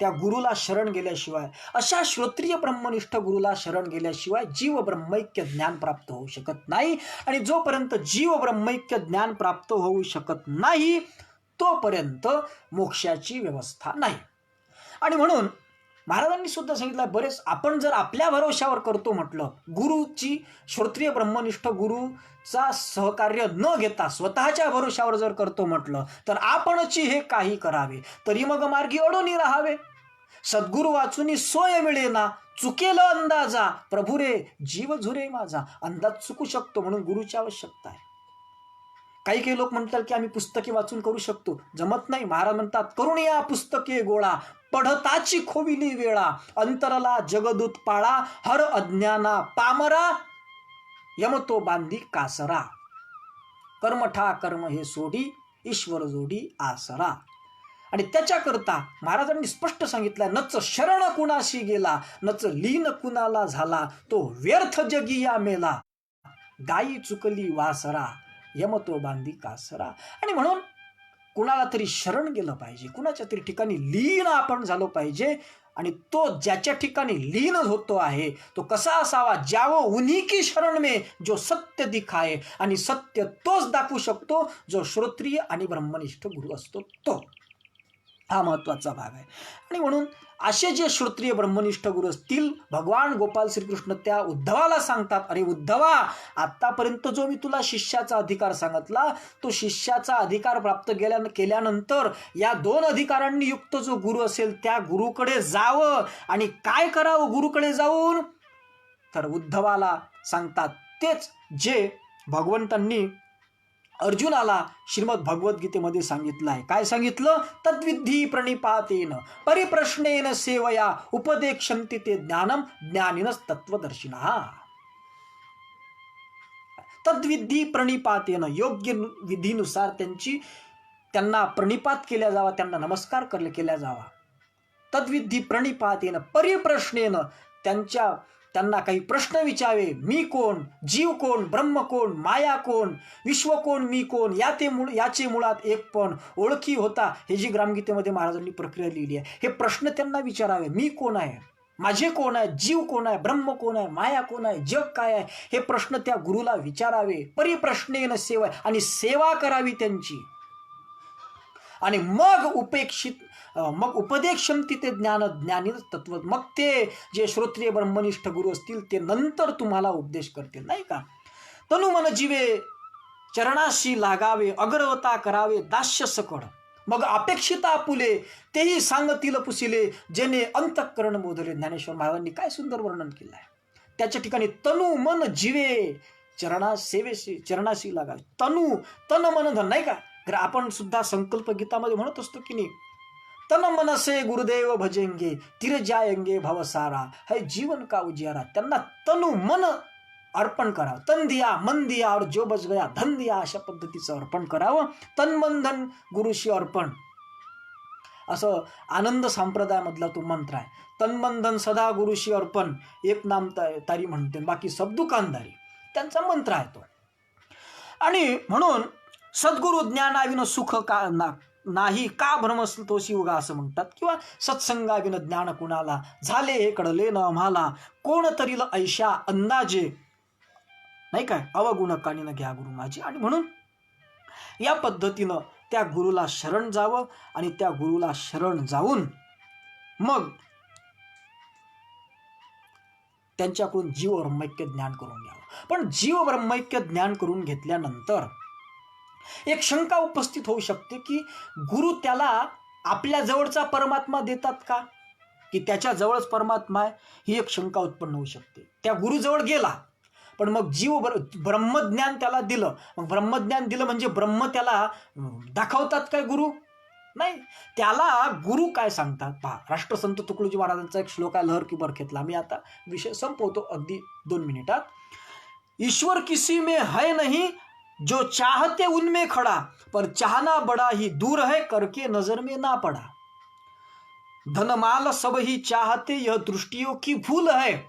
S1: त्या गुरुला शरण गेल्याशिवाय, अशा श्रोत्रिय ब्रह्मनिष्ठ गुरुला शरण गेल्याशिवाय जीव ब्रह्मैक्य ज्ञान प्राप्त होऊ शकत नाही. आणि जोपर्यंत जीव ब्रह्मैक्य ज्ञान प्राप्त होऊ शकत नाही तोपर्यंत मोक्षाची व्यवस्था नाही. आणि म्हणून महाराजांनी सुद्धा सांगितलं, बरेच आपण जर आपल्या भरोशावर करतो म्हटलं, गुरुची श्रोत्रिय ब्रह्मनिष्ठ गुरुचा सहकार्य न घेता स्वतःच्या भरोशावर जर करतो म्हटलं, तर आपणची हे काही करावे, तरी मग मार्गी अडूनी राहावे. सद्गुरु वाचुनी सोय मिळेना, चुकेल अंदाजा, प्रभू रे जीव झुरे माझा. अंदाज चुकू शकतो, म्हणून गुरुची आवश्यकता आहे. काही लोक म्हणतात की आम्ही पुस्तके वाचून करू शकतो, जमत नाही. महाराज म्हणतात, करुणिया पुस्तके गोळा, पढताची खोविली वेळा, अंतरला जगदूत पाळा, हर अज्ञाना पामरा, यमतो बांधी कासरा, कर्मठा कर्म हे सोडी, ईश्वर जोडी आसरा. आणि त्याच्याकरता महाराजांनी स्पष्ट सांगितलं, नच शरण कुणाशी गेला, नच लीन कुणाला झाला, तो व्यर्थ जगी या मेला, गायी चुकली वासरा, यमतो बांधी कासरा. आणि म्हणून कुणाला तरी शरण गेलं पाहिजे, कुणाच्या तरी ठिकाणी लीन आपण झालो पाहिजे. आणि तो ज्याच्या ठिकाणी लीन होतो आहे तो कसा असावा? ज्यावं उन्हीं की शरण में जो सत्य दिखाए. आणि सत्य तोच दाखवू शकतो जो श्रोत्रिय आणि ब्रह्मनिष्ठ गुरु असतो तो. हा महत्वाचा भाग आहे. आणि म्हणून असे जे श्रोत्रिय ब्रह्मनिष्ठ गुरु असतील, भगवान गोपाल श्रीकृष्ण त्या उद्धवाला सांगतात, अरे उद्धवा, आतापर्यंत जो मी तुला शिष्याचा अधिकार सांगितला तो शिष्याचा अधिकार प्राप्त केल्यानंतर या 2 अधिकारांनी युक्त जो गुरु असेल त्या गुरुकडे जावं. आणि काय करावं गुरुकडे जाऊन? तर उद्धवाला सांगतात तेच जे भगवंतांनी अर्जुनाला श्रीमद भगवद्गीतेमध्ये सांगितलं आहे. काय सांगितलं? तद्विधी प्रणिपातेन परिप्रश्नेन सेवया उपदेक्षन्ति ते ज्ञानम ज्ञानिनस तत्वदर्शिनः. तद्विधी प्रणिपातेन, योग्य विधीनुसार त्यांना प्रणिपात केल्या जावा, त्यांना नमस्कार केल्या जावा. तद्विधी प्रणिपातेन परिप्रश्नेन, त्यांना काही प्रश्न विचारावे. मी कोण, जीव कोण, ब्रह्म कोण, माया कोण, विश्व कोण, मी कोण, याचे मुळात एक पण ओळखी होता. हे जी ग्रामगीतेमध्ये महाराजांनी प्रक्रिया लिहिली आहे, हे प्रश्न त्यांना विचारावे. मी कोण आहे, माझे कोण आहे, जीव कोण आहे, ब्रह्म कोण आहे, माया कोण आहे, जग काय आहे, हे प्रश्न त्या गुरुला विचारावे. परिप्रश्नेन सेवा, आणि सेवा करावी त्यांची. आणि मग उपदेक्षन्ति ते ज्ञान ज्ञानी तत्व, मग ते जे श्रोत्रिय ब्रह्मनिष्ठ गुरु असतील ते नंतर तुम्हाला उपदेश करतील, नाही का? तनु मन जीवे चरणाशी लागावे, अग्रवता करावे दास्य सकळ, मग अपेक्षिता आपुले तेही सांगतील पुसिले, जेने अंतःकरण मोदले. ज्ञानेश्वर महाराजांनी काय सुंदर वर्णन केलं आहे. त्याच्या ठिकाणी तनु मन जीवे चरणाशी लागावे. तन मन धन, नाही का? आपण सुद्धा संकल्प गीतामध्ये म्हणत असतो की नाही, तन मन से गुरुदेव भजेंगे तिर जाएंगे भवसारा, है जीवन का उजियारा. त्यांना तनु मन अर्पण करावं. तन दिया मन दिया और जो बच गया धन दिया, अशा पद्धतीचं अर्पण करावं. तन मन धन गुरुशी अर्पण, असं आनंद संप्रदायामधला तो मंत्र आहे. तन मन धन सदा गुरुशी अर्पण, एक नाम तारी म्हणते, बाकी सब दुकानदारी, त्यांचा मंत्र आहे तो. आणि म्हणून सद्गुरु ज्ञानाविन सुख का नाही, का भ्रमस्तोषी उगा असं म्हणतात. किंवा सत्संगाविन ज्ञान कुणाला झाले हे कळले न आम्हाला, कोण तरील ऐशा अंदाजे, नाही काय, अवगुण कानीनं घ्या गुरु माझी. आणि म्हणून या पद्धतीनं त्या गुरुला शरण जावं. आणि त्या गुरुला शरण जाऊन मग त्यांच्याकडून जीव ब्रह्मैक्य ज्ञान करून घ्यावं. पण जीव ब्रह्मैक्य ज्ञान करून घेतल्यानंतर एक शंका उपस्थित होऊ शकते की गुरु त्याला आपल्या जवळचा परमात्मा देतात का, की त्याच्या जवळच परमात्मा आहे, ही एक शंका उत्पन्न होऊ शकते. त्या गुरुजवळ गेला पण मग जीव ब्रह्मज्ञान त्याला दिलं, मग ब्रह्मज्ञान दिलं म्हणजे ब्रह्म त्याला दाखवतात काय गुरु? नाही. त्याला गुरु काय सांगतात पहा. राष्ट्रसंत तुकडोजी महाराजांचा एक श्लोक आहे, लहर की बरखेतला. मी आता विषय संपवतो अगदी 2 मिनिटात. ईश्वर किसी में है नहीं, जो चाहते उनमें खड़ा, पर चाहना बड़ा ही दूर है, करके नजर में ना पड़ा. धनमाल सब ही चाहते, यह दृष्टियों की भूल है,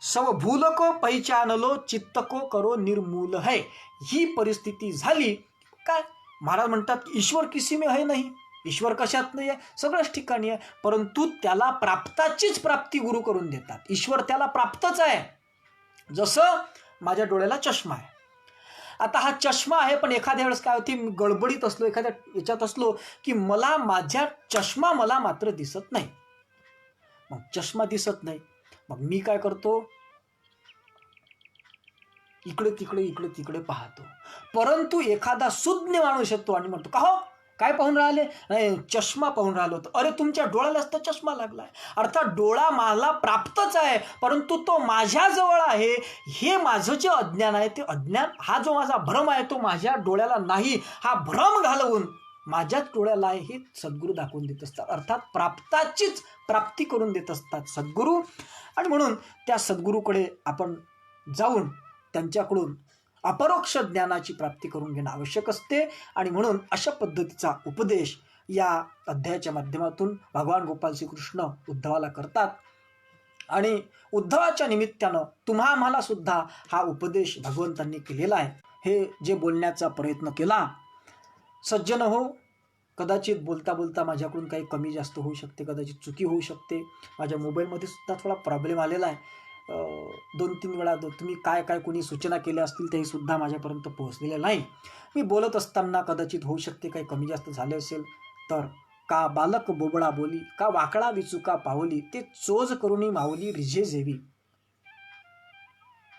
S1: सब भूल को पहचान लो, चित्त को करो निर्मूल है. ही परिस्थिती झाली काय? महाराज म्हणतात ईश्वर किसी में है नाही, ईश्वर कशात नाही आहे, सगळ्याच ठिकाणी आहे, परंतु त्याला प्राप्ताचीच प्राप्ती गुरु करून देतात. ईश्वर त्याला प्राप्तच आहे. जसं माझ्या डोळ्याला चष्मा आहे, आता हा चष्मा आहे, पण एखाद्या वेळेस काय होती, मी गडबडीत असलो, एखाद्या याच्यात असलो की माझा चष्मा मला मात्र दिसत नाही. मग चष्मा दिसत नाही, मग मी काय करतो, इकडे तिकडे पाहतो. परंतु एखादा सुज्ञ माणूस येतो आणि म्हणतो, का हो काय पाहून राहिले? नाही, चष्मा पाहून राहिलो. तर अरे तुमच्या डोळ्यालाच तर चष्मा लागलाय. अर्थात डोळा मला प्राप्तच आहे, परंतु तो माझ्याजवळ आहे. हे माझं जे अज्ञान आहे, ते अज्ञान, हा जो माझा भ्रम आहे तो माझ्या डोळ्याला नाही, हा भ्रम घालवून माझ्याच डोळ्याला आहे, हे सद्गुरू दाखवून देत असतात. अर्थात प्राप्ताचीच प्राप्ती करून देत असतात सद्गुरू. आणि म्हणून त्या सद्गुरूकडे आपण जाऊन त्यांच्याकडून अपरोक्ष ज्ञानाची प्राप्ती करून घेणं आवश्यक असते. आणि म्हणून अशा पद्धतीचा उपदेश या अध्यायाच्या माध्यमातून भगवान गोपाल श्रीकृष्ण उद्धवाला करतात. आणि उद्धवाच्या निमित्तानं तुम्हा आम्हाला सुद्धा हा उपदेश भगवंतांनी केलेला आहे. हे जे बोलण्याचा प्रयत्न केला, सज्जन हो, कदाचित बोलता बोलता माझ्याकडून काही कमी जास्त होऊ शकते, कदाचित चुकी होऊ शकते. माझ्या मोबाईलमध्ये सुद्धा थोडा प्रॉब्लेम आलेला आहे. 2-3 वेळा तुम्ही काय काय कोणी सूचना केल्या असतील तेही सुद्धा माझ्यापर्यंत पोहोचलेल्या नाही. मी बोलत असताना कदाचित होऊ शकते काही कमी जास्त झाले असेल तर. का बालक बोबडा बोली, का वाकडा विचुका पावली, ते चोज करुणी माऊली रिझे जेवी.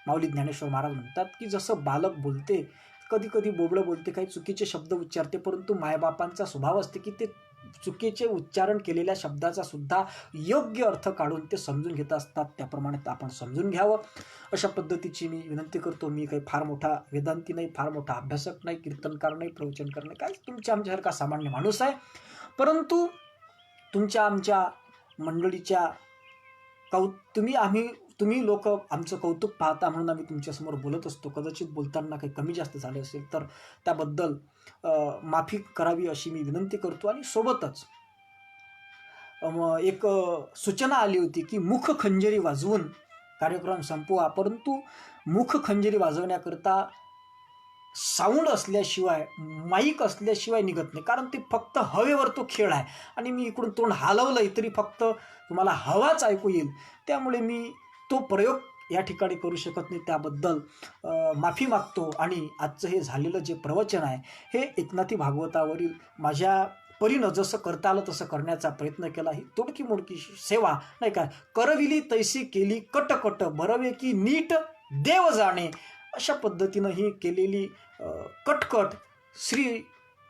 S1: माऊली ज्ञानेश्वर महाराज म्हणतात की जसं बालक बोलते, कधी कधी बोबडं बोलते, काही चुकीचे शब्द उच्चारते, परंतु मायबापांचा स्वभाव असते की ते चुकीचे उच्चारण केलेल्या शब्दाचा सुद्धा योग्य अर्थ काढून ते समजून घेत असतात. त्याप्रमाणे आपण समजून घ्यावं अशा पद्धतीची मी विनंती करतो. मी काही फार मोठा वेदांती नाही, फार मोठा अभ्यासक नाही, कीर्तनकार नाही, प्रवचनकार नाही, काय तुमच्या आमच्यासारखा सामान्य माणूस आहे. परंतु तुमच्या आमच्या मंडळीच्या तुम्ही लोक आमचं कौतुक पाहता म्हणून आम्ही तुमच्यासमोर बोलत असतो. कदाचित बोलताना काही कमी जास्त झाले असेल तर त्याबद्दल माफी करावी अशी मी विनंती करतो. आणि सोबतच एक सूचना आली होती की मुख खंजेरी वाजवून कार्यक्रम संपवा, परंतु मुख खंजेरी वाजवण्याकरता साऊंड असल्याशिवाय, माईक असल्याशिवाय निघत नाही, कारण ते फक्त हवेवर तो खेळ आहे. आणि मी इकडून तोंड हलवलंय तरी फक्त तुम्हाला हवाच ऐकू येईल. त्यामुळे मी तो प्रयोग या ठिकाणी करू शकत नाही. त्याबद्दल माफी मागतो. आणि आजचं हे झालेलं जे प्रवचन आहे हे एकनाथी भागवतावरील माझ्या परीनं जसं करता आलं तसं करण्याचा प्रयत्न केला. ही तोडकी मोडकी सेवा नाही का, करविली तैसी केली कटकट, बरवे की नीट देव जाणे, अशा पद्धतीनं ही केलेली कटकट श्री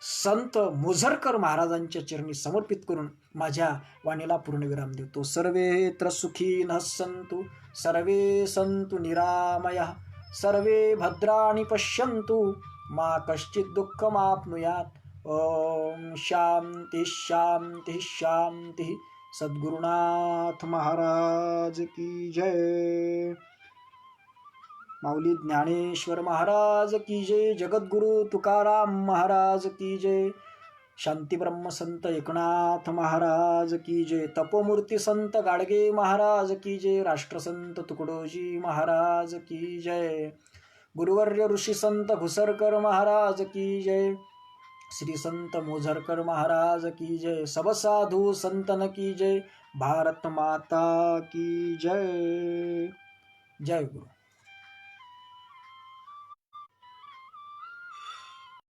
S1: संत मोझरकर महाराजांच्या चरणी समर्पित करून माझ्या वाणीला पूर्णविराम देतो. सर्वेत्र सुखीनः सन्तु, सर्वे सन्तु निरामयः, सर्वे भद्राणि पश्यन्तु, मा कश्चित् दुःखमाप्नुयात्. ओम शांति शांति शांति. सद्गुरुनाथ महाराज की जय. माऊली ज्ञानेश्वर महाराज की जय. जगद्गुरु तुकाराम महाराज की जय. शांती ब्रह्म संत एकनाथ महाराज की जय. तपोमूर्ती संत गाडगे महाराज की जय. राष्ट्रसंत तुकडोजी महाराज की जय. गुरुवर्य ऋषी संत घुसरकर महाराज की जय. श्री संत मोझरकर महाराज की जय. सब साधु संतन की जय. भारत माता की जय. जय गुरु.